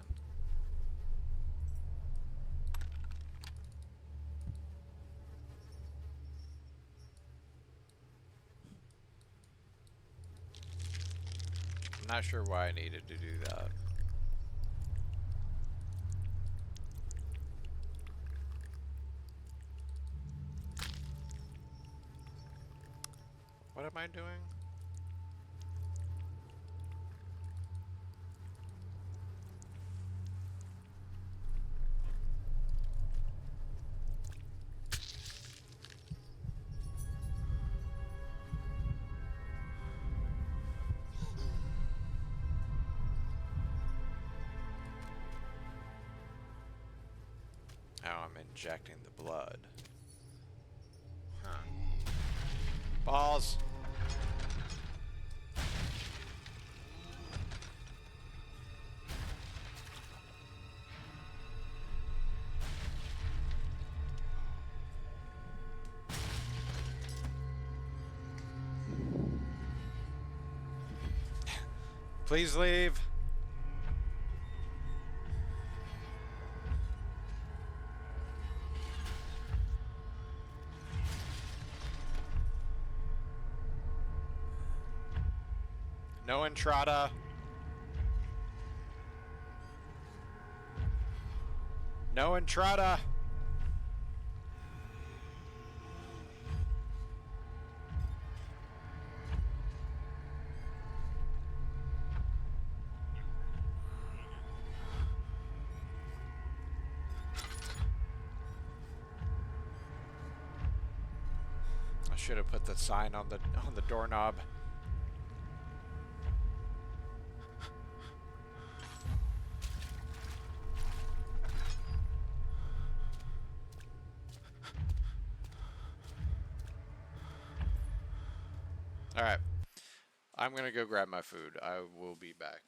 I'm not sure why I needed to do that. What am I doing? Oh, I'm injecting the blood. Huh. Balls! Please leave. No entrada. No entrada. I should have put the sign on the doorknob. All right. I'm going to go grab my food. I will be back.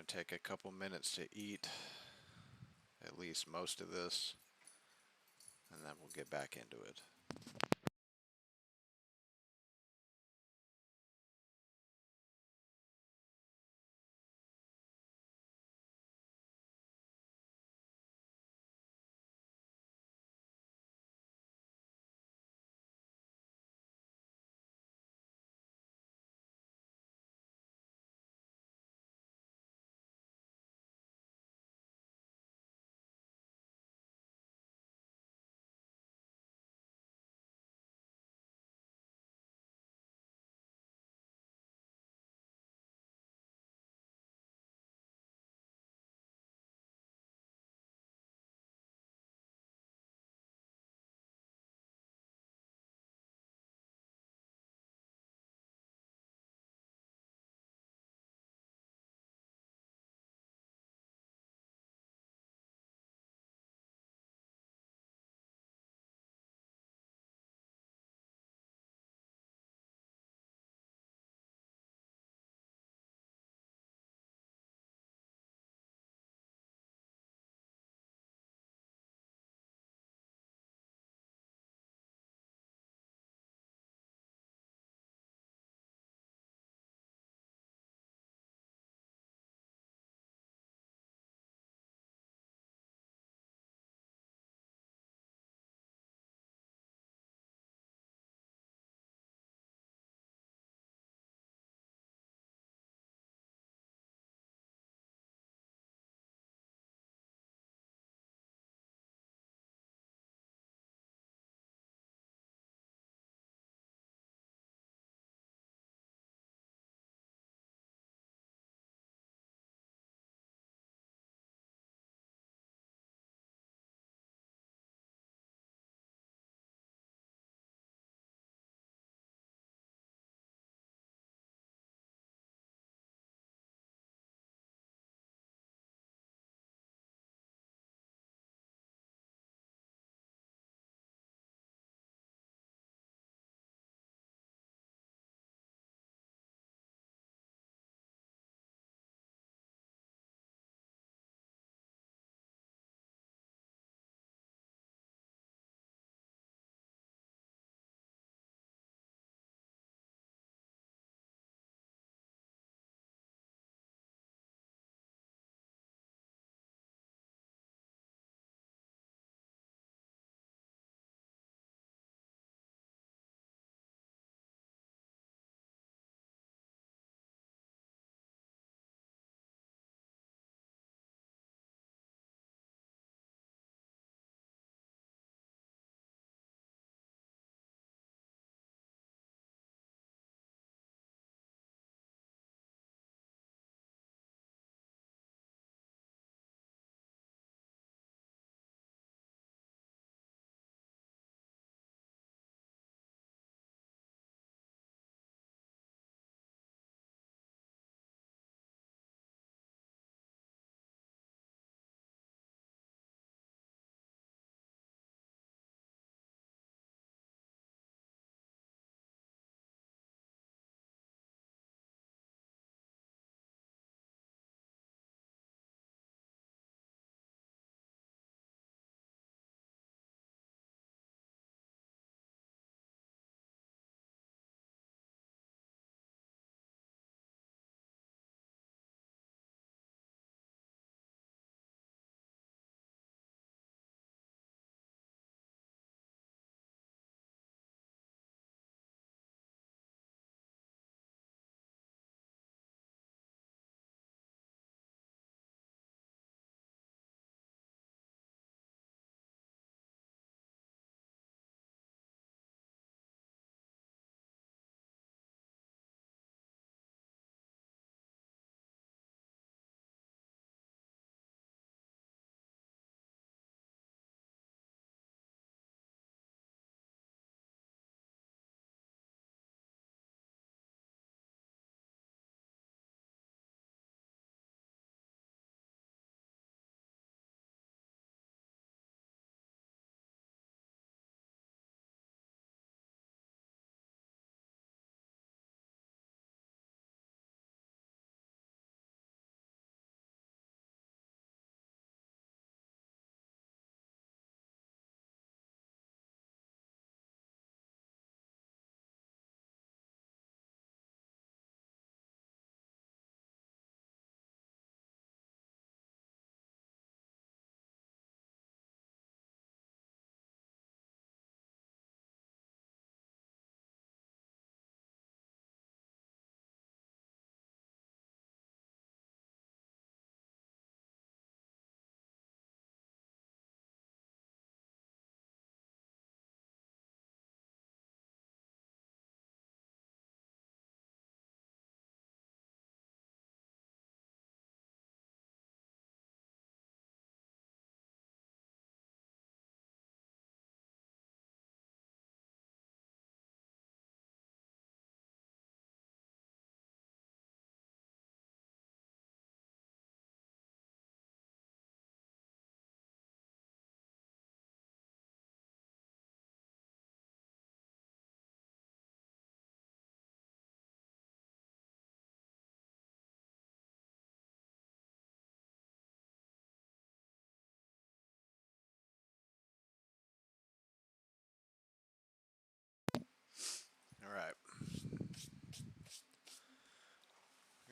take a couple minutes to eat at least most of this, and then we'll get back into it.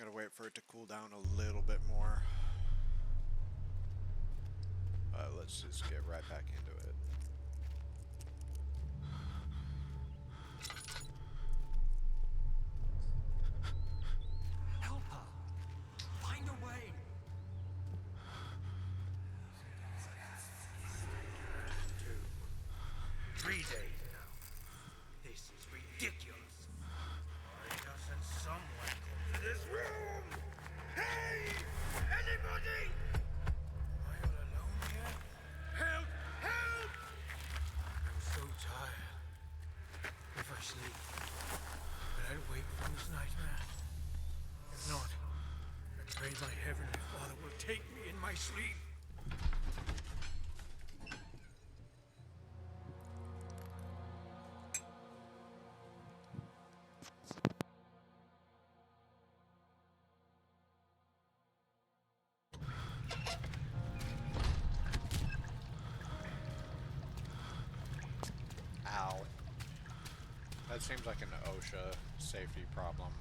Gotta wait for it to cool down a little bit more. Let's just get right back into it. Help her! Find a way! 3 days now. This is ridiculous. Why doesn't someone come to this room? Hey! Anybody! Am I all alone here? Help! Help! I'm so tired. If I sleep, will I wake from this nightmare? If not, I pray my heavenly Father will take me in my sleep. Ow. That seems like an OSHA safety problem.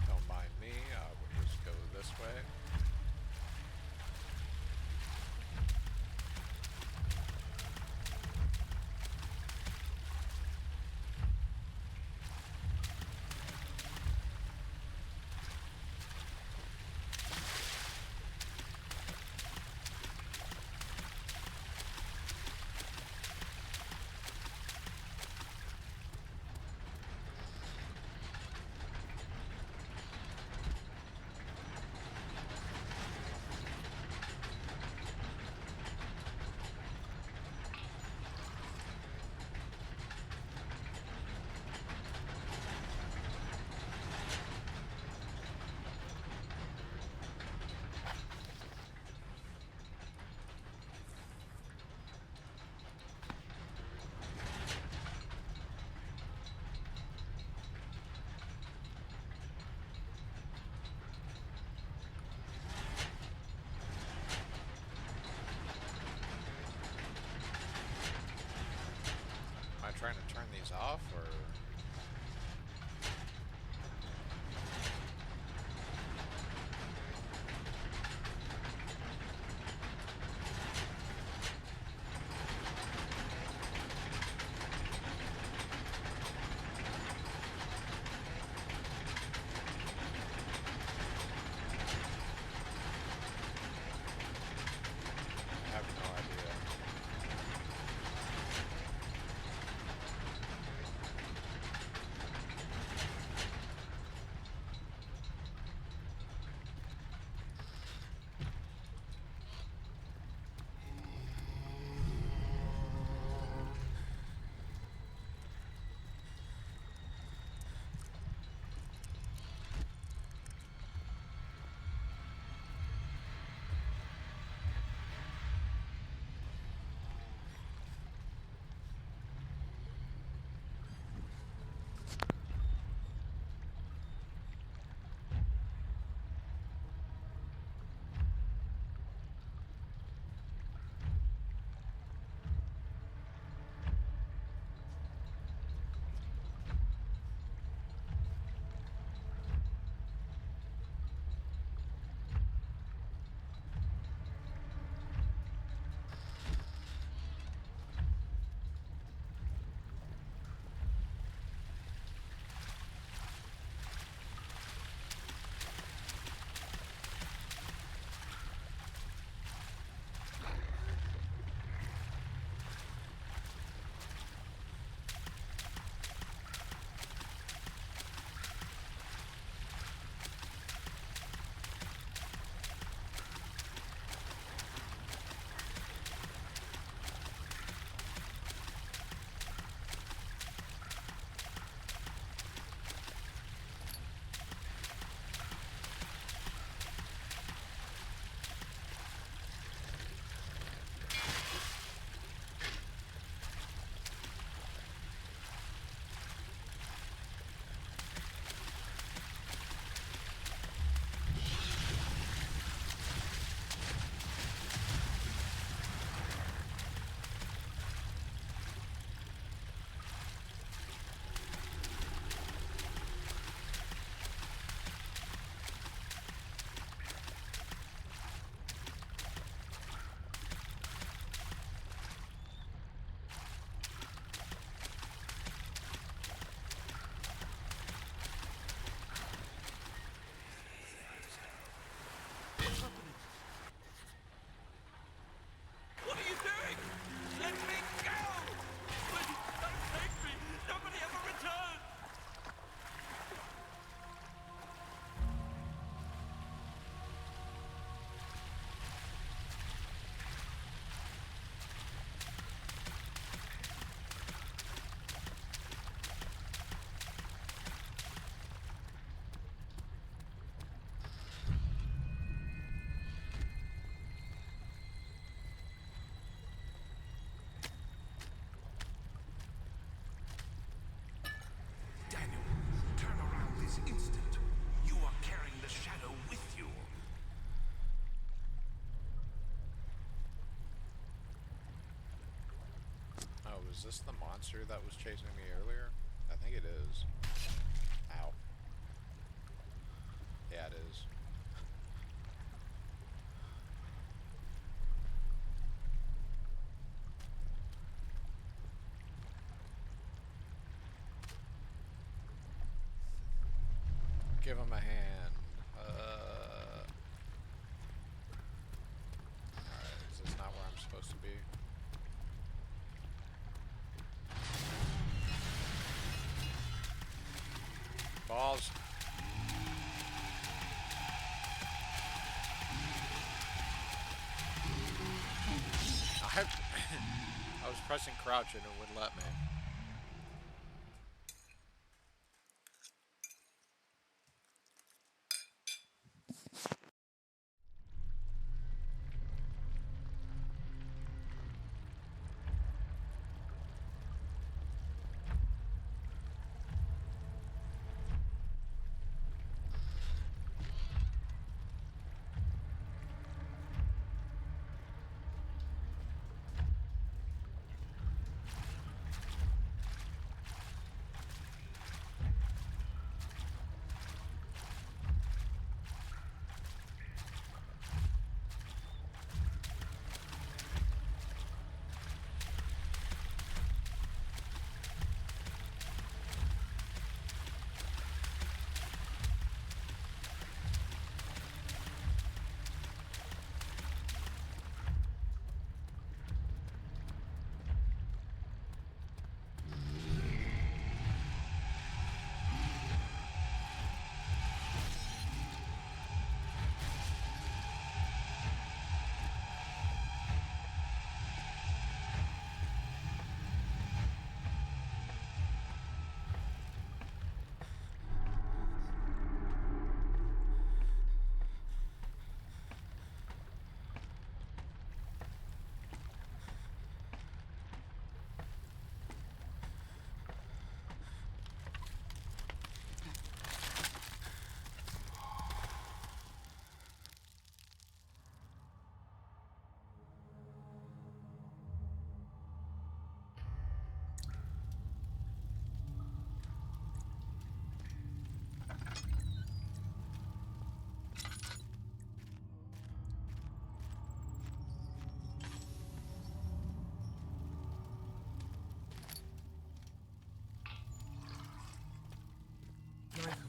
Don't mind me, I will just go this way. Am I trying to turn these off, or...? I have no idea. is this the monster that was chasing me earlier? I think it is. Ow. Yeah, it is. Give him a hand. Alright, is this not where I'm supposed to be? Balls. I was pressing crouch and it wouldn't let me.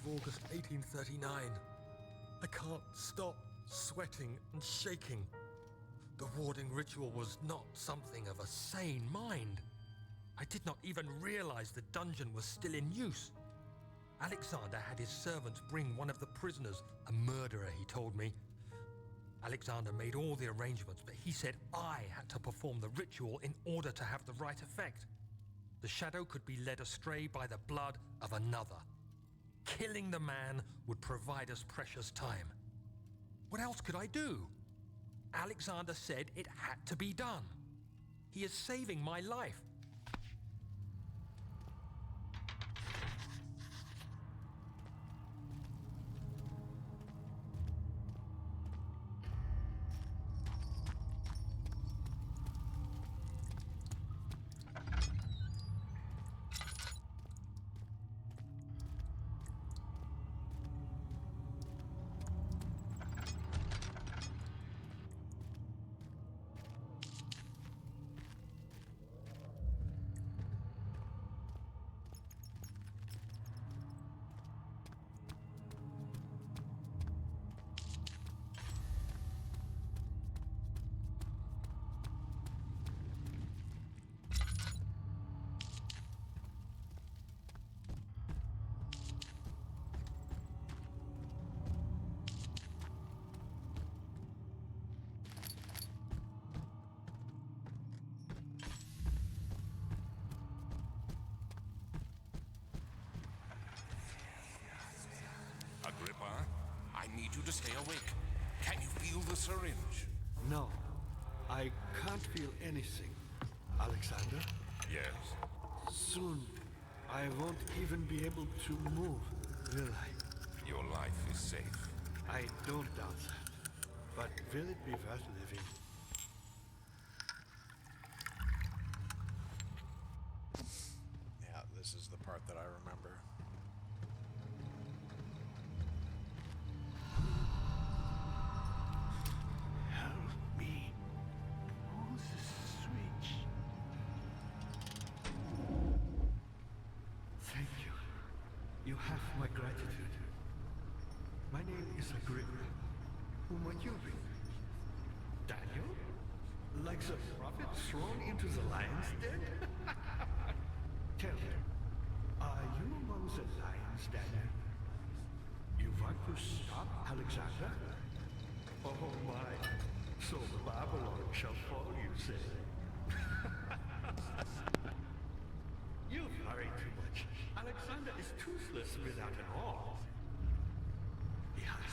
August 1839. I can't stop sweating and shaking. The warding ritual was not something of a sane mind. I did not even realize the dungeon was still in use. Alexander had his servants bring one of the prisoners, a murderer, he told me. Alexander made all the arrangements, but he said I had to perform the ritual in order to have the right effect. The shadow could be led astray by the blood of another. Killing the man would provide us precious time. What else could I do? Alexander said it had to be done. He is saving my life. Agrippa, I need you to stay awake. Can you feel the syringe? No, I can't feel anything. Alexander, Yes. soon I won't even be able to move, will I? Your life is safe. I don't doubt that. But will it be worth living? have my gratitude. My name is Agrippa. Who might you be? Daniel? Like the prophet thrown into the lion's den? Tell me, are you among the lions, Daniel? You want to stop Alexander? Oh my, so Babylon shall fall, you say? You worry too much. Alexander is toothless without an arm. Yes,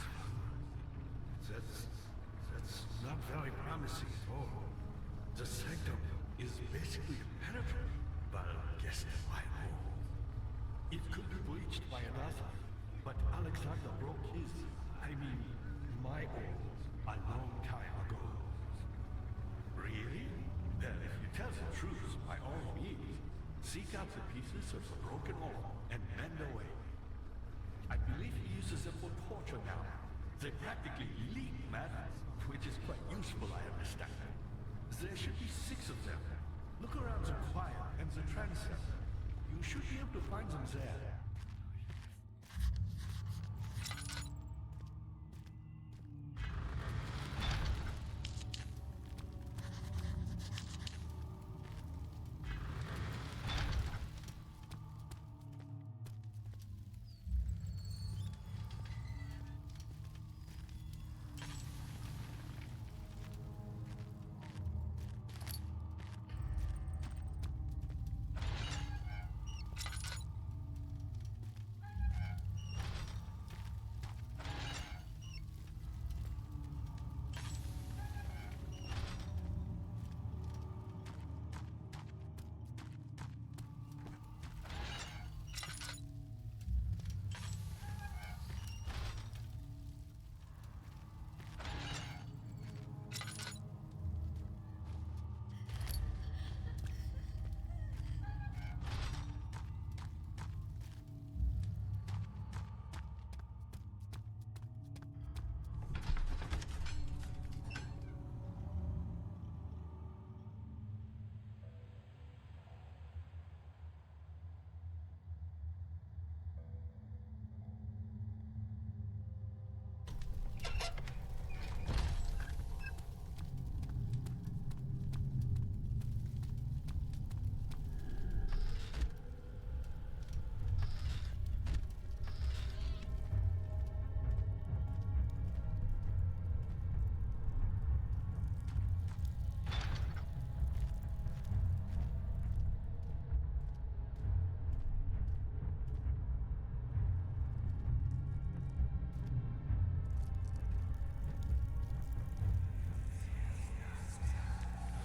that's not very promising at all. The sanctum is basically impenetrable, but against my wall. It could be breached by another, but Alexander broke his, my wall, a long time ago. Really? Well, if you tell the truth, by all means, seek out the pieces of the broken wall and bend away. I believe he uses them for torture now. They practically leak matter, which is quite useful, I understand. There should be 6 of them. Look around the choir and the transept. You should be able to find them there.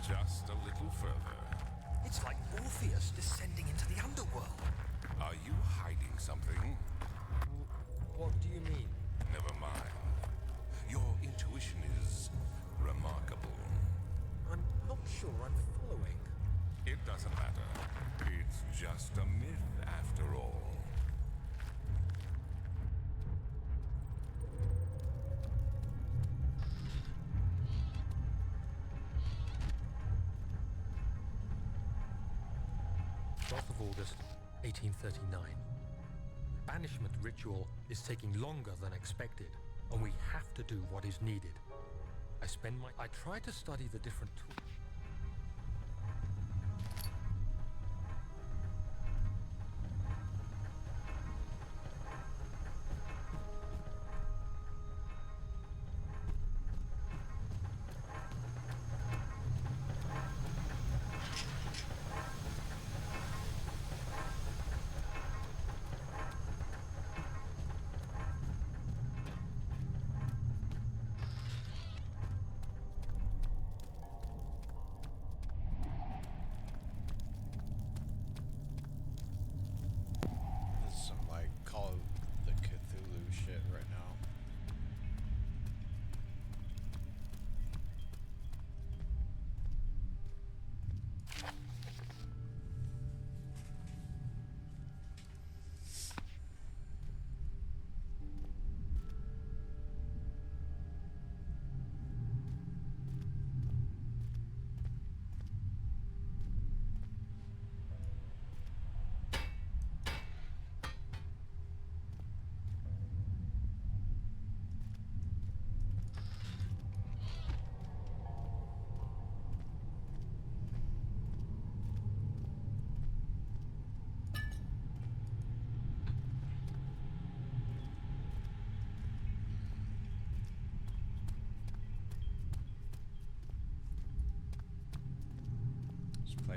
Just a little further. It's like Orpheus descending into the underworld. Are you hiding something? What do you mean? Never mind. Your intuition is remarkable. I'm not sure I'm following. It doesn't matter. It's just a myth after all. Of August, 1839. Banishment ritual is taking longer than expected, and we have to do what is needed. I try to study the different tools.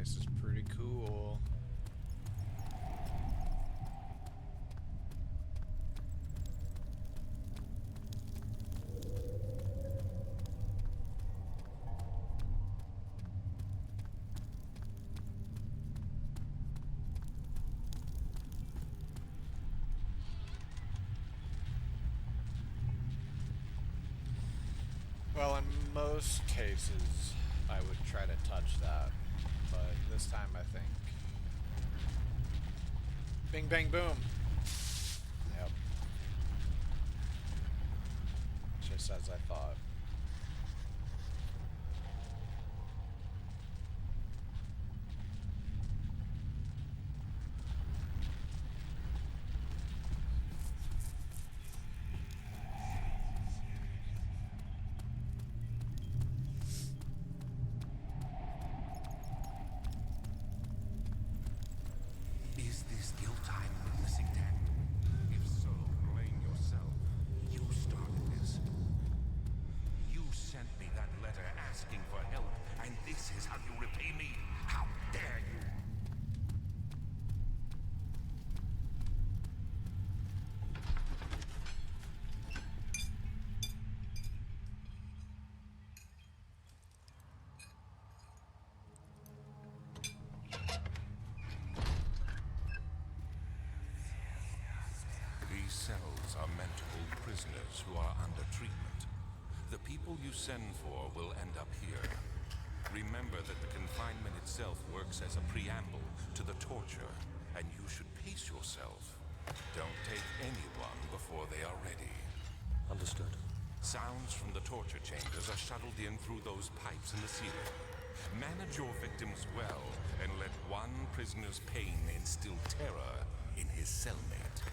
place is pretty cool. Well, in most cases, I would try to touch that, but this time I think... Bing, bang, boom! Yep. Just as I thought. Is this guilt I'm witnessing, Daniel? If so, blame yourself. You started this. You sent me that letter asking for help, and this is how you repay me? How dare you? These cells are meant to hold prisoners who are under treatment. The people you send for will end up here. Remember that the confinement itself works as a preamble to the torture, and you should pace yourself. Don't take anyone before they are ready. Understood. Sounds from the torture chambers are shuttled in through those pipes in the ceiling. Manage your victims well, and let one prisoner's pain instill terror in his cellmate.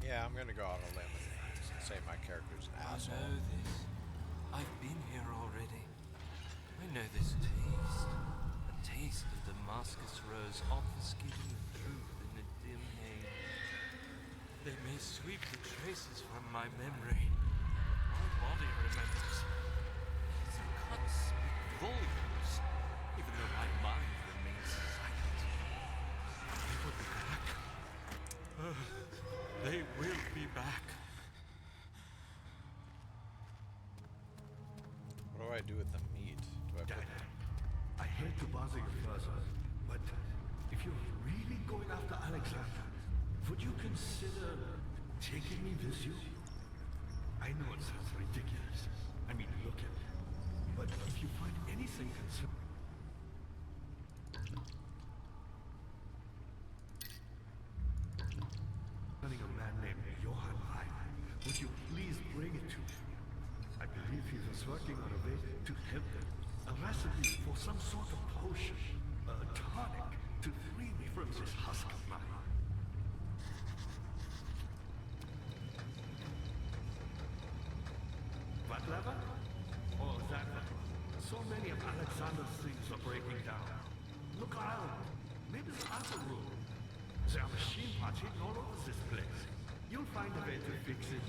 Yeah, I'm gonna go out on a limb and say my character's an I asshole. know this. I've been here already. I know this taste. A taste of Damascus rose obfuscating the truth in a dim haze. They may sweep the traces from my memory. My body remembers. These cuts speak volumes, even though my mind remains silent. They will be back. They will be back. What do I do with the meat? Do I put... Dad, I hate to bother you further, but if you're really going after Alexander, would you consider taking me with you? I know it sounds ridiculous. I mean, look at me. But if you find anything concerning... a man named Johann Rein, would you please bring it to me? I believe he was working on a way to help them. A recipe for some sort of potion, a tonic, to free me from this husk of mine. What lever? Oh, that lever. So many of Alexander's things are breaking down. Look around. Maybe the other room. There are machine parts hidden all over this place. You'll find a way to fix it.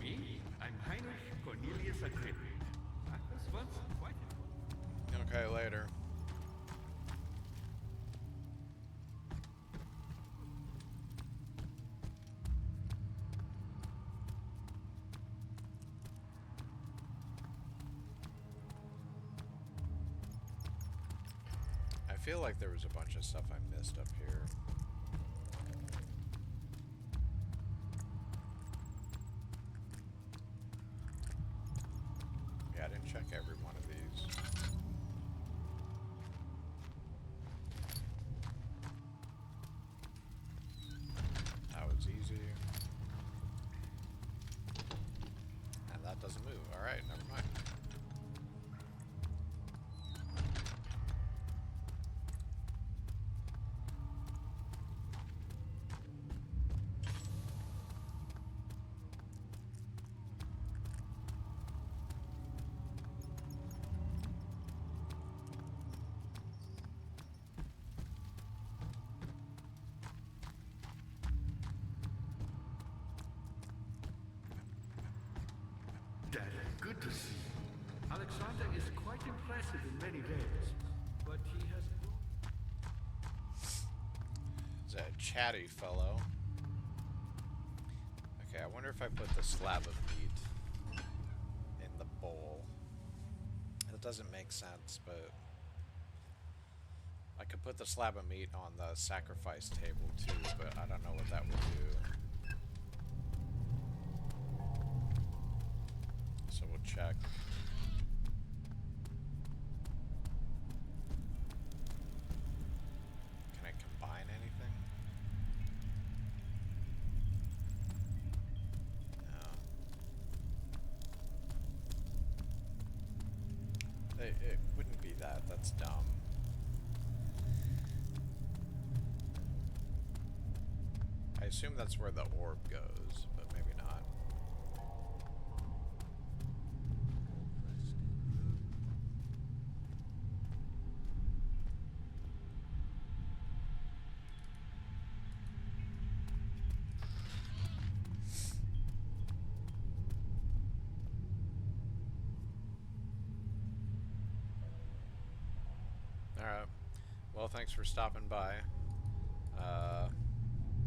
Me? I'm Heinrich Cornelius Agrippa. I was once quite... Okay, later. I feel like there was a bunch of stuff I missed up here. Yeah, I didn't check every one of these. That was easy. And that doesn't move. Alright, never mind. good to see you. Alexander is quite impressive in many ways, but he has... He's a chatty fellow. Okay, I wonder if I put the slab of meat in the bowl. It doesn't make sense, but I could put the slab of meat on the sacrifice table too, but I don't know what that would do. So we'll check. Can I combine anything? No. It wouldn't be that. That's dumb. I assume that's where the orb goes, but maybe not. Alright. Well, thanks for stopping by.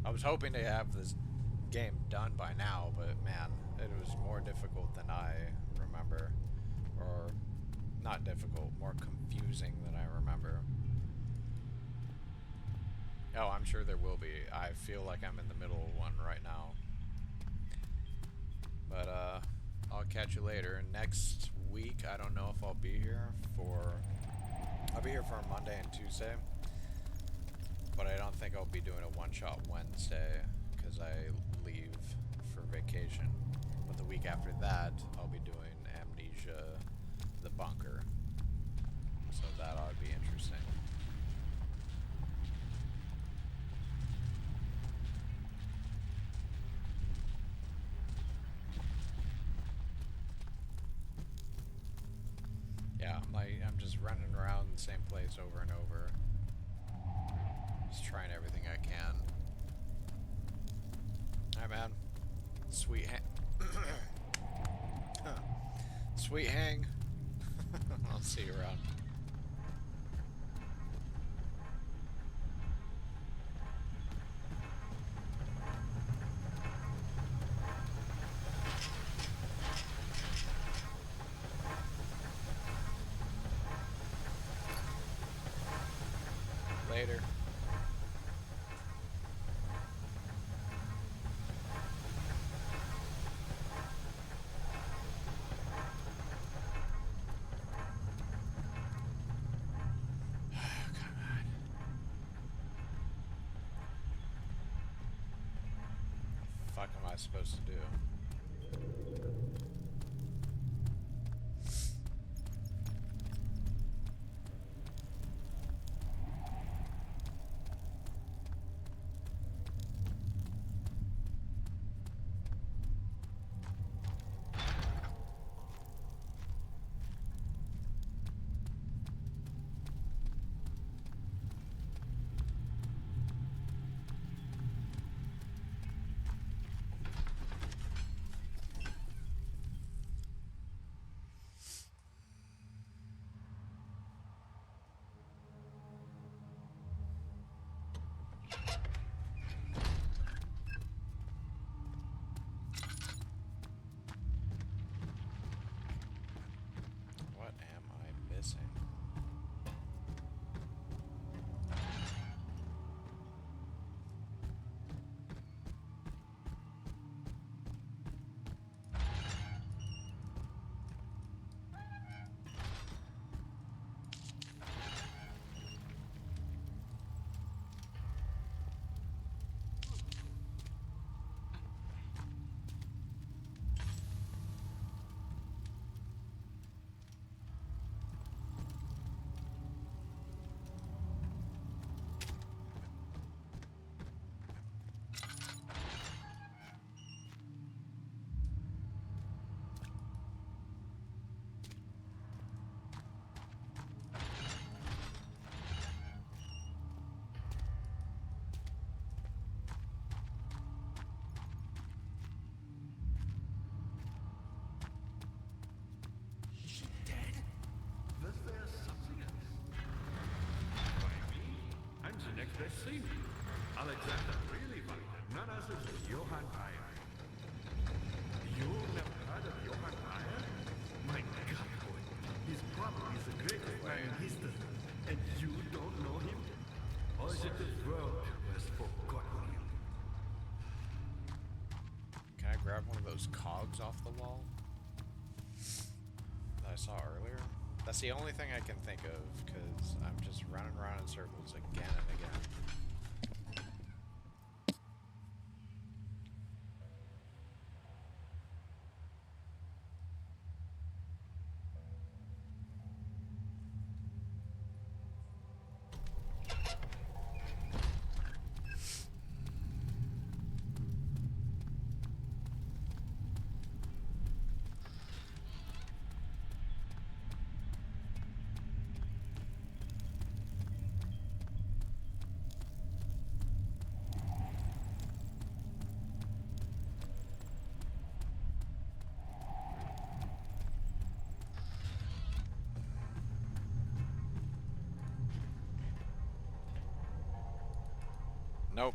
I was hoping to have this game done by now, but man, it was more difficult than I remember. Or, not difficult, more confusing than I remember. Oh, I'm sure there will be. I feel like I'm in the middle of one right now. But, I'll catch you later. Next week, I don't know if I'll be here for... I'll be here for Monday and Tuesday. But I don't think I'll be doing a one-shot Wednesday because I leave for vacation. But the week after that, I'll be doing Amnesia, the bunker. So that ought to be interesting. Yeah, I'm just running around the same place over and over. Just trying everything I can. Alright, man. Sweet Sweet hang. I'll see you around. Later. Fuck am I supposed to do? Alexander really wanted none other than Johann Bayer. You never heard of Johann Bayer? My God, boy. He's probably the greatest man in history. And you don't know him? Or is it the world who has forgotten him? Can I grab one of those cogs off the wall that I saw earlier? That's the only thing I can think of, because I'm just running around in circles again and again. Nope.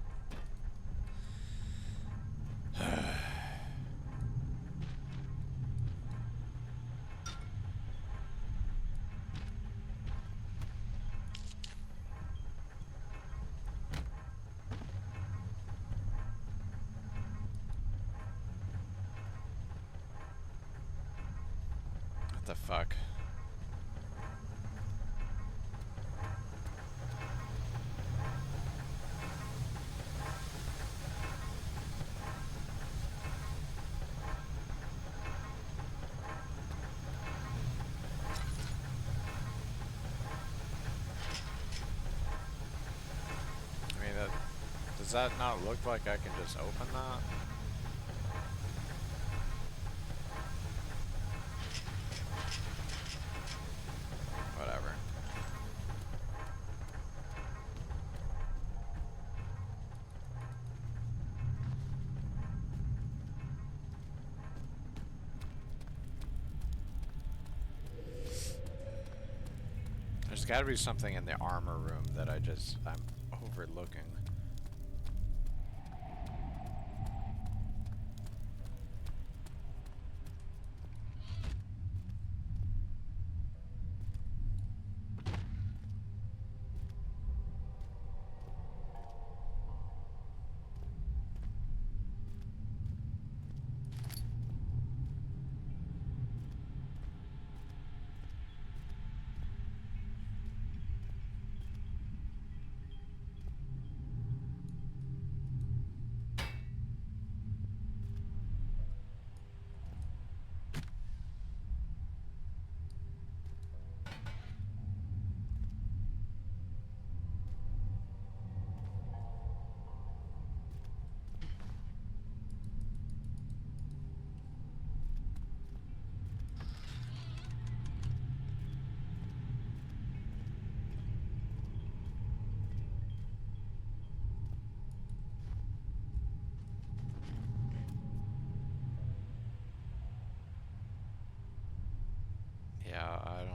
What the fuck? I mean, does that not look like I can just open that? Whatever. There's gotta be something in the armor room that I'm overlooking. Yeah, I don't...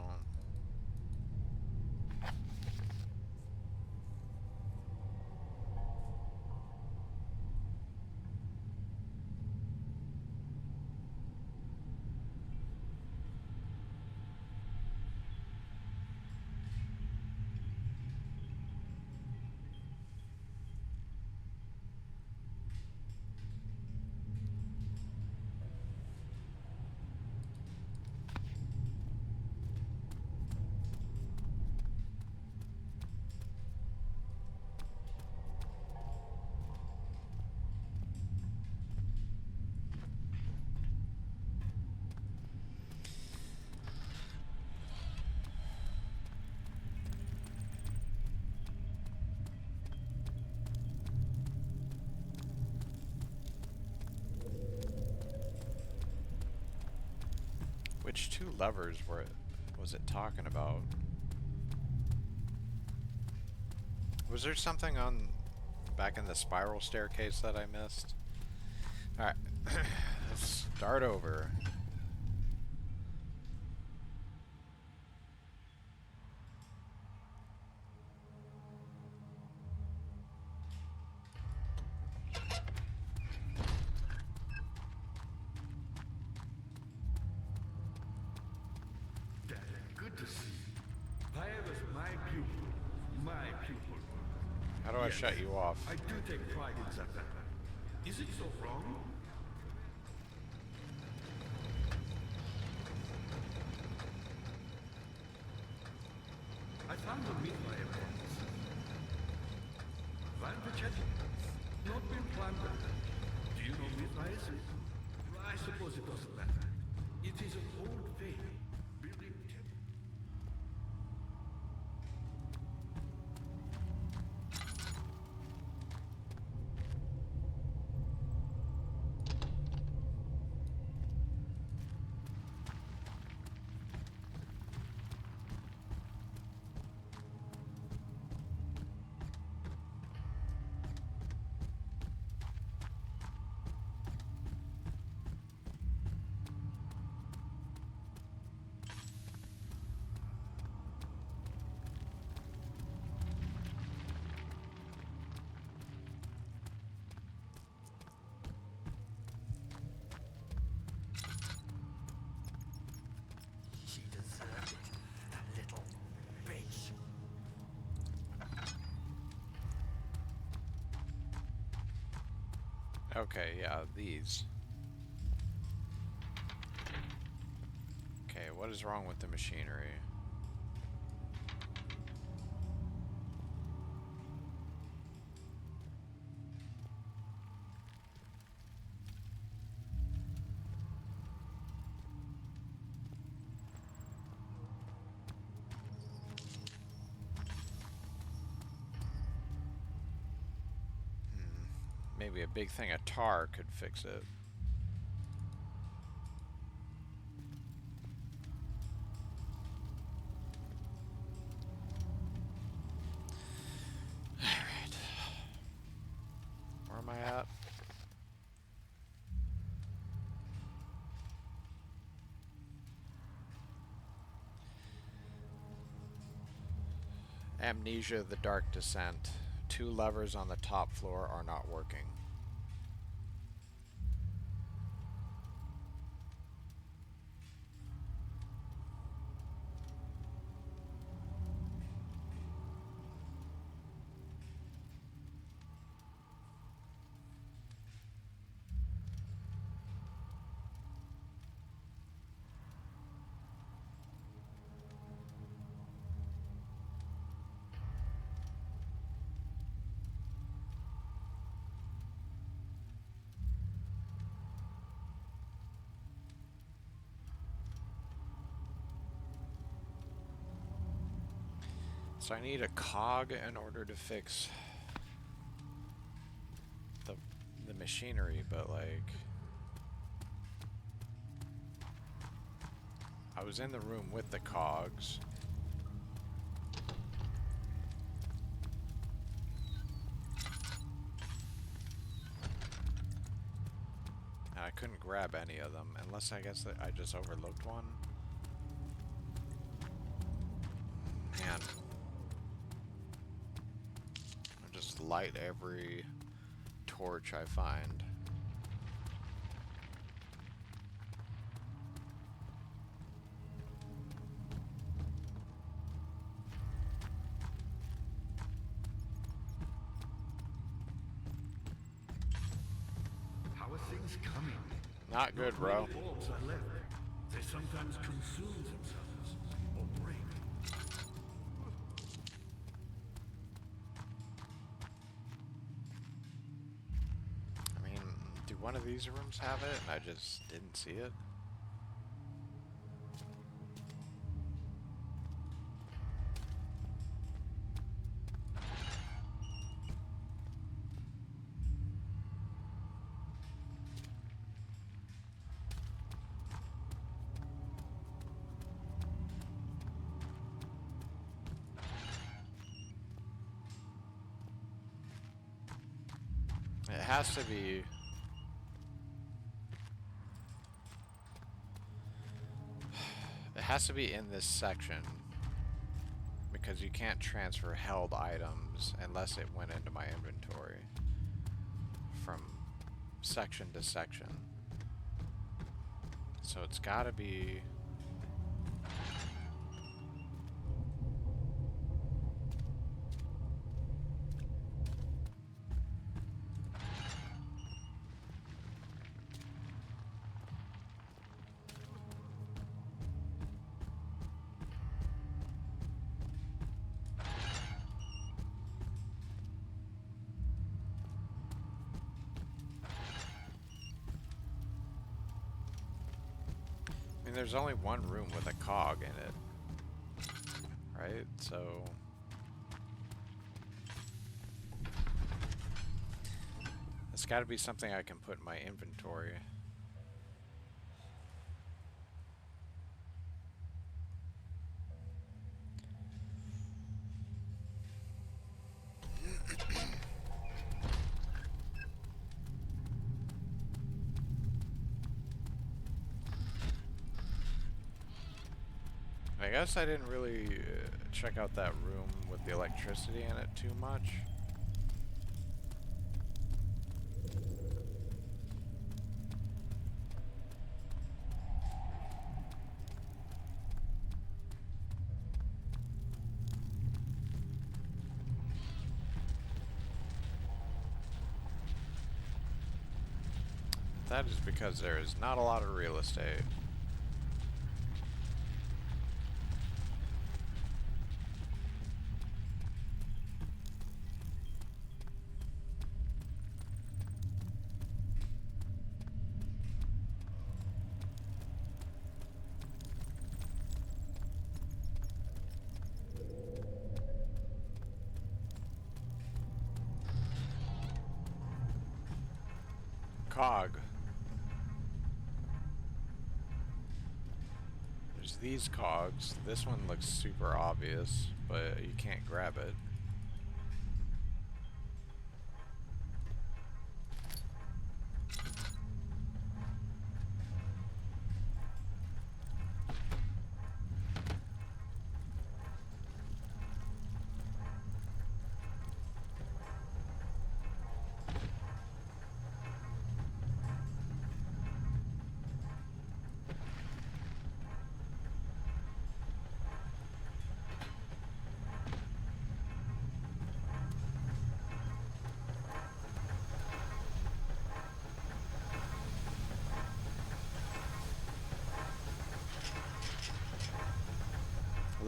Which two levers was it talking about? Was there something on back in the spiral staircase that I missed? Alright, let's start over. Fire was my pupil. My pupil. How do I Yes, shut you off? I do take pride in that. Is it so wrong? I found the midfire box. Advantage had not been planned. Do you know midfires? I suppose it doesn't matter. It is an old faith. Building temple. She deserved it, that little bitch. Okay, yeah, these. Okay, what is wrong with the machinery? Maybe a big thing of tar could fix it. Alright. Where am I at? Amnesia, the Dark Descent. 2 levers on the top floor are not working. So I need a cog in order to fix the machinery, but like I was in the room with the cogs. And I couldn't grab any of them, unless I guess that I just overlooked one. Man. I just light every torch I find. How are things coming? Not good, bro. Many bulbs are left. They sometimes consume themselves or break. I mean, do one of these rooms have it and I just didn't see it? It has to be. It has to be in this section because you can't transfer held items unless it went into my inventory from section to section. So it's gotta be. there's only one room with a cog in it, right? So it's got to be something I can put in my inventory. I guess I didn't really check out that room with the electricity in it too much. That is because there is not a lot of real estate. Cog. There's these cogs. This one looks super obvious, but you can't grab it.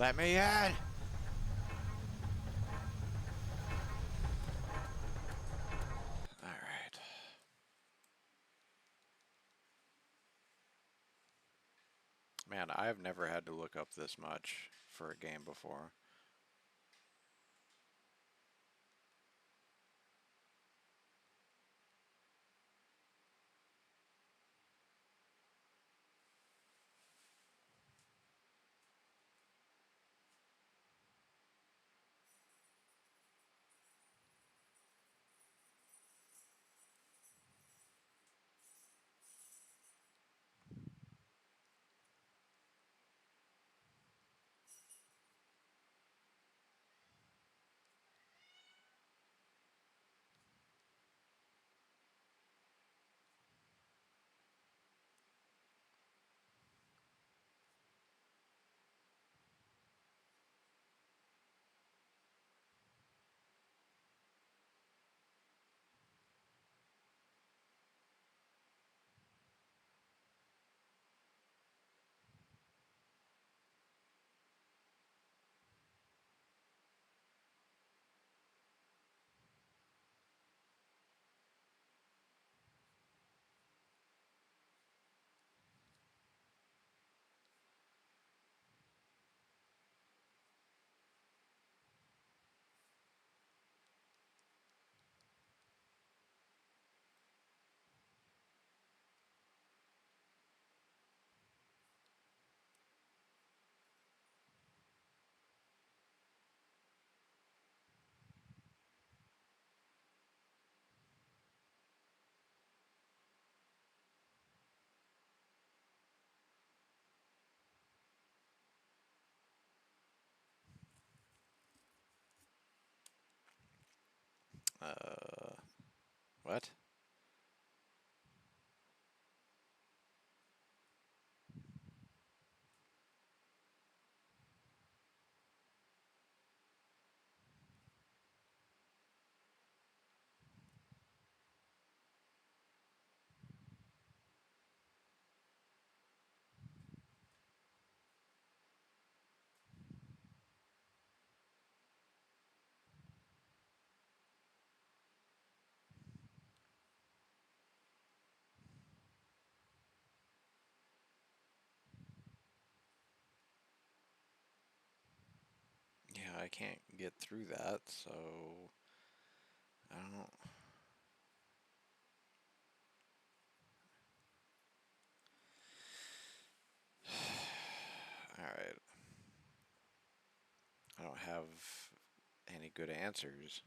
Let me in! Alright. Man, I've never had to look up this much for a game before. What? can't get through that, so I don't. All right. I don't have any good answers.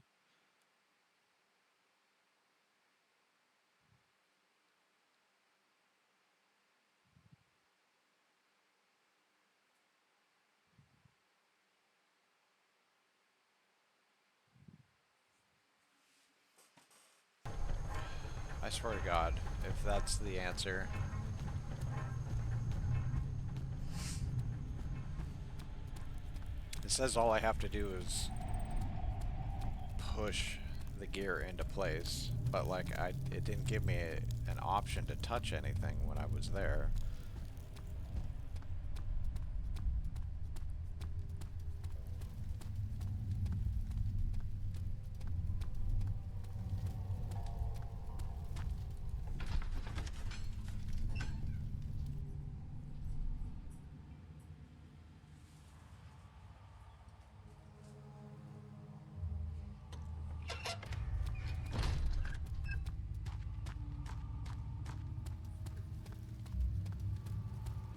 I swear to God, if that's the answer. It says all I have to do is push the gear into place, but like it didn't give me an option to touch anything when I was there.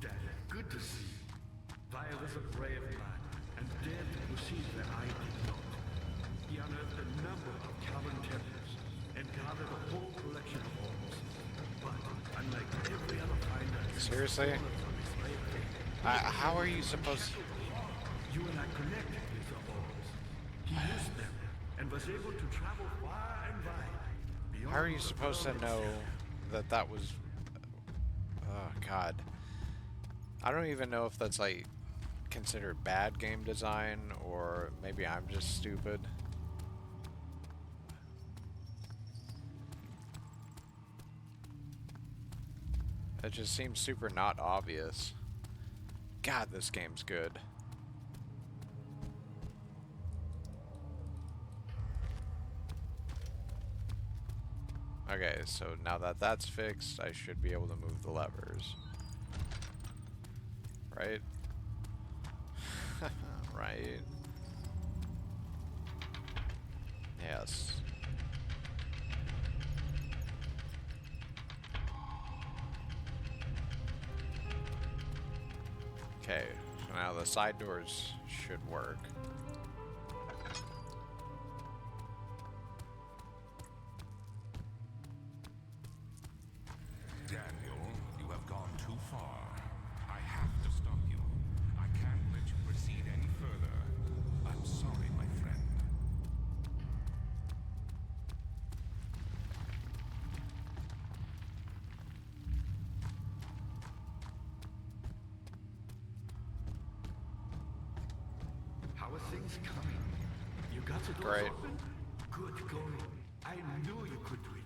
Daniel, good to see you. Vi was a brave man and dared to proceed where I did not. He unearthed a number of cavern temples and gathered a whole collection of orbs. But unlike every other finder, Seriously? How are you supposed to... You and I connected with the orbs. He used them and was able to travel far and wide. Beyond How are you the supposed to world know itself. that was... Oh, God. I don't even know if that's, like, considered bad game design, or maybe I'm just stupid. It just seems super not obvious. God, this game's good. Okay, so now that that's fixed, I should be able to move the levers. Right? Right. Yes. Okay, so now the side doors should work. Daniel, you have gone too far. I have to stop you. I can't let you proceed any further. I'm sorry, my friend. How are things coming? You got the doors Great. open? Good going. I knew you could do it.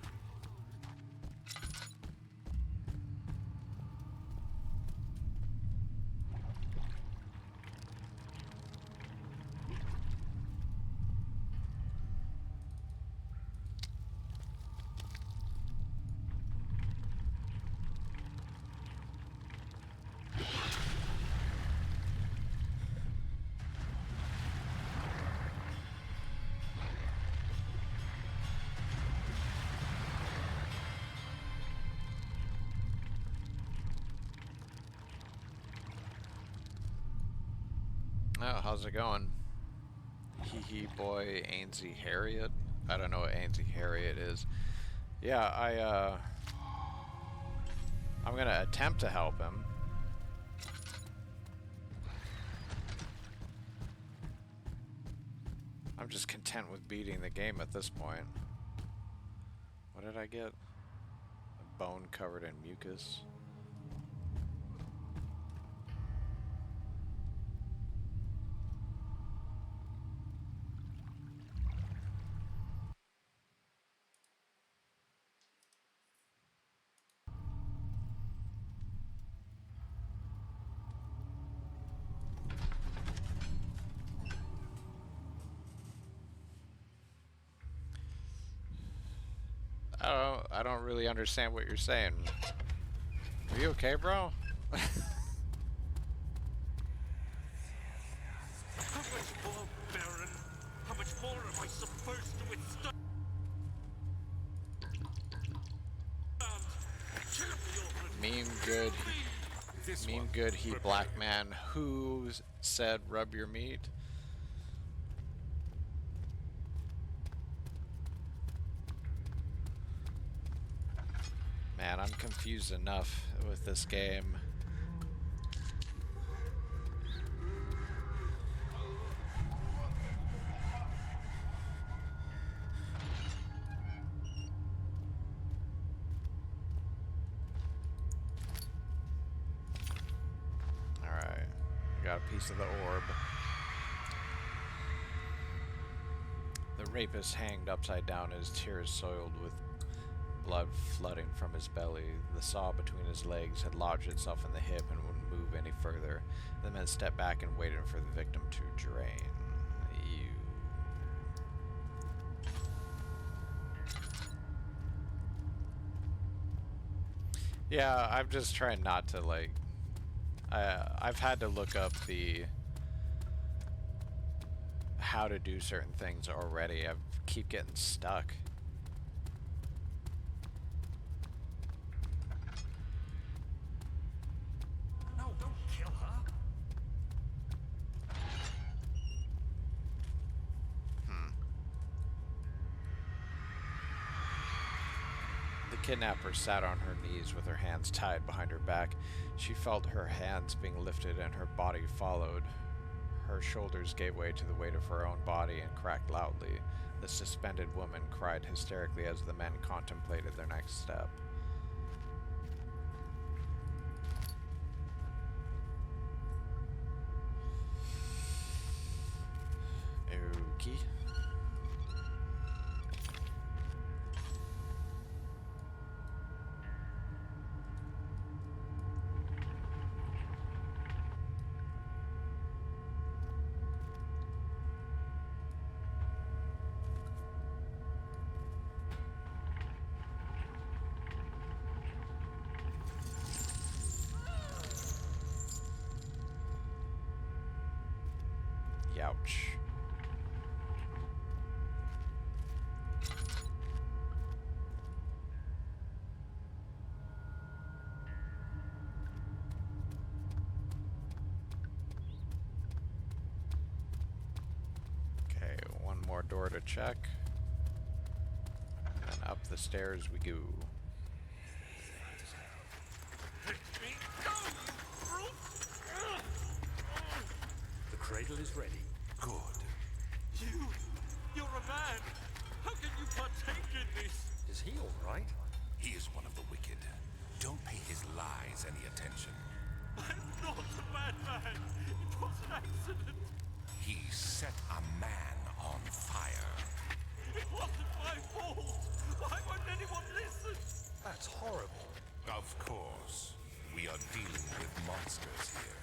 Oh, how's it going? Hee hee boy, Ainsey Harriet. I don't know what Ainsey Harriet is. Yeah, I'm gonna attempt to help him. I'm just content with beating the game at this point. What did I get? A bone covered in mucus. I don't really understand what you're saying. Are you okay, bro? How much more barren I supposed to withstand? Kill me already. Meme good. This Meme one, good. He prepare. black man who said rub your meat. Man, I'm confused enough with this game. Alright. Got a piece of the orb. The rapist hanged upside down, his tears soiled with blood flooding from his belly. The saw between his legs had lodged itself in the hip and wouldn't move any further. The men stepped back and waited for the victim to drain. Ew. Yeah, I'm just trying not to, like... I've had to look up the... how to do certain things already. I keep getting stuck. No, don't kill her. The kidnapper sat on her knees with her hands tied behind her back. She felt her hands being lifted and her body followed. Her shoulders gave way to the weight of her own body and cracked loudly. The suspended woman cried hysterically as the men contemplated their next step. Okay. Youch. Okay, one more door to check. And up the stairs we go. Let me go, you brute! The cradle is ready. Good. You're a man. How can you partake in this? Is he all right? He is one of the wicked. Don't pay his lies any attention. I'm not a bad man. It was an accident. He set a man on fire. It wasn't my fault. Why won't anyone listen? That's horrible. Of course. We are dealing with monsters here.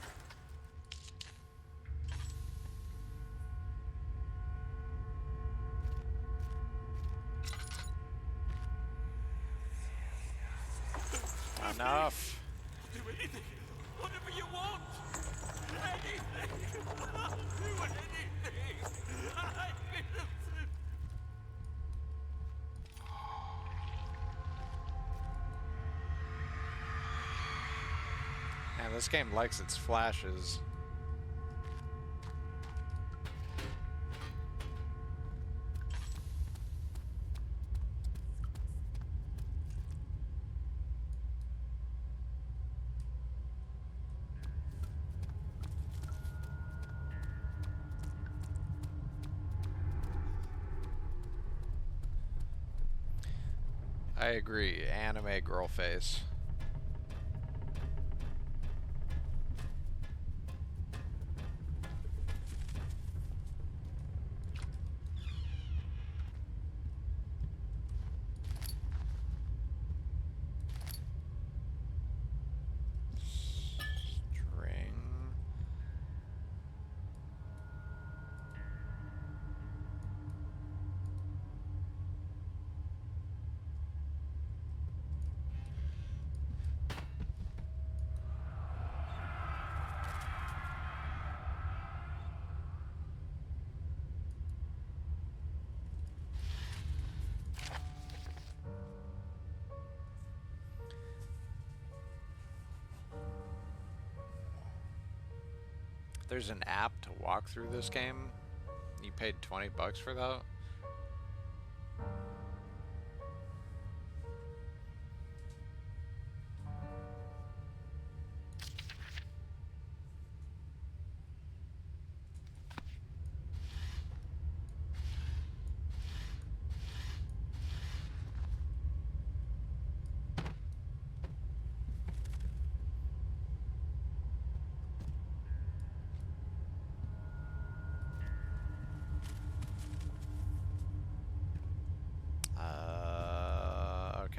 Enough. Do anything. Whatever you want. Anything. I'll do anything. I'm innocent. Man, this game likes its flashes. I agree. Anime girl face. String. There's an app to walk through this game. You paid $20 for that?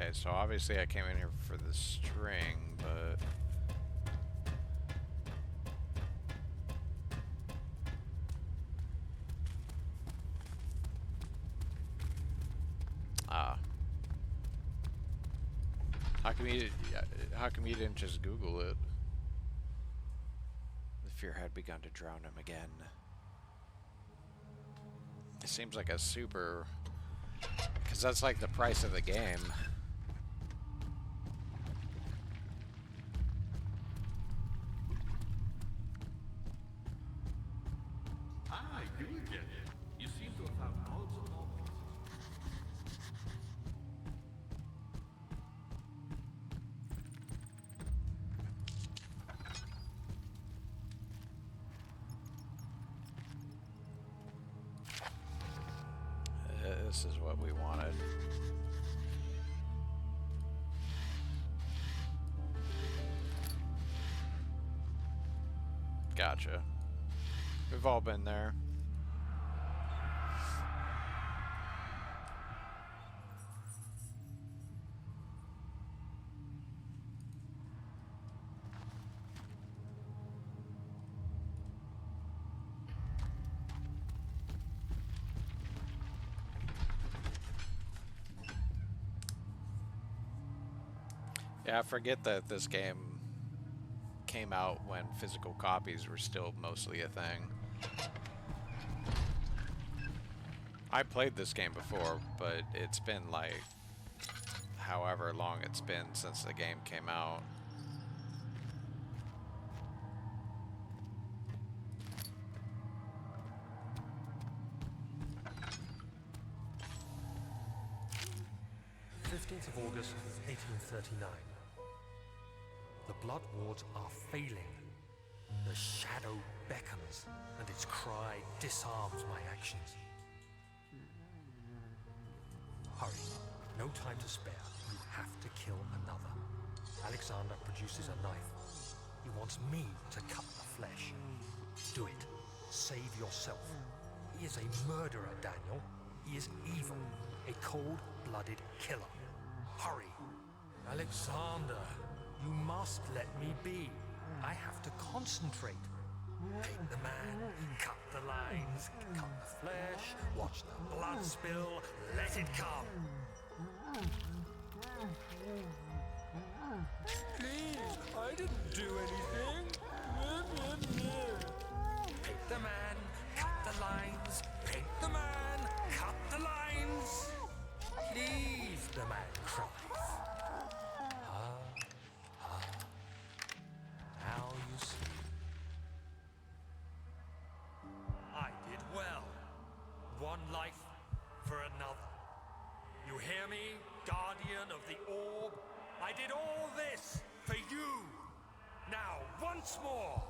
Okay, so obviously I came in here for the string, but... Ah. How come you didn't just Google it? The fear had begun to drown him again. It seems like a super... Because that's like the price of the game. Ah, you again. You seem to have found odds and offers. This is what we wanted. Gotcha. We've all been there. Yeah, I forget that this game came out when physical copies were still mostly a thing. I played this game before, but it's been like however long it's been since the game came out. August 1839. The blood wards are failing. The shadow beckons, and its cry disarms my actions. Hurry. No time to spare. You have to kill another. Alexander produces a knife. He wants me to cut the flesh. Do it. Save yourself. He is a murderer, Daniel. He is evil. A cold-blooded killer. Hurry. Alexander, you must let me be. I have to concentrate. Take the man, cut the lines, cut the flesh, watch the blood spill, let it come. Please, I didn't do anything. Take the man, cut the lines, paint the man, cut the lines. Please, the man cries. Now you see. I did well. One life for another. You hear me, guardian of the orb? I did all this for you. Now, once more,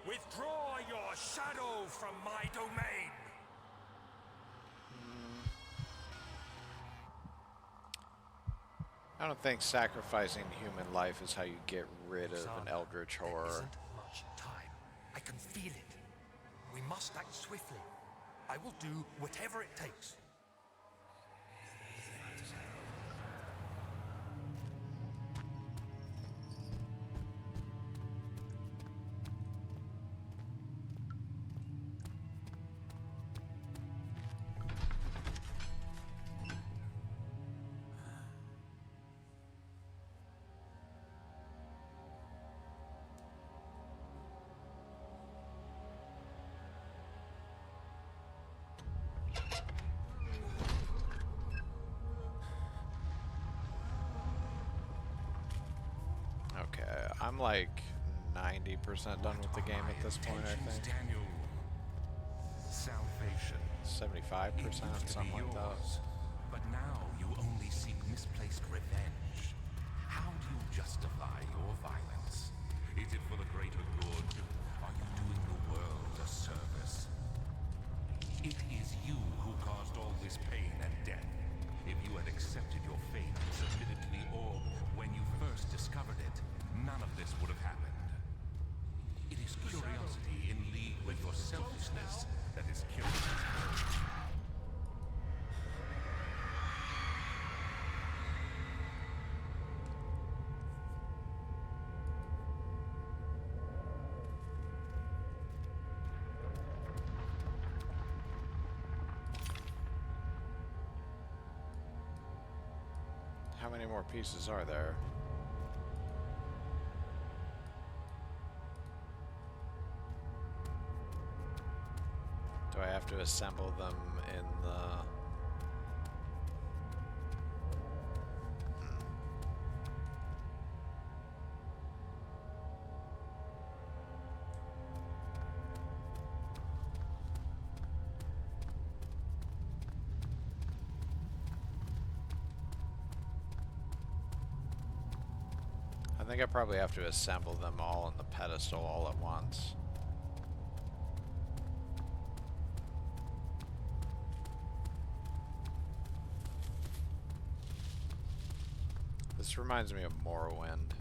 withdraw your shadow from my domain. I don't think sacrificing human life is how you get rid of an eldritch There horror. isn't much time. I can feel it. We must act swiftly. I will do whatever it takes. Okay, I'm like 90% done with the game at this point, I think. Daniel. Salvation. 75%, something like that. But now you only seek misplaced revenge. How do you justify your violence? Is it for the greater good? Are you doing the world a service? It is you who caused all this pain and death. If you had accepted your fate and submitted to the orb when you first discovered it, none of this would have happened. It is curiosity in league with your selfishness that is killing us. How many more pieces are there? Do I have to assemble them in the... I think I probably have to assemble them all in the pedestal all at once. This reminds me of Morrowind.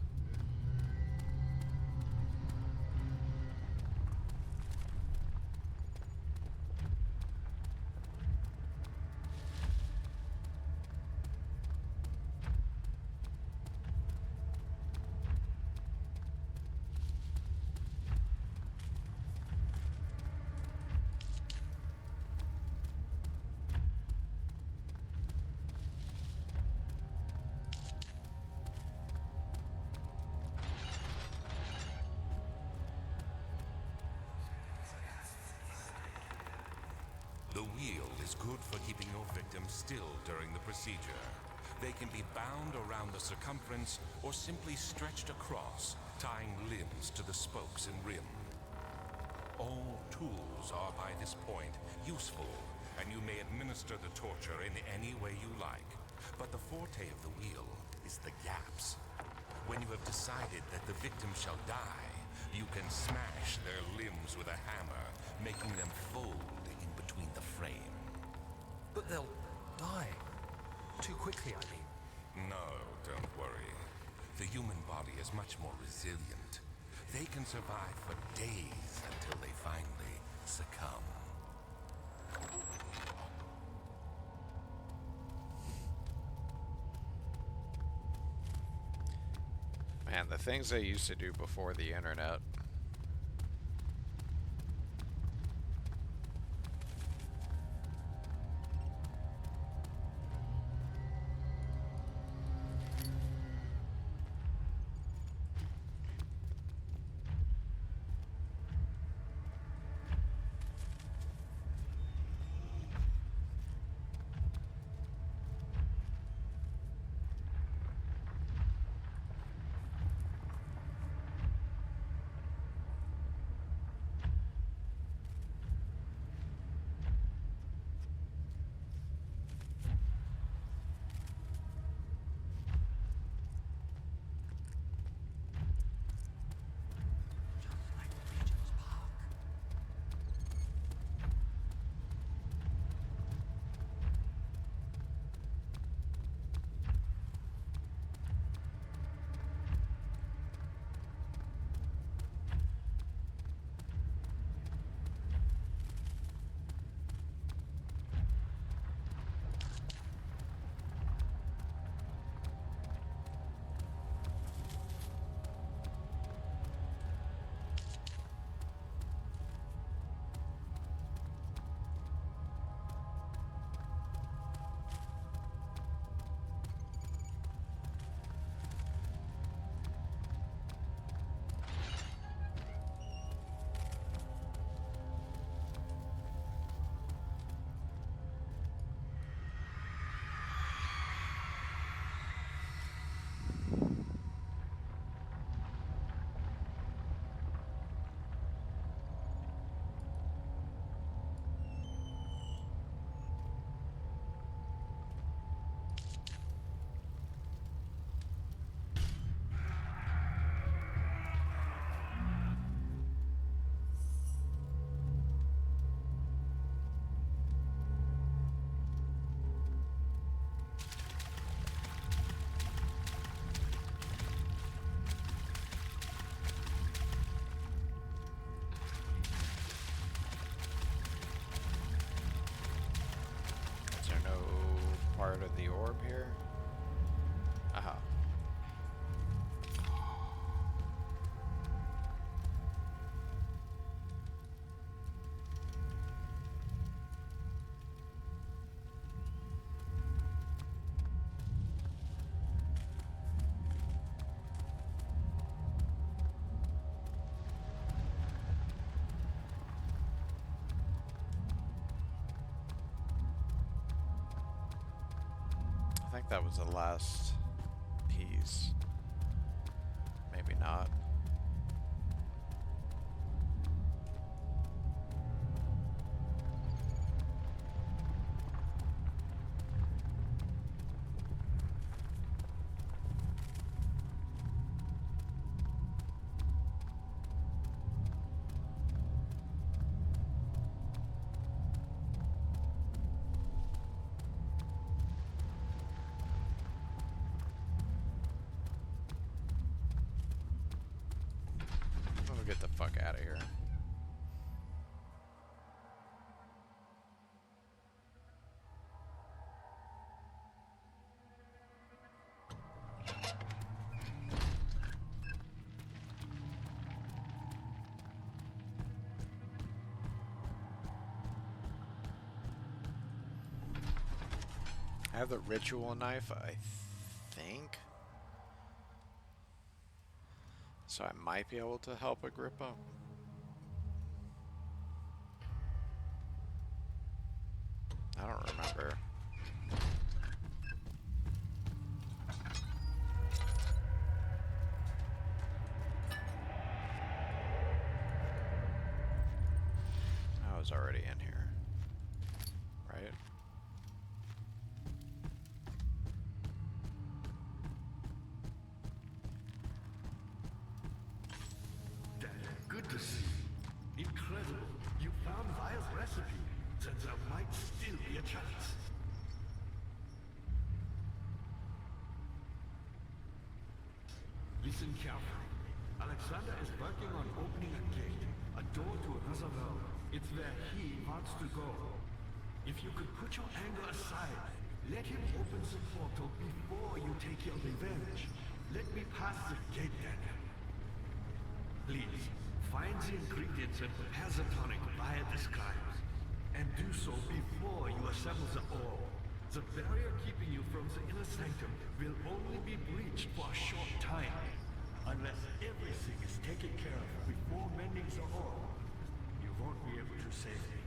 The wheel is good for keeping your victims still during the procedure. They can be bound around the circumference or simply stretched across, tying limbs to the spokes and rim. All tools are by this point useful, and you may administer the torture in any way you like. But the forte of the wheel is the gaps. When you have decided that the victim shall die, you can smash their limbs with a hammer, making them fold in between the frame. But they'll die. Too quickly, I mean. No, don't worry. The human body is much more resilient. They can survive for days until they finally succumb. Man, the things I used to do before the internet. that was the last piece. Maybe not. Get the fuck out of here. I have the ritual knife, I think. So I might be able to help Agrippa. I don't remember. I was already in here, right? Good to see you. Incredible. You found Vile's recipe. Then there might still be a chance. Listen carefully. Alexander is working on opening a gate, a door to another world. It's where he wants to go. If you could put your anger aside, let him open the portal before you take your revenge. Let me pass the gate, Daniel. Please. Find the ingredients and prepare the tonic via the scribes. And do so before you assemble the orb. The barrier keeping you from the inner sanctum will only be breached for a short time. Unless everything is taken care of before mending the orb, you won't be able to save me.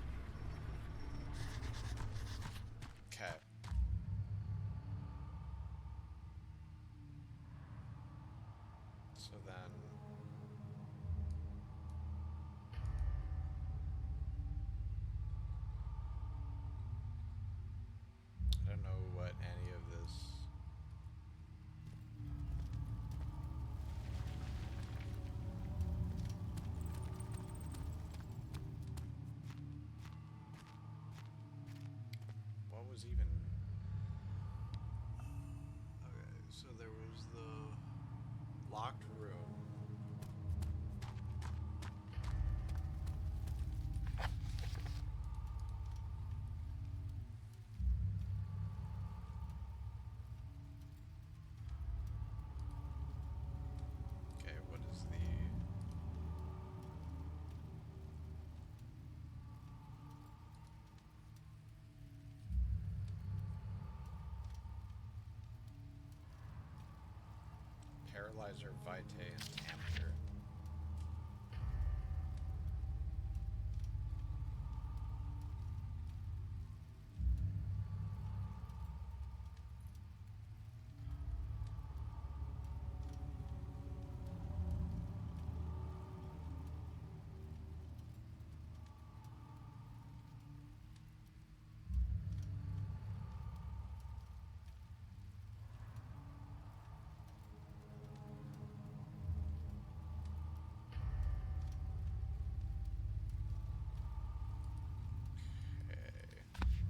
Okay. So then... I don't know what any of this... What was even... Okay, so there was the locked room. Okay, what is the... Paralyzer, Vitae, and Amateur.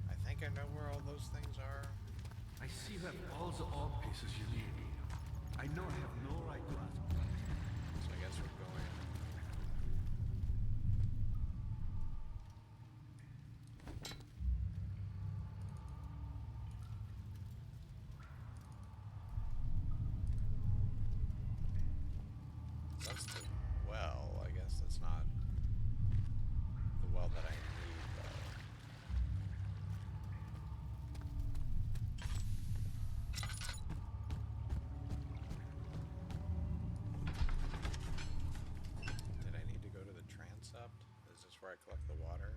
I think I know where all those things are. I see you have all the orb pieces you need. I know I have no right to ask. So I guess we're going... That's the well. I guess that's not the well that I need, though. Did I need to go to the transept? Is this where I collect the water?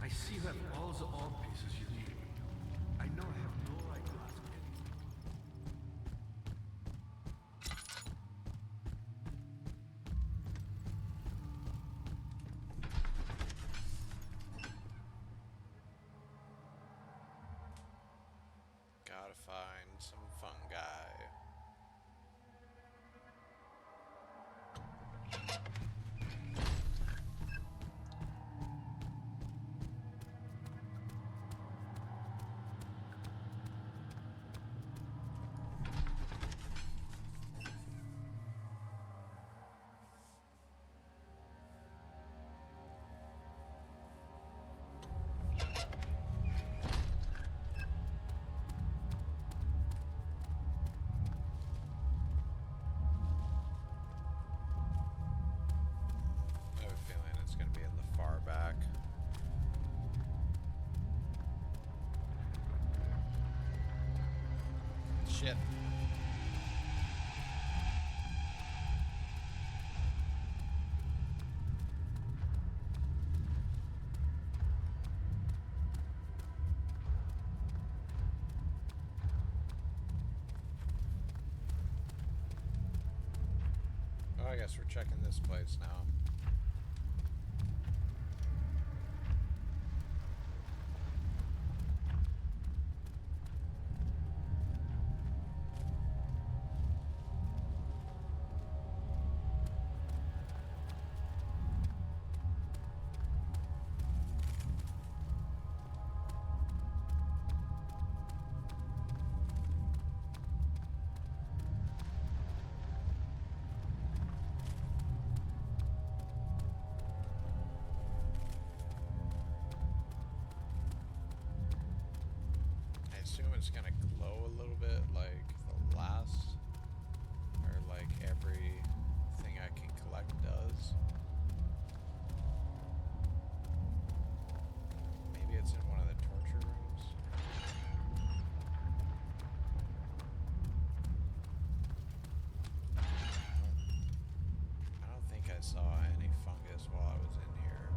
I see you have all the orb pieces you need. I know I have no right to ask anything. Gotta find some fungi. I have a feeling it's going to be in the far back. Shit. Oh, I guess we're checking this place now. I assume it's gonna glow a little bit like the last, or like everything I can collect does. Maybe it's in one of the torture rooms. I don't think I saw any fungus while I was in here.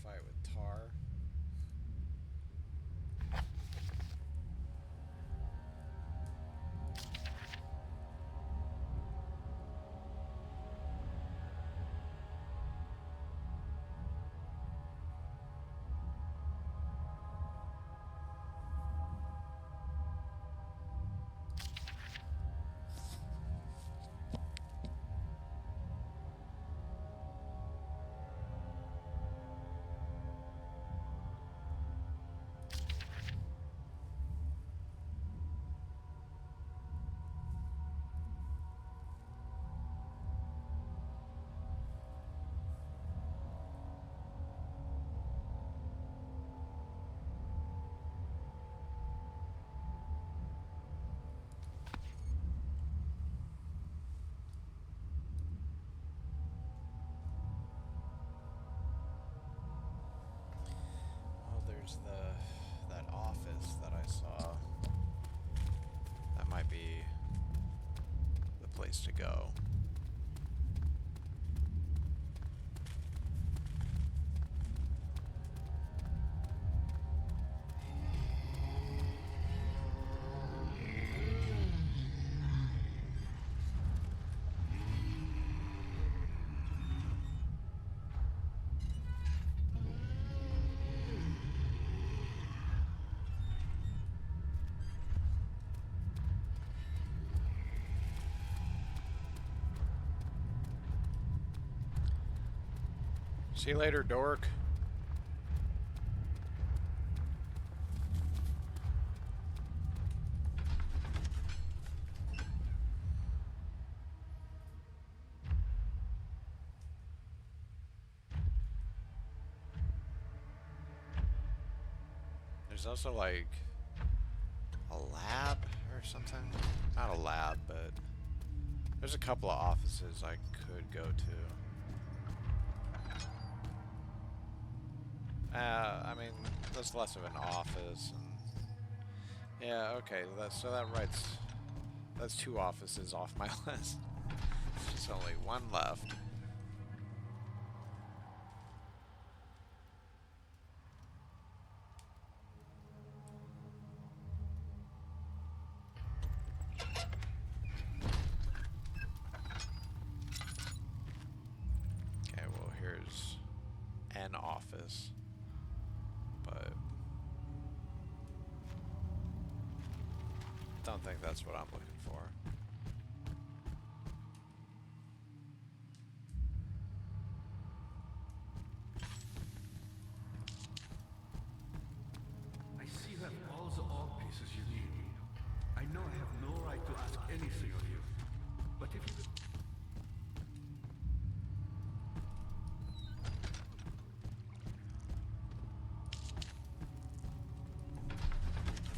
fight with Tar. Oh, there's that office that I saw. That might be the place to go. See you later, dork. There's also like a lab or something. Not a lab, but there's a couple of offices I could go to. I mean, that's less of an office. And yeah, okay. That's 2 offices off my list. There's only 1 left. Okay, well, here's an office. But don't think that's what I'm looking for. I see you have all the orb pieces you need. I know I have no right to ask anything of you, but if you...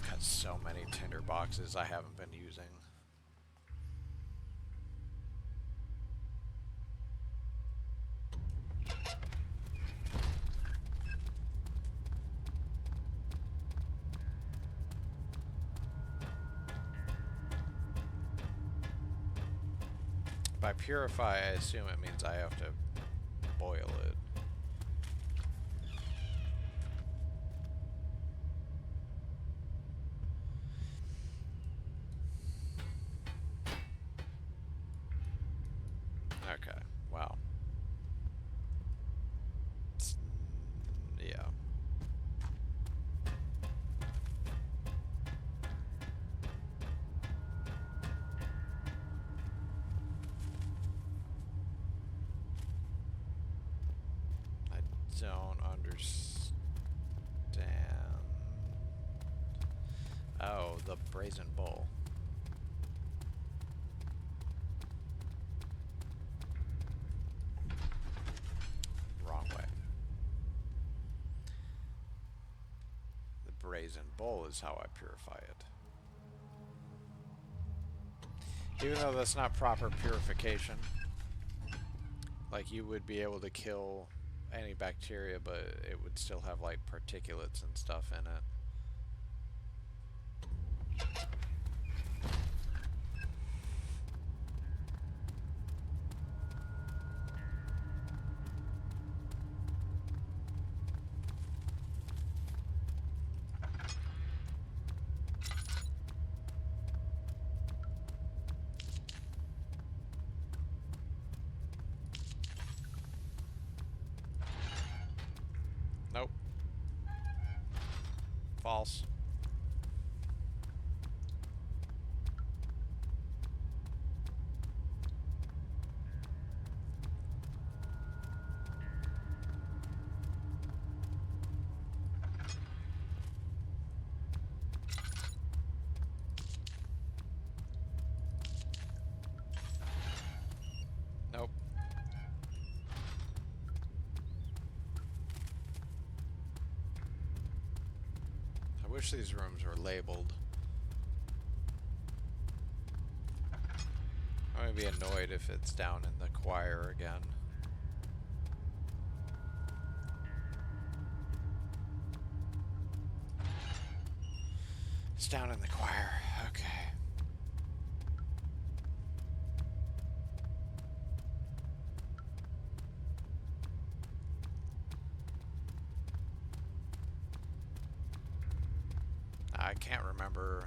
I've got so many tinder boxes I haven't been using. By purify, I assume it means I have to boil it. Okay, wow. Yeah. I don't understand. Oh, the brazen bull. Wrong way. The brazen bull is how I purify it. Even though that's not proper purification. Like, you would be able to kill any bacteria, but it would still have like particulates and stuff in it. false. Nope. I wish these rooms were labeled. I'm gonna be annoyed if it's down in the choir again. It's down in the choir. Okay. I can't remember.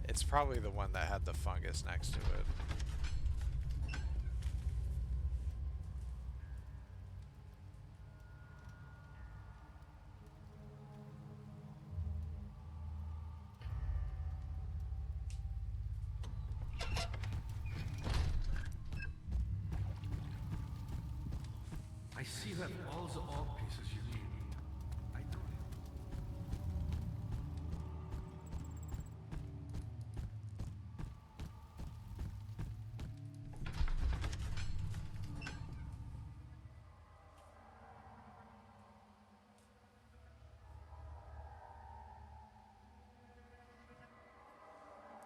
It's probably the one that had the fungus next to it. I see you have all the orb pieces you need. I know it.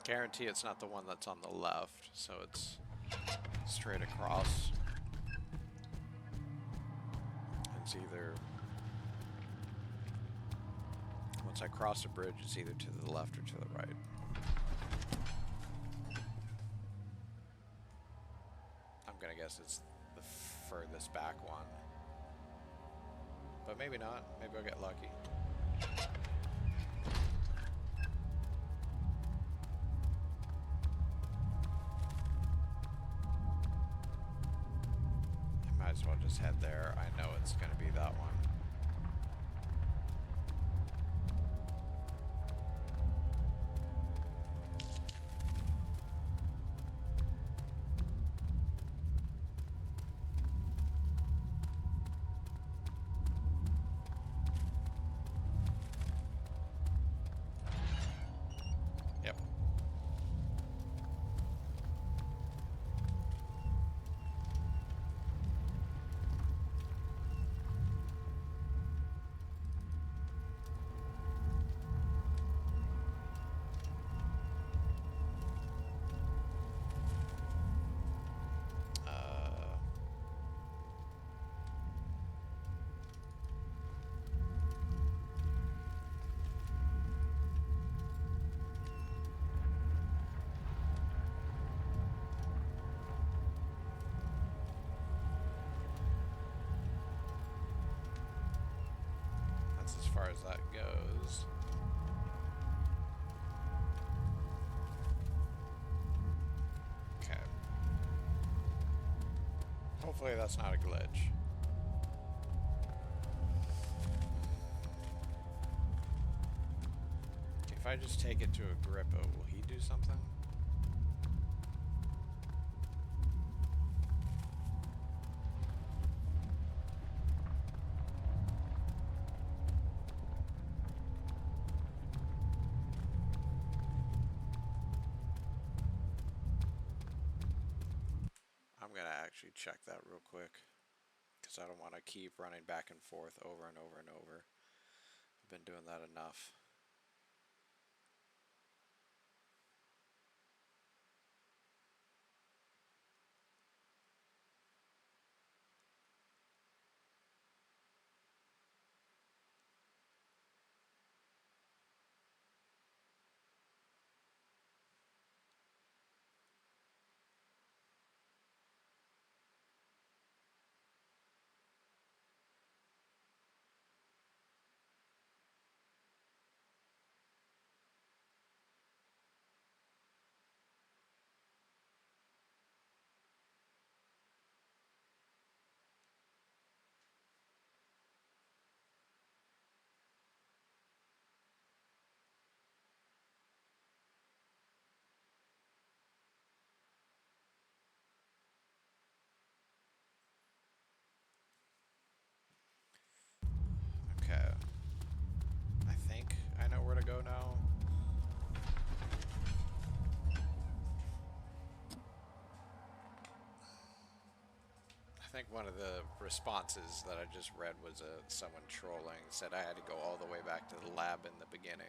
Guarantee it's not the one that's on the left, so it's straight across. It's either, once I cross a bridge, it's either to the left or to the right. I'm gonna guess it's the furthest back one. But maybe not. Maybe I'll get lucky. I might as well just head there. I know it's gonna be that one. Yep. That's as far as that goes. Okay. Hopefully that's not a glitch. If I just take it to Agrippa, will he do something? I'm gonna actually check that real quick, because I don't want to keep running back and forth over and over and over. I've been doing that enough. think one of the responses that I just read was someone trolling said I had to go all the way back to the lab in the beginning.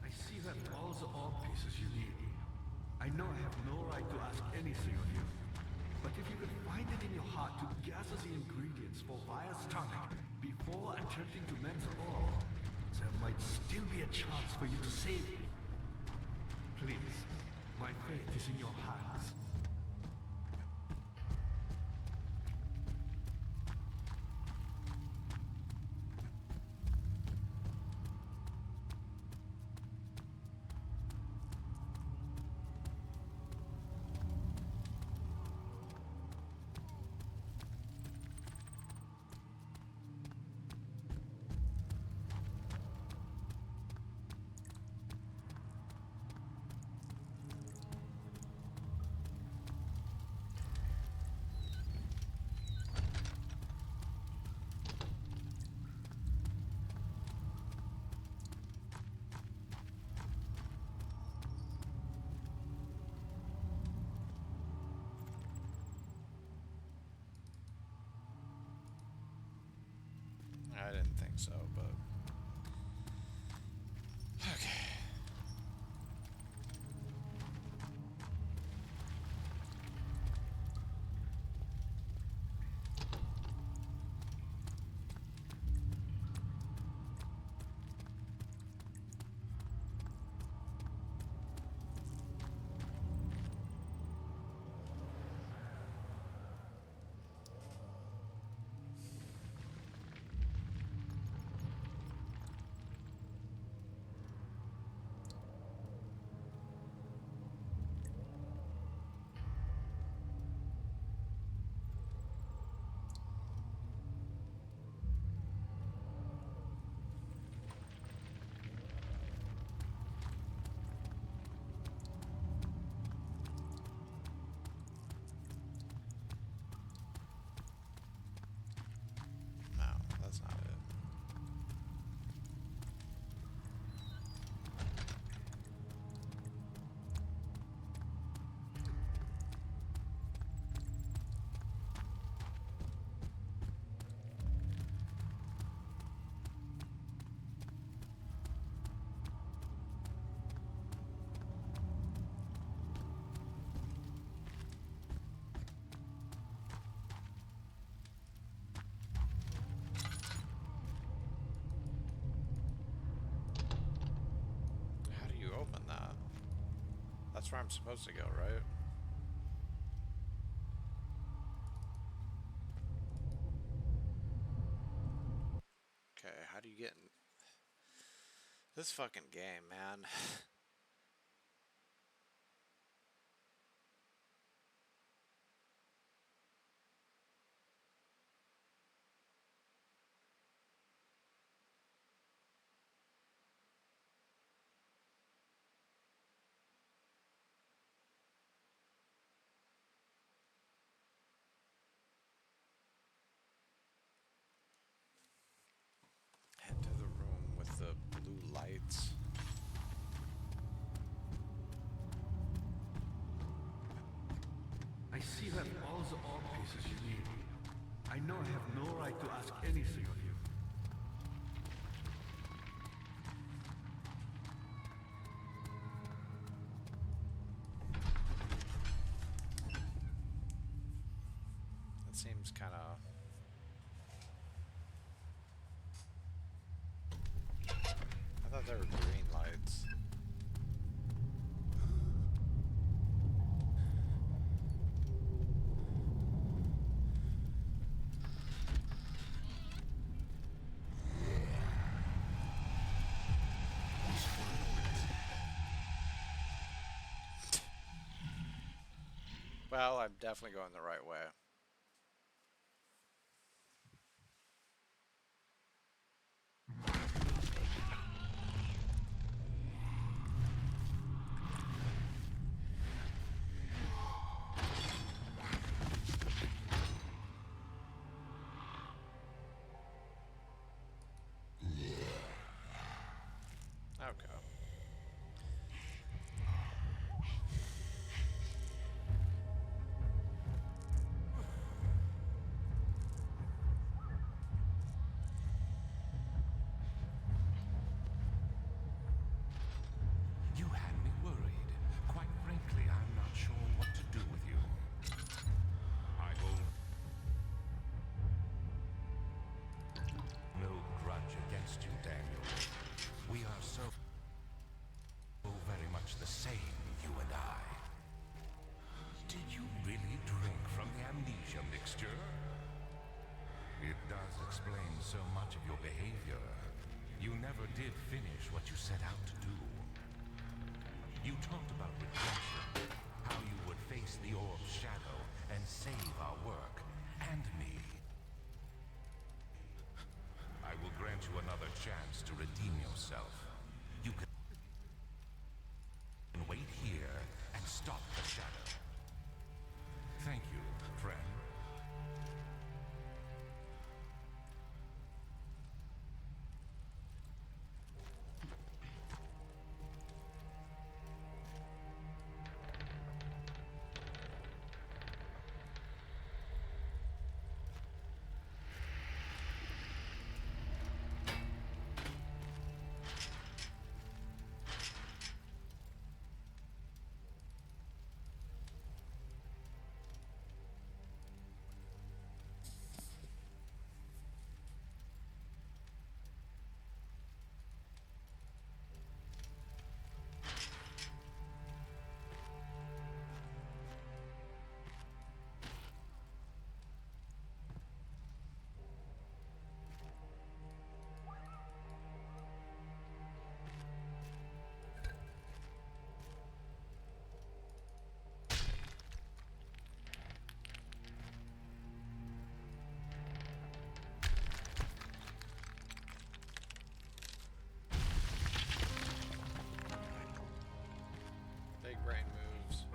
I see that all the orb pieces you need. I know I have no right to ask anything of you. But if you could find it in your heart to gather the ingredients for Vire's tonic before attempting to mend the orb, there might still be a chance for you to save me. Please, my fate is in your hands. I didn't think so, but okay. No, that's not it. How do you open that? That's where I'm supposed to go, right? Okay, how do you get in this fucking game, man? Head to the room with the blue lights. I see that all the orb pieces you need. I know I have no right to ask anything of you. That seems kind of... I thought they were green lights. Well, I'm definitely going the right way. Okay. You had me worried. Quite frankly, I'm not sure what to do with you. I hold no grudge against you, Daniel. We are so very much the same, you and I. Did you really drink from the amnesia mixture? It does explain so much of your behavior. You never did finish what you set out to do. You talked about redemption, how you would face the orb's shadow and save our work, and me. I will grant you another chance to redeem yourself. You can wait here and stop the shadow. Thank you, friend. Big brain moves.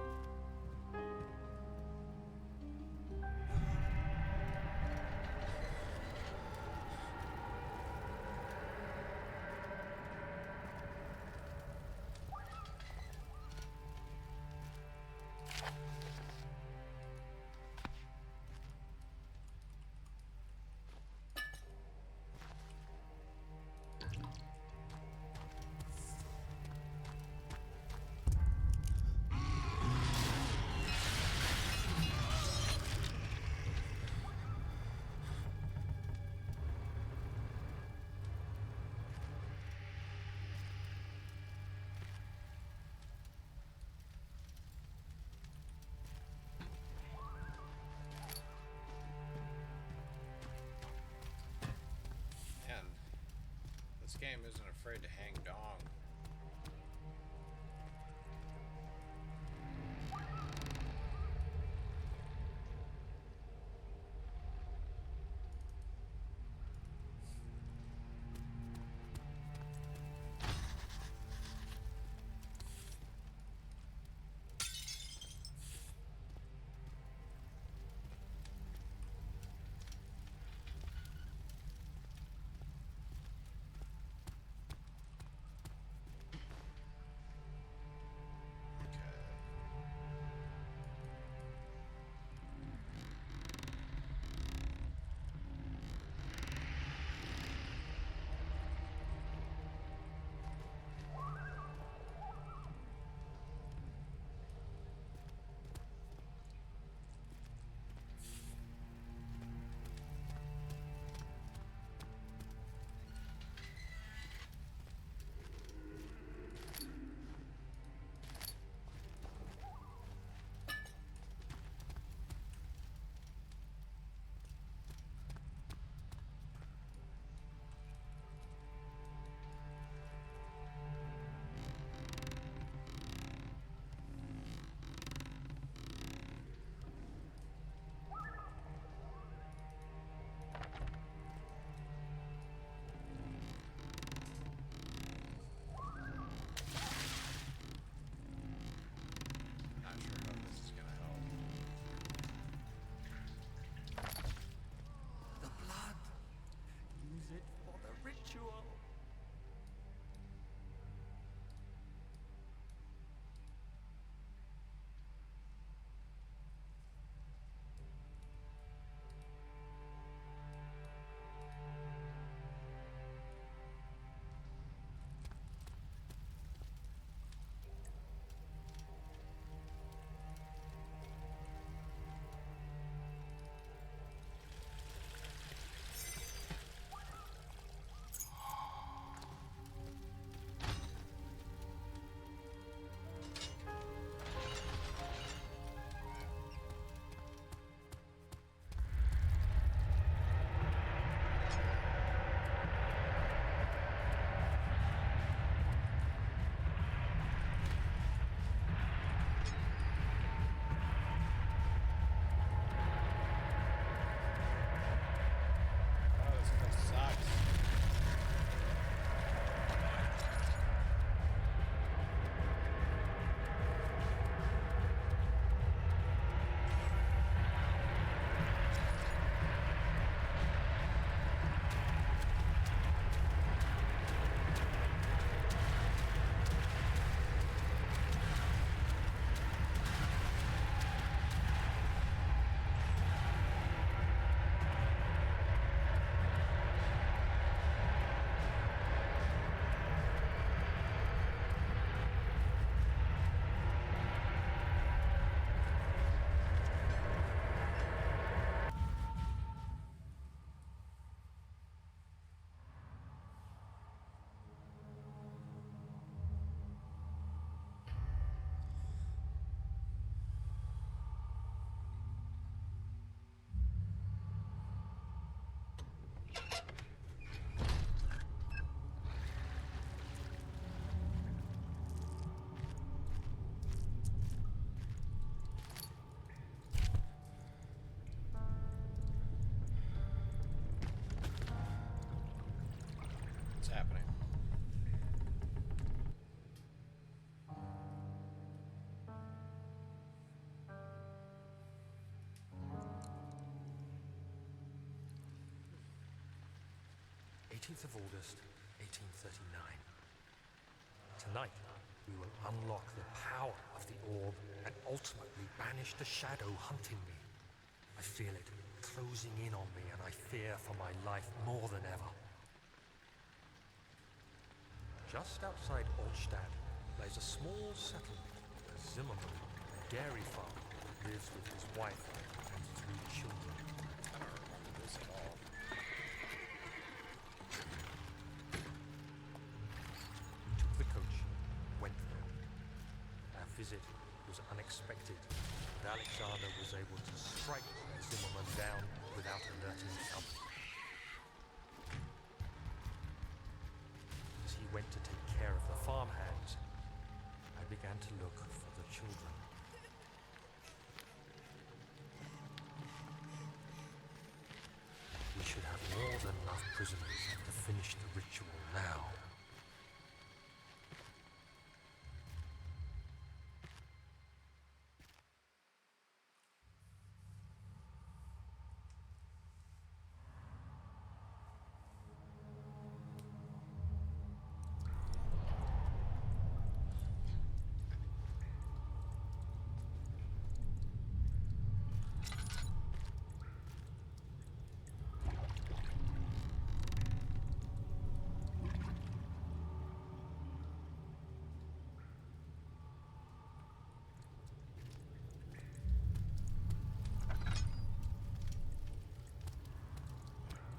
Man, this game isn't afraid to hang dong. 19th of August, 1839. Tonight, we will unlock the power of the orb and ultimately banish the shadow hunting me. I feel it closing in on me, and I fear for my life more than ever. Just outside Altstadt lays a small settlement where Zimmerman, a dairy farmer, lives with his wife and 3 children. I don't remember this at all. We took the coach, went there. Our visit was unexpected, and Alexander was able to strike Zimmerman down without alerting someone. As he went to take care of the farmhands, I began to look for the children. We should have more than enough prisoners to finish the ritual now.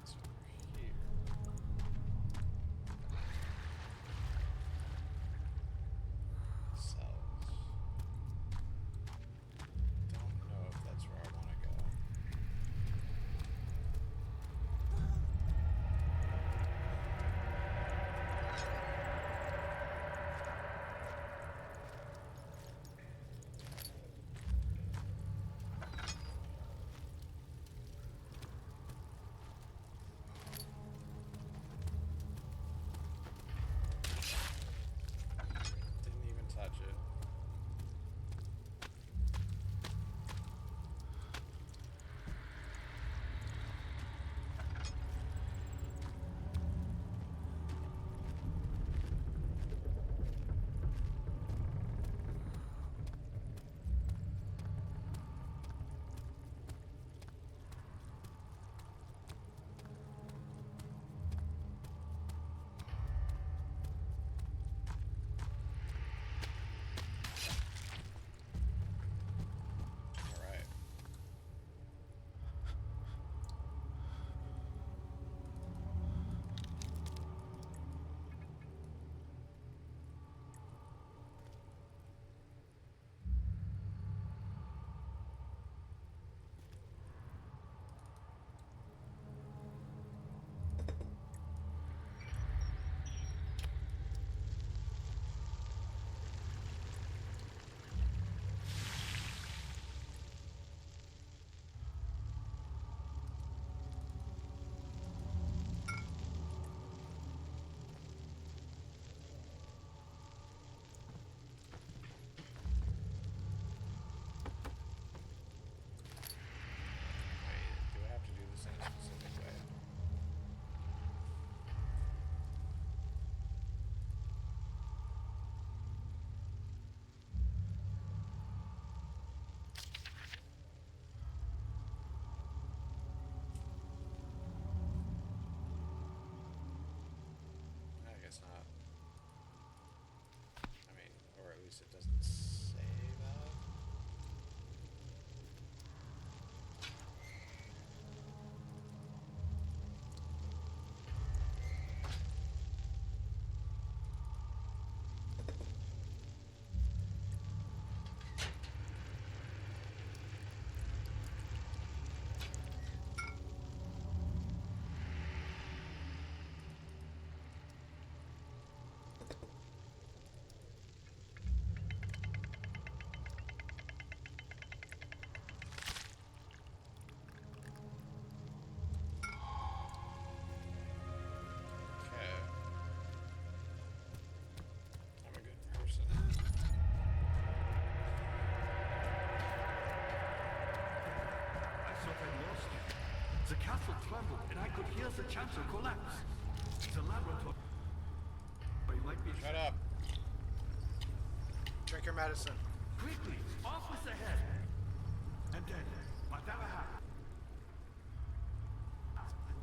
It's over here. Cells. Don't know if that's where I want to go. Didn't even touch it. All right. Wait, do I have to do this in a specific way? I guess not. I mean, or at least it doesn't say that. Okay. I'm a good person. I thought I'd lost you. The castle trembled, and I could hear the chancel collapse. It's a laboratory. Might be. Shut up. Drink your medicine. Quickly, off with the head. And then, whatever happens,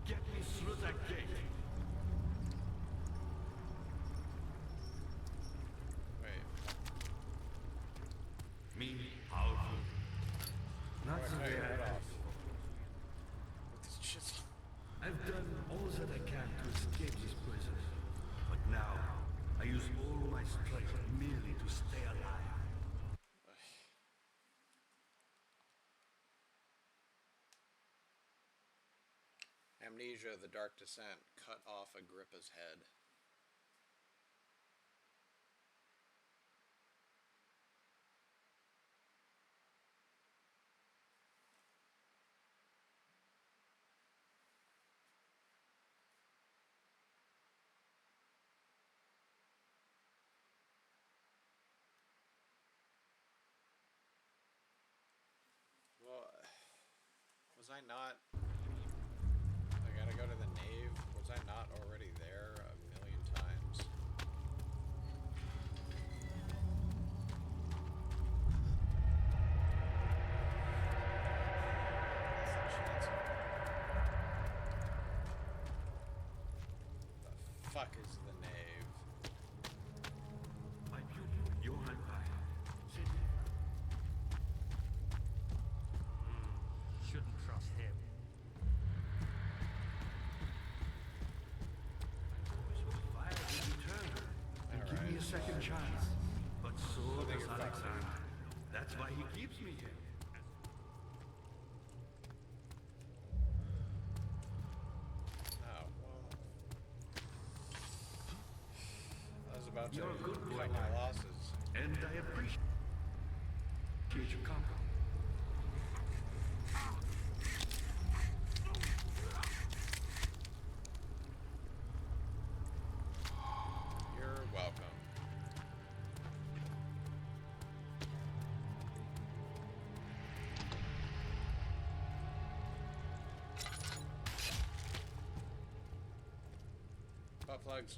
get me through that gate. Wait. Me, powerful. Not so Okay, very head off. active. It's just... I've done all that I can to escape this prison. But now, I use all my strength merely to stay alive. Amnesia, the Dark Descent, cut off Agrippa's head. Well, was I not... I gotta go to the nave? Was I not already there a million times? The fuck is the nave? My pupil, Johann Pai. Sydney. Shouldn't trust him. Fire will return. And give me a second chance. But so think does you're fucked. Alexander. That's why he keeps me here. Oh, well... I was about to You're a good boy, cut my Pai. losses. And I appreciate your company. You're welcome. Butt plugs.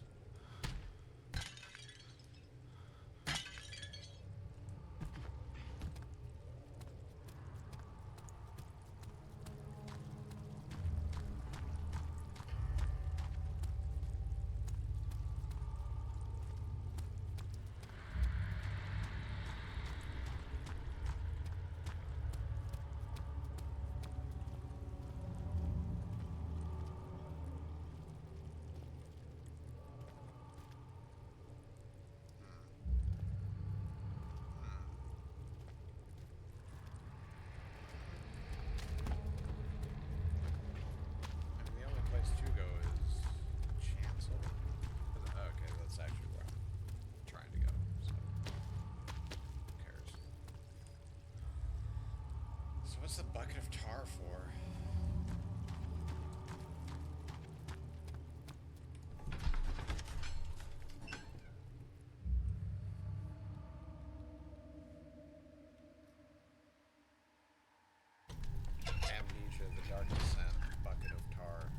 I mean, the only place to go is Chancel. Okay, that's actually where I'm trying to go. So, who cares? So, what's the bucket of tar for? Amnesia, the Dark Descent, bucket of tar.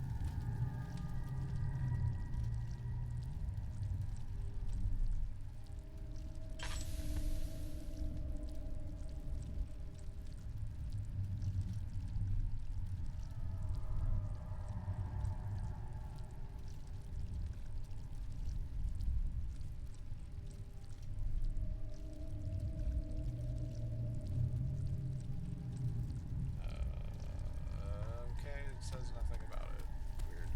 Okay, it says nothing about it. Weird.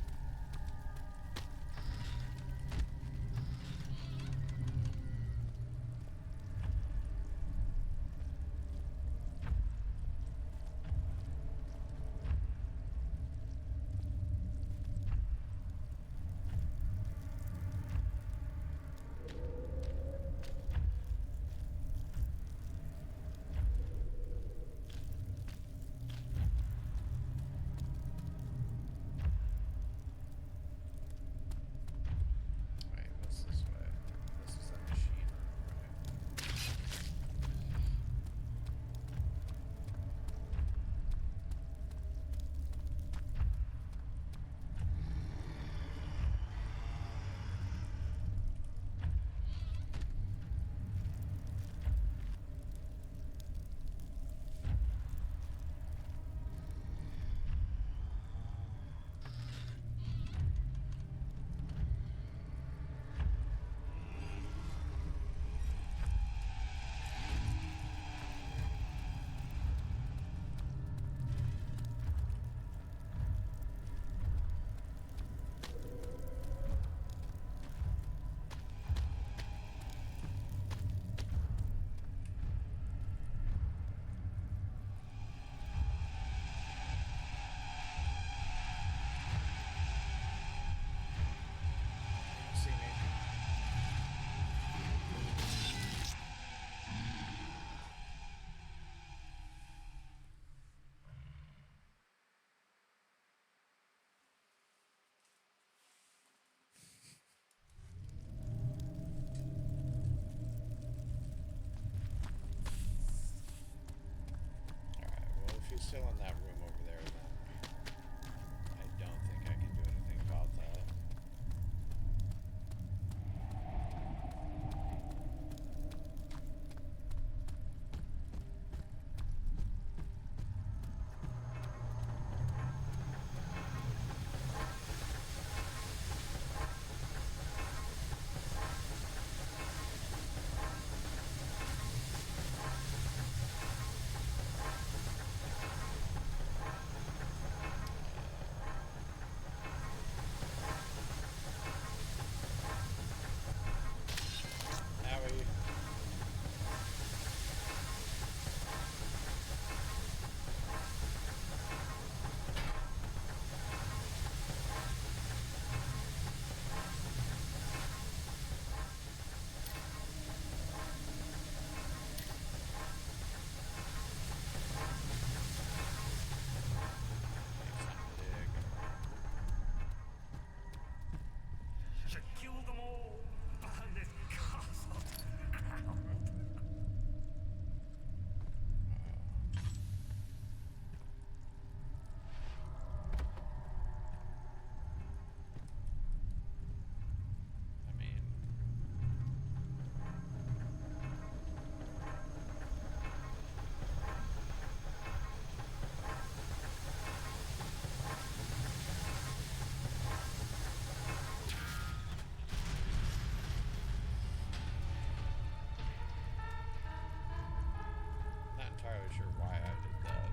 entirely sure why I did that.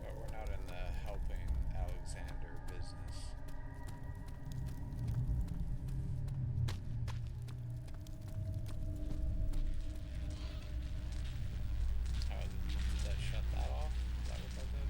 But we're not in the helping Alexander business. Oh, did that shut that off? Is that what that did?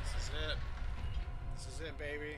This is it. This is it, baby.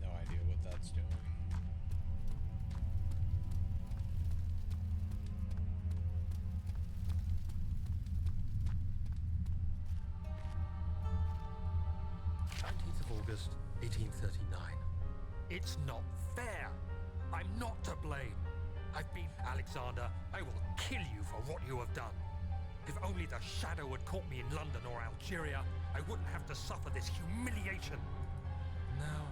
No idea what that's doing. August 1839. It's not fair. I'm not to blame. I've been Alexander. I will kill you for what you have done. If only the shadow had caught me in London or Algeria, I wouldn't have to suffer this humiliation. Now,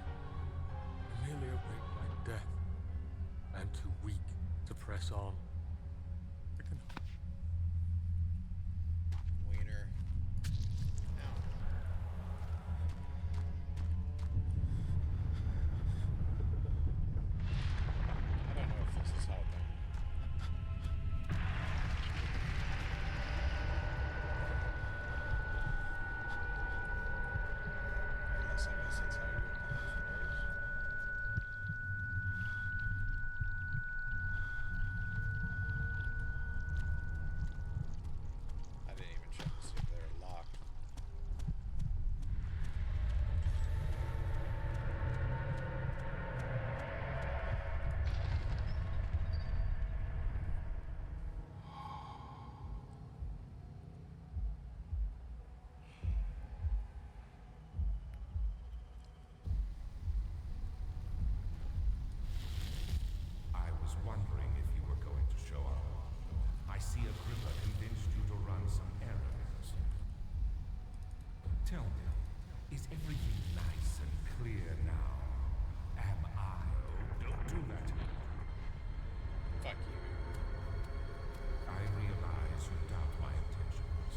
I merely await my death. I am too weak to press on. I can... Wiener. No. I don't know if this is helping. Unless I guess that's how you would move, right? I didn't even check to see if they were locked. I was wondering if you were going to show up. I see Agrippa convinced you to run some errands. Tell me, is everything nice and clear now? Am I? Don't do that. Fuck you. I realize you doubt my intentions.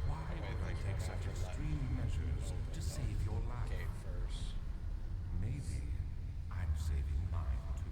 Why would I take such extreme measures to save your life? Gate first. Maybe I'm saving mine too.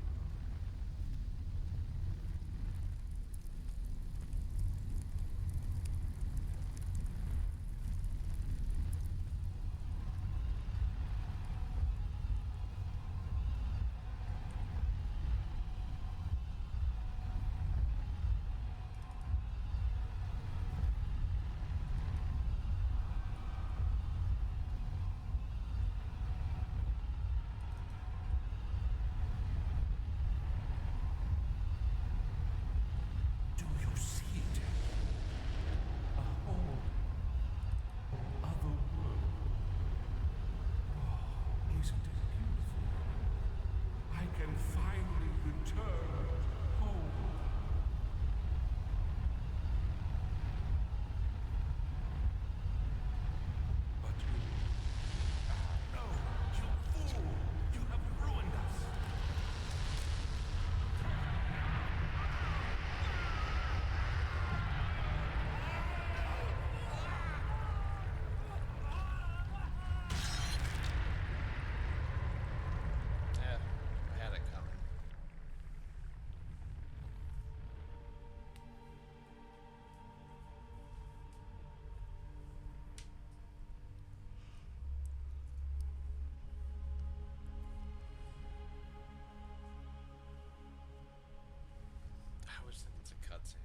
always think it's a cutscene.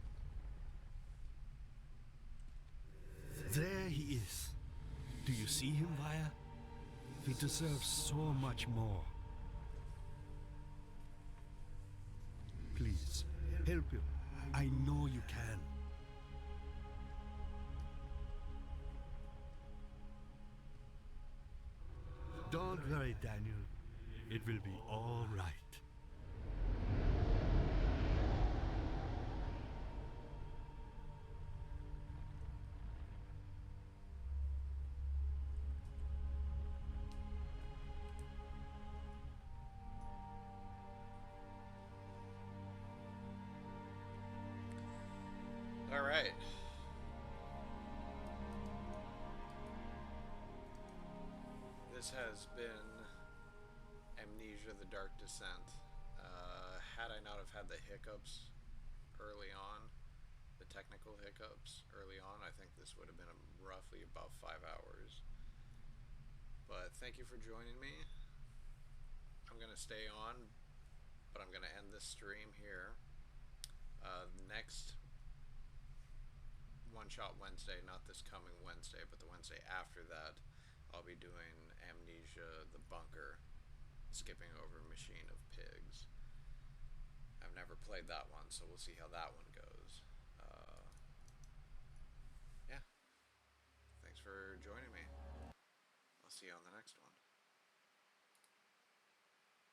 There he is. Do you see him, Vaya? He deserves so much more. Please, help him. I know you can. Don't worry, Daniel. It will be all right. All right. This has been Amnesia: The Dark Descent. Had I not have had the hiccups early on, the technical hiccups early on, I think this would have been roughly about 5 hours. But thank you for joining me. I'm going to stay on, but I'm going to end this stream here. Next One Shot Wednesday, not this coming Wednesday, but the Wednesday after that, I'll be doing Amnesia: The Bunker, skipping over Machine of Pigs. I've never played that one, so we'll see how that one goes. Yeah. Thanks for joining me. I'll see you on the next one.